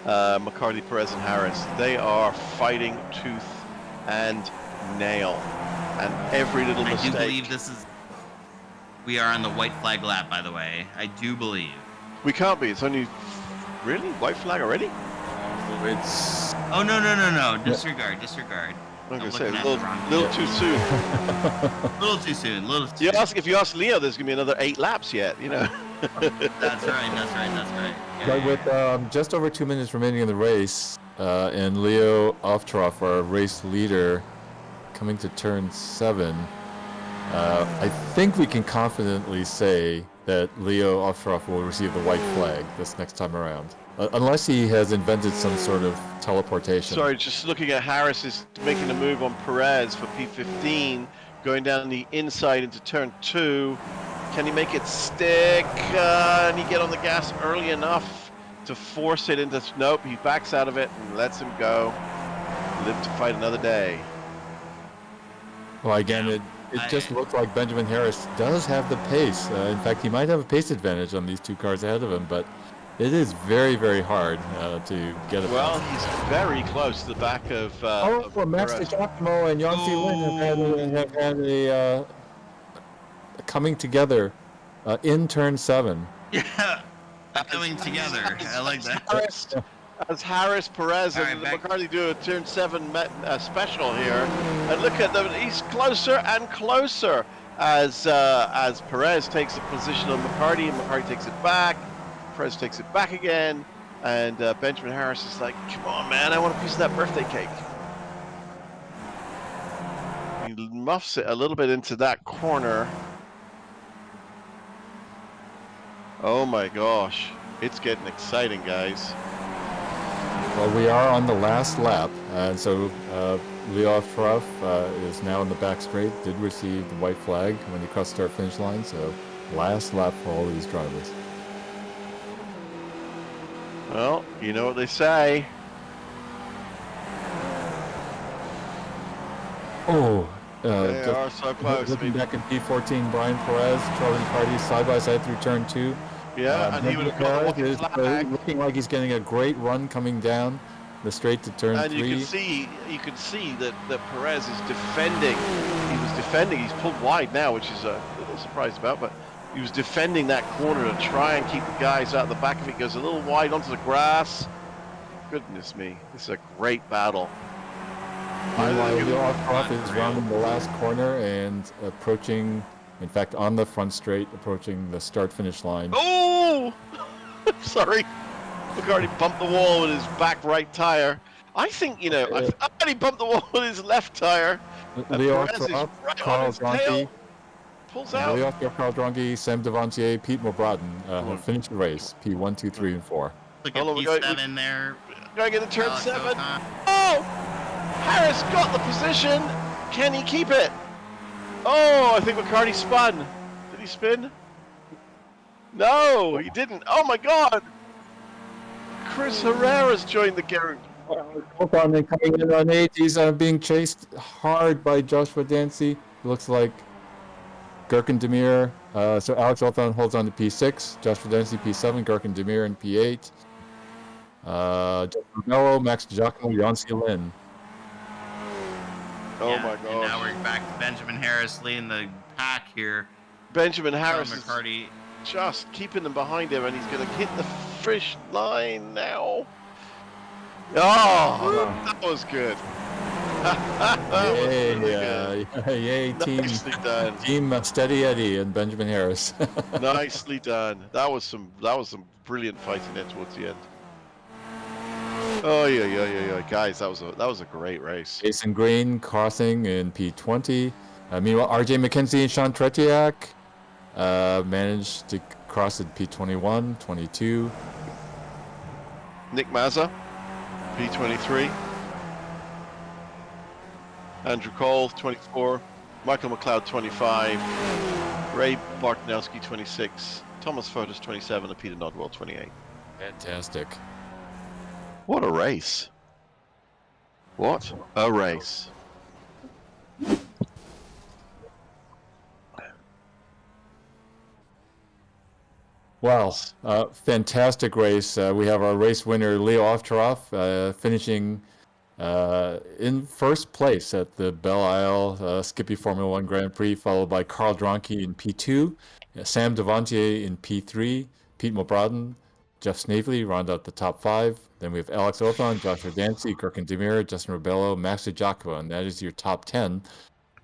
[SPEAKER 5] McCarty, Perez, and Harris. They are fighting tooth and nail. And every little mistake.
[SPEAKER 1] I do believe we are on the white flag lap, by the way. I do believe.
[SPEAKER 5] We can't be. It's only, really? White flag already?
[SPEAKER 7] It's...
[SPEAKER 1] Oh, no. Disregard.
[SPEAKER 5] I'm going to say,
[SPEAKER 1] looking
[SPEAKER 5] a
[SPEAKER 1] at the
[SPEAKER 5] little,
[SPEAKER 1] wrong
[SPEAKER 5] little
[SPEAKER 1] video.
[SPEAKER 5] too soon.
[SPEAKER 1] Little too soon.
[SPEAKER 5] If you ask Leo, there's going to be another 8 laps yet, you know.
[SPEAKER 1] That's right. Yeah,
[SPEAKER 7] But with just over 2 minutes remaining in the race, and Leo Aftrough, our race leader, coming to turn 7, I think we can confidently say that Leo Aftrough will receive the white flag this next time around. Unless he has invented some sort of teleportation.
[SPEAKER 5] Sorry, just looking at Harris is making a move on Perez for P15, going down the inside into turn 2. Can he make it stick? And he get on the gas early enough to force it into... Nope, he backs out of it and lets him go. Live to fight another day.
[SPEAKER 7] Well, again, it just looks like Benjamin Harris does have the pace. In fact, he might have a pace advantage on these 2 cars ahead of him, but it is very, very hard to get it.
[SPEAKER 5] Well, he's very close to the back of
[SPEAKER 7] Max DiGiacomo and Yancy Lin have had a coming together in turn 7.
[SPEAKER 1] Yeah, coming together. I like that.
[SPEAKER 5] As Harris, Perez, and McCarty do a turn 7 special here, and look at them, he's closer and closer as Perez takes the position on McCarty, and McCarty takes it back. Perez takes it back again, and Benjamin Harris is like, "Come on, man, I want a piece of that birthday cake." He muffs it a little bit into that corner. Oh my gosh, it's getting exciting, guys.
[SPEAKER 7] Well, we are on the last lap, and so Leo Aftrough is now in the back straight, did receive the white flag when he crossed the start-finish line, so last lap for all these drivers.
[SPEAKER 5] Well, you know what they say.
[SPEAKER 7] Oh,
[SPEAKER 5] They are so close.
[SPEAKER 7] Looking back at P14, Brian Perez, Charlie McCarty side-by-side through turn 2.
[SPEAKER 5] Yeah, and he would have got the
[SPEAKER 7] is
[SPEAKER 5] flag.
[SPEAKER 7] looking like he's getting a great run coming down the straight to turn 3.
[SPEAKER 5] And you can see that Perez is defending. He was defending. He's pulled wide now, which is a little surprised about, but he was defending that corner to try and keep the guys out the back of it. Goes a little wide onto the grass. Goodness me, this is a great battle.
[SPEAKER 7] Meanwhile, Leo Aftrough is rounding the last corner and approaching, in fact, on the front straight, approaching the start-finish line.
[SPEAKER 5] Oh! Sorry. McCarty bumped the wall with his back right tire. I think, I thought he bumped the wall with his left tire.
[SPEAKER 7] Leo
[SPEAKER 5] Perez is
[SPEAKER 7] Aftrough,
[SPEAKER 5] right
[SPEAKER 7] Carl
[SPEAKER 5] on his tail.
[SPEAKER 7] Dronke,
[SPEAKER 5] Pulls out.
[SPEAKER 7] Leo Aftrough, Carl Dronke, Sam Devantier, Pete Mulbraden have finished the race, P1, 2, 3, and 4.
[SPEAKER 1] Look at P7 there.
[SPEAKER 5] Going into turn
[SPEAKER 1] Alex
[SPEAKER 5] 7.
[SPEAKER 1] Ocon.
[SPEAKER 5] Oh! Harris got the position. Can he keep it? Oh, I think McCarty spun. Did he spin? No, he didn't. Oh my God! Chris Herrera's joined the Garrett.
[SPEAKER 7] Hold on, they're coming in on 8. He's being chased hard by Joshua Dancy. Looks like Gherkin Demir. So Alex Hawthorne holds on to P6, Joshua Dancy P7, Gherkin Demir in P8. Mello, Max Giacomo, Yancy Lin.
[SPEAKER 5] Oh
[SPEAKER 1] Yeah,
[SPEAKER 5] my
[SPEAKER 1] And now
[SPEAKER 5] gosh.
[SPEAKER 1] we're back to Benjamin Harris leading the pack here.
[SPEAKER 5] Benjamin
[SPEAKER 1] Sean
[SPEAKER 5] Harris is
[SPEAKER 1] McCarty.
[SPEAKER 5] just keeping them behind him, and he's going to hit the finish line now. Oh, that was good. That was really good.
[SPEAKER 7] Yay,
[SPEAKER 5] Nicely done.
[SPEAKER 7] Team Steady Eddie and Benjamin Harris.
[SPEAKER 5] Nicely done. That was some brilliant fighting there towards the end. Oh yeah, guys, that was a great race.
[SPEAKER 7] Jason Green crossing in P20. Meanwhile, RJ McKenzie and Sean Tretiak managed to cross at P21, 22.
[SPEAKER 5] Nick Mazza, P23. Andrew Cole, 24. Michael McLeod, 25. Ray Bartonowski, 26. Thomas Fotis, 27. And Peter Nodwell, 28.
[SPEAKER 7] Fantastic.
[SPEAKER 5] What a race. What a race.
[SPEAKER 7] Wow, fantastic race. We have our race winner, Leo Aftrough, finishing in first place at the Belle Isle Skippy Formula One Grand Prix, followed by Carl Dronke in P2, Sam Devantier in P3, Pete Mulbraden, Jeff Snavely round out the top 5. Then we have Alex Othon, Joshua Dancy, Gherkin Demir, Justin Rebello, Max Giacomo, and that is your top 10.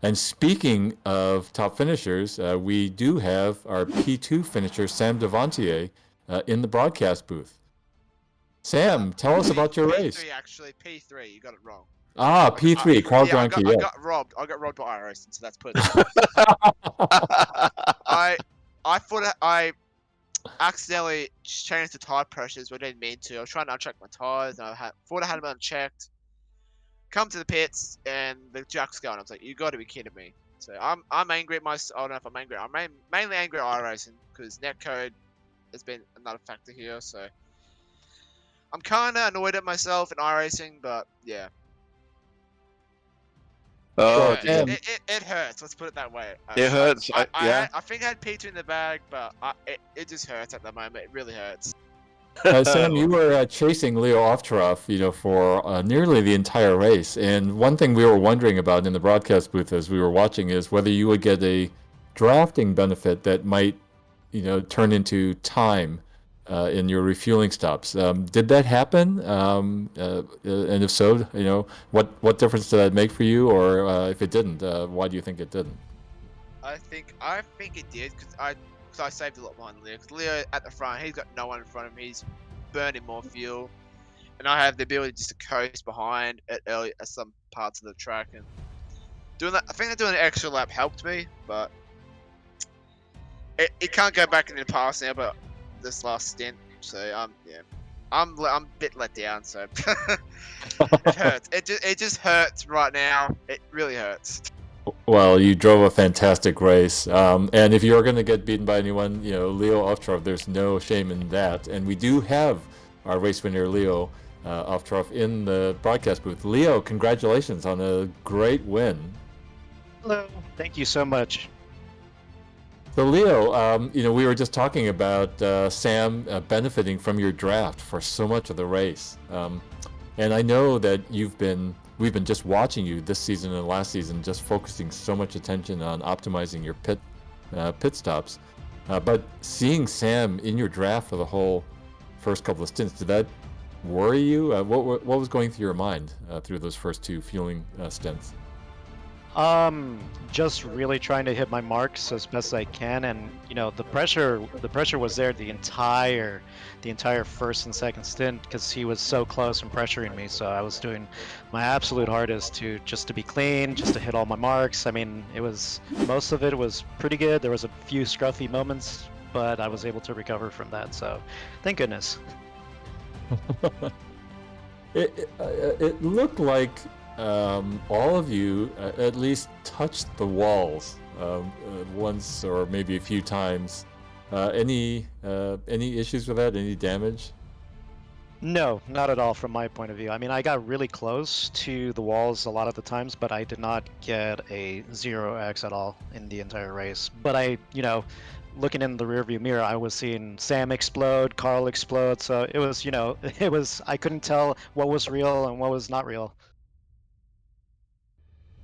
[SPEAKER 7] And speaking of top finishers, we do have our P2 finisher, Sam Devantier, in the broadcast booth. Sam, tell us about your race.
[SPEAKER 8] P3, actually. P3, you got it wrong.
[SPEAKER 7] Ah, P3, Carl
[SPEAKER 8] Yeah,
[SPEAKER 7] Dronke,
[SPEAKER 8] I
[SPEAKER 7] yeah.
[SPEAKER 8] got robbed. I got robbed by iRacing, so that's put. I thought I accidentally changed the tire pressures, but I didn't mean to. I was trying to uncheck my tires, and thought I had them unchecked. Come to the pits, and the jack's going. I was like, "You got to be kidding me!" So I'm angry at myself. I don't know if I'm angry. I'm mainly angry at iRacing because netcode has been another factor here. So I'm kind of annoyed at myself in iRacing, but yeah.
[SPEAKER 5] Oh,
[SPEAKER 8] It hurts. Let's put it that way.
[SPEAKER 5] It hurts. Yeah.
[SPEAKER 8] I think I had P2 in the bag, but it just hurts at the moment. It really hurts.
[SPEAKER 7] Sam, you were chasing Leo Aftrough, for nearly the entire race. And one thing we were wondering about in the broadcast booth as we were watching is whether you would get a drafting benefit that might, turn into time in your refueling stops. Did that happen? And if so, what difference did that make for you? Or if it didn't, why do you think it didn't?
[SPEAKER 8] I think it did because I saved a lot behind Leo. Because Leo at the front, he's got no one in front of him. He's burning more fuel, and I have the ability just to coast behind at some parts of the track. And doing that, I think that doing an extra lap helped me, but it can't go back in the past now. But this last stint, so I'm a bit let down. So it hurts. It just hurts right now. It really hurts.
[SPEAKER 7] Well, you drove a fantastic race, and if you're going to get beaten by anyone, Leo Aftrough, there's no shame in that. And we do have our race winner, Leo Aftrough, in the broadcast booth. Leo, congratulations on a great win.
[SPEAKER 9] Hello, thank you so much.
[SPEAKER 7] So, Leo, we were just talking about Sam benefiting from your draft for so much of the race, and I know that we've been just watching you this season and last season, just focusing so much attention on optimizing your pit stops. But seeing Sam in your draft for the whole first couple of stints, did that worry you? What was going through your mind through those first 2 fueling stints?
[SPEAKER 9] Just really trying to hit my marks as best I can, and the pressure was there the entire first and second stint because he was so close and pressuring me. So I was doing my absolute hardest to be clean, just to hit all my marks. I mean, most of it was pretty good. There was a few scruffy moments, but I was able to recover from that. So thank goodness.
[SPEAKER 7] It looked like all of you at least touched the walls once or maybe a few times Any issues with that? Any damage?
[SPEAKER 9] No, not at all from my point of view. I mean, I got really close to the walls a lot of the times, but I did not get a 0x at all in the entire race. But looking in the rearview mirror, I was seeing Sam explode, Carl explode, so it was, I couldn't tell what was real and what was not real.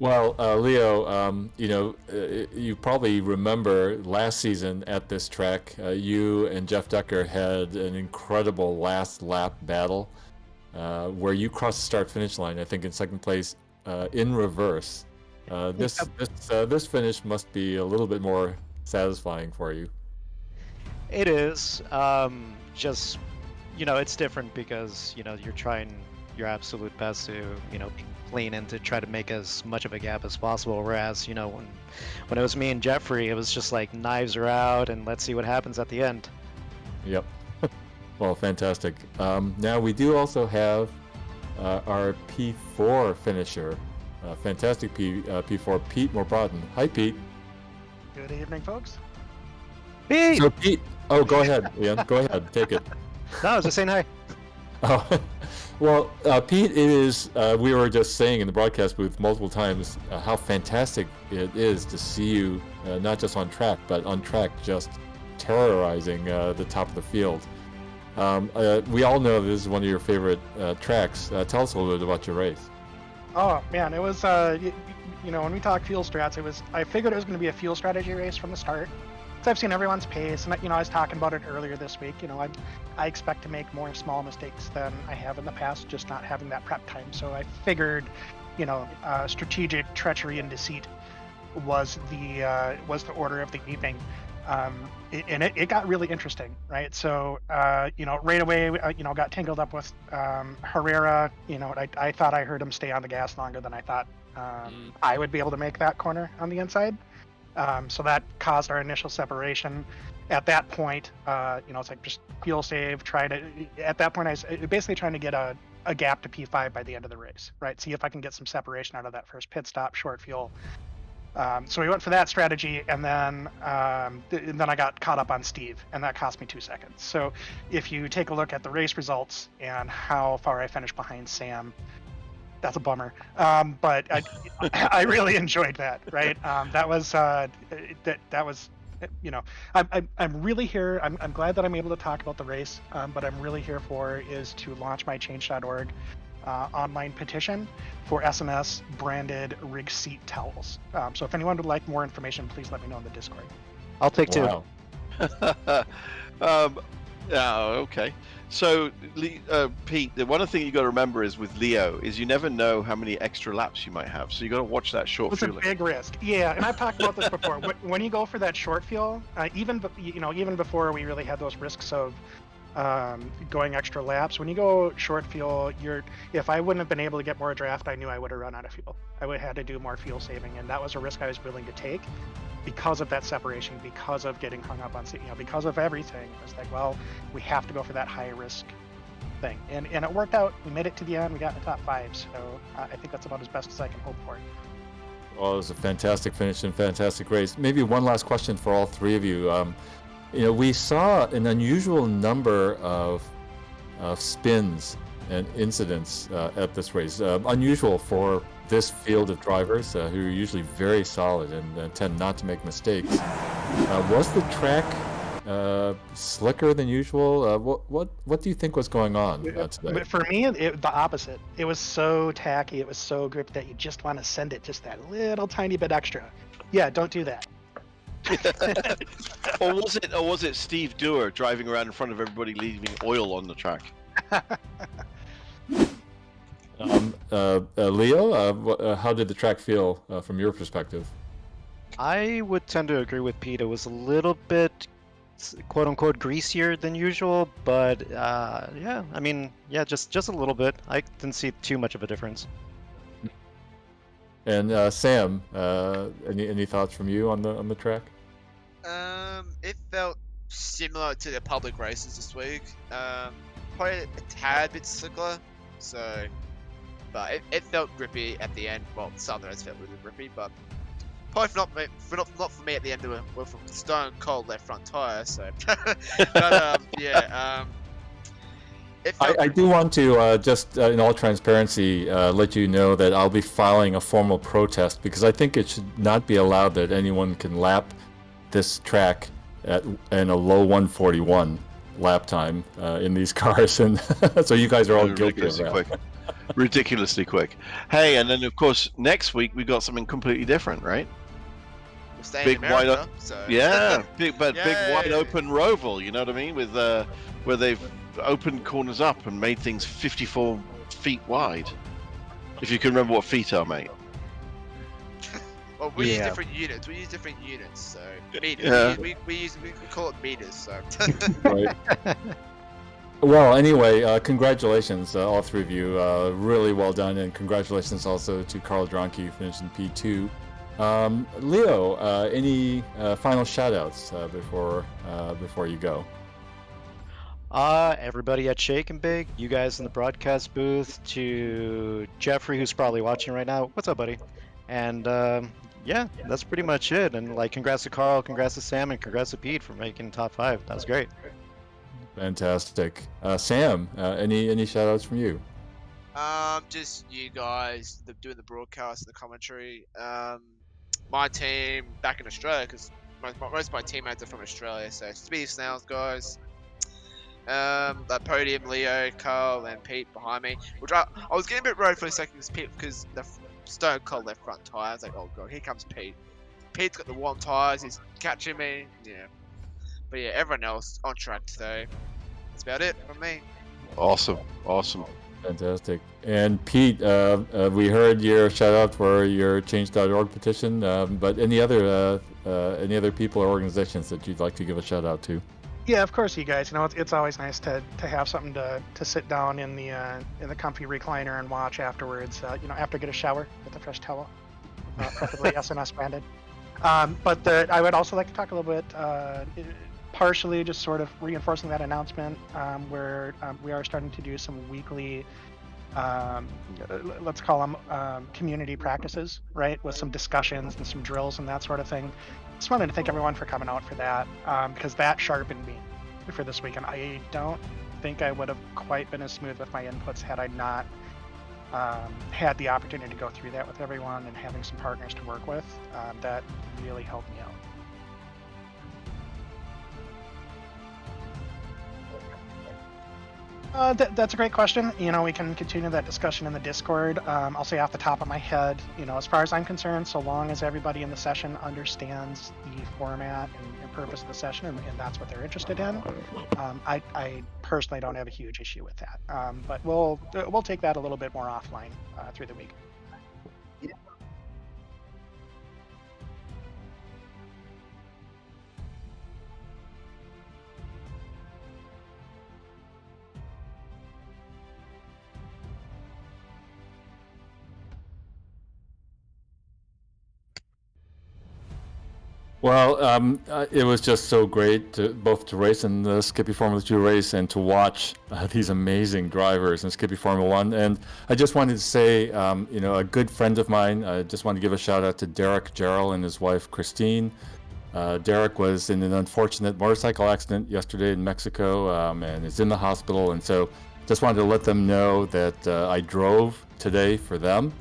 [SPEAKER 7] Well, Leo, you probably remember last season at this track, you and Jeff Decker had an incredible last lap battle where you crossed the start-finish line, I think in second place, in reverse. This finish must be a little bit more satisfying for you.
[SPEAKER 9] It is. Just, it's different because, you're trying your absolute best to, be clean and to try to make as much of a gap as possible. Whereas, when it was me and Jeffrey, it was just like knives are out and let's see what happens at the end.
[SPEAKER 7] Yep. Well, fantastic. Now we do also have our P4 finisher. Fantastic P4, Pete Morbrodden. Hi, Pete.
[SPEAKER 10] Good evening, folks.
[SPEAKER 9] Pete!
[SPEAKER 7] So, Pete, go ahead, Ian. Go ahead, take it.
[SPEAKER 9] No, I was just saying hi.
[SPEAKER 7] Oh, well, Pete, it is, we were just saying in the broadcast booth multiple times how fantastic it is to see you not just on track, but on track just terrorizing the top of the field. We all know this is one of your favorite tracks. Tell us a little bit about your race.
[SPEAKER 10] Oh man, it was when we talk fuel strats, I figured it was going to be a fuel strategy race from the start. So I've seen everyone's pace, and I was talking about it earlier this week. I expect to make more small mistakes than I have in the past, just not having that prep time. So I figured, strategic treachery and deceit was the order of the evening. It got really interesting, right? So, right away, got tangled up with Herrera. I thought I heard him stay on the gas longer than I thought I would be able to make that corner on the inside. So that caused our initial separation. At that point, it's like just fuel save. At that point, I was basically trying to get a gap to P5 by the end of the race, right? See if I can get some separation out of that first pit stop, short fuel. So we went for that strategy, and then I got caught up on Steve, and that cost me 2 seconds. So if you take a look at the race results and how far I finished behind Sam, that's a bummer. But I really enjoyed that, right? That was I'm really here. I'm glad that I'm able to talk about the race. But I'm really here for is to launch my Change.org online petition for SNS branded rig seat towels. So if anyone would like more information, please let me know in the Discord.
[SPEAKER 9] I'll take two.
[SPEAKER 5] Wow. Okay. So, Pete, the one thing you got to remember is with Leo is you never know how many extra laps you might have. So you got to watch that short fuel.
[SPEAKER 10] It's a big risk. Yeah, and I've talked about this before. When you go for that short fuel, even before we really had those risks of going extra laps, when you go short fuel, if I wouldn't have been able to get more draft, I knew I would have run out of fuel. I would have had to do more fuel saving, and that was a risk I was willing to take because of that separation, because of getting hung up on, because of everything. I was like, well, we have to go for that high risk thing, and it worked out. We made it to the end. We got in the top 5, so I think that's about as best as I can hope for.
[SPEAKER 7] Well, it was a fantastic finish and fantastic race. Maybe one last question for all three of you. We saw an unusual number of spins and incidents at this race. Unusual for this field of drivers who are usually very solid and tend not to make mistakes. Was the track slicker than usual? What do you think was going on today?
[SPEAKER 10] For me, the opposite. It was so tacky, it was so grippy that you just want to send it just that little tiny bit extra. Yeah, don't do that.
[SPEAKER 5] Or was it Steve Dewar driving around in front of everybody leaving oil on the track?
[SPEAKER 7] Leo, how did the track feel from your perspective?
[SPEAKER 9] I would tend to agree with Pete. It was a little bit, quote unquote, greasier than usual, but just a little bit. I didn't see too much of a difference.
[SPEAKER 7] And Sam, any thoughts from you on the track?
[SPEAKER 8] It felt similar to the public races this week. Probably a tad bit slicker, but it felt grippy at the end. Well, some of those felt really grippy, but Probably not for me at the end of it with a stone cold left front tire. So, but yeah.
[SPEAKER 7] I do want to just, in all transparency, let you know that I'll be filing a formal protest because I think it should not be allowed that anyone can lap this track in a low 141 lap time in these cars, and so you guys are all guilty of that.
[SPEAKER 5] Quick. Ridiculously quick. Hey, and then of course next week we got something completely different, right?
[SPEAKER 8] We're staying
[SPEAKER 5] Big
[SPEAKER 8] in America,
[SPEAKER 5] wide
[SPEAKER 8] so.
[SPEAKER 5] Yeah, big wide
[SPEAKER 8] Yay.
[SPEAKER 5] open Roval. You know what I mean? With where they've opened corners up and made things 54 feet wide. If you can remember what feet are, mate.
[SPEAKER 8] Well, we use
[SPEAKER 9] Yeah.
[SPEAKER 8] different units. We use different units, so meters.
[SPEAKER 5] Yeah.
[SPEAKER 8] We call it meters. So.
[SPEAKER 7] Right. Well, anyway, congratulations, all three of you. Really well done, and congratulations also to Carl Dronke, who finished in P2. Leo, any final shout-outs before you go?
[SPEAKER 9] Everybody at Shake and Bake, you guys in the broadcast booth, to Jeffrey, who's probably watching right now. What's up, buddy? And yeah, that's pretty much it. And like, congrats to Carl, congrats to Sam, and congrats to Pete for making top 5. That was great.
[SPEAKER 7] Fantastic. Sam, any shout-outs from you?
[SPEAKER 8] Just you guys doing the broadcast and the commentary. My team back in Australia, because most of my teammates are from Australia. So Speedy Snails guys. That podium, Leo, Carl, and Pete behind me. Which I was getting a bit worried for a second because the stone cold left front tire. I was like, oh god, here comes Pete. Pete's got the warm tires. He's catching me. Yeah. But yeah, everyone else on track today. That's about it from me.
[SPEAKER 5] Awesome.
[SPEAKER 7] Fantastic. And Pete, we heard your shout-out for your Change.org petition, but any other people or organizations that you'd like to give a shout-out to?
[SPEAKER 10] Yeah, of course, you guys. You know, it's always nice to have something to sit down in the comfy recliner and watch afterwards. You know, after I get a shower with a fresh towel, preferably SNS branded. But I would also like to talk a little bit, partially just sort of reinforcing that announcement, where we are starting to do some weekly, let's call them community practices, right? With some discussions and some drills and that sort of thing. Just wanted to thank everyone for coming out for that, because that sharpened me for this weekend. I don't think I would have quite been as smooth with my inputs had I not had the opportunity to go through that with everyone and having some partners to work with. That really helped me out. That's a great question. You know, we can continue that discussion in the Discord. I'll say off the top of my head, you know, as far as I'm concerned, so long as everybody in the session understands the format and purpose of the session, and that's what they're interested in, I personally don't have a huge issue with that. But we'll take that a little bit more offline through the week.
[SPEAKER 7] Well, it was just so great both to race in the Skippy Formula 2 race and to watch these amazing drivers in Skippy Formula 1. And I just wanted to say, you know, a good friend of mine, I just want to give a shout out to Derek Gerald and his wife, Christine. Derek was in an unfortunate motorcycle accident yesterday in Mexico and is in the hospital. And so just wanted to let them know that I drove today for them.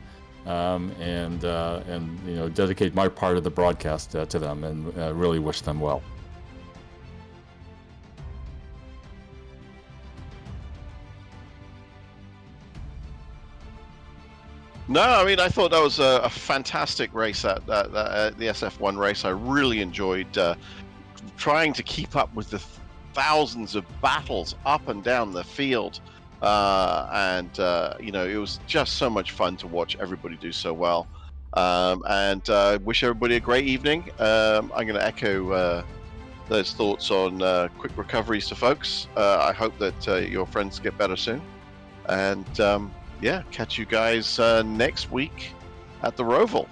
[SPEAKER 7] And you know, dedicate my part of the broadcast to them, and really wish them well.
[SPEAKER 5] No, I mean, I thought that was a fantastic race, the SF1 race. I really enjoyed trying to keep up with the thousands of battles up and down the field. And you know, it was just so much fun to watch everybody do so well. And wish everybody a great evening. I'm going to echo those thoughts on quick recoveries to folks. I hope that your friends get better soon. And yeah, catch you guys next week at the Roval.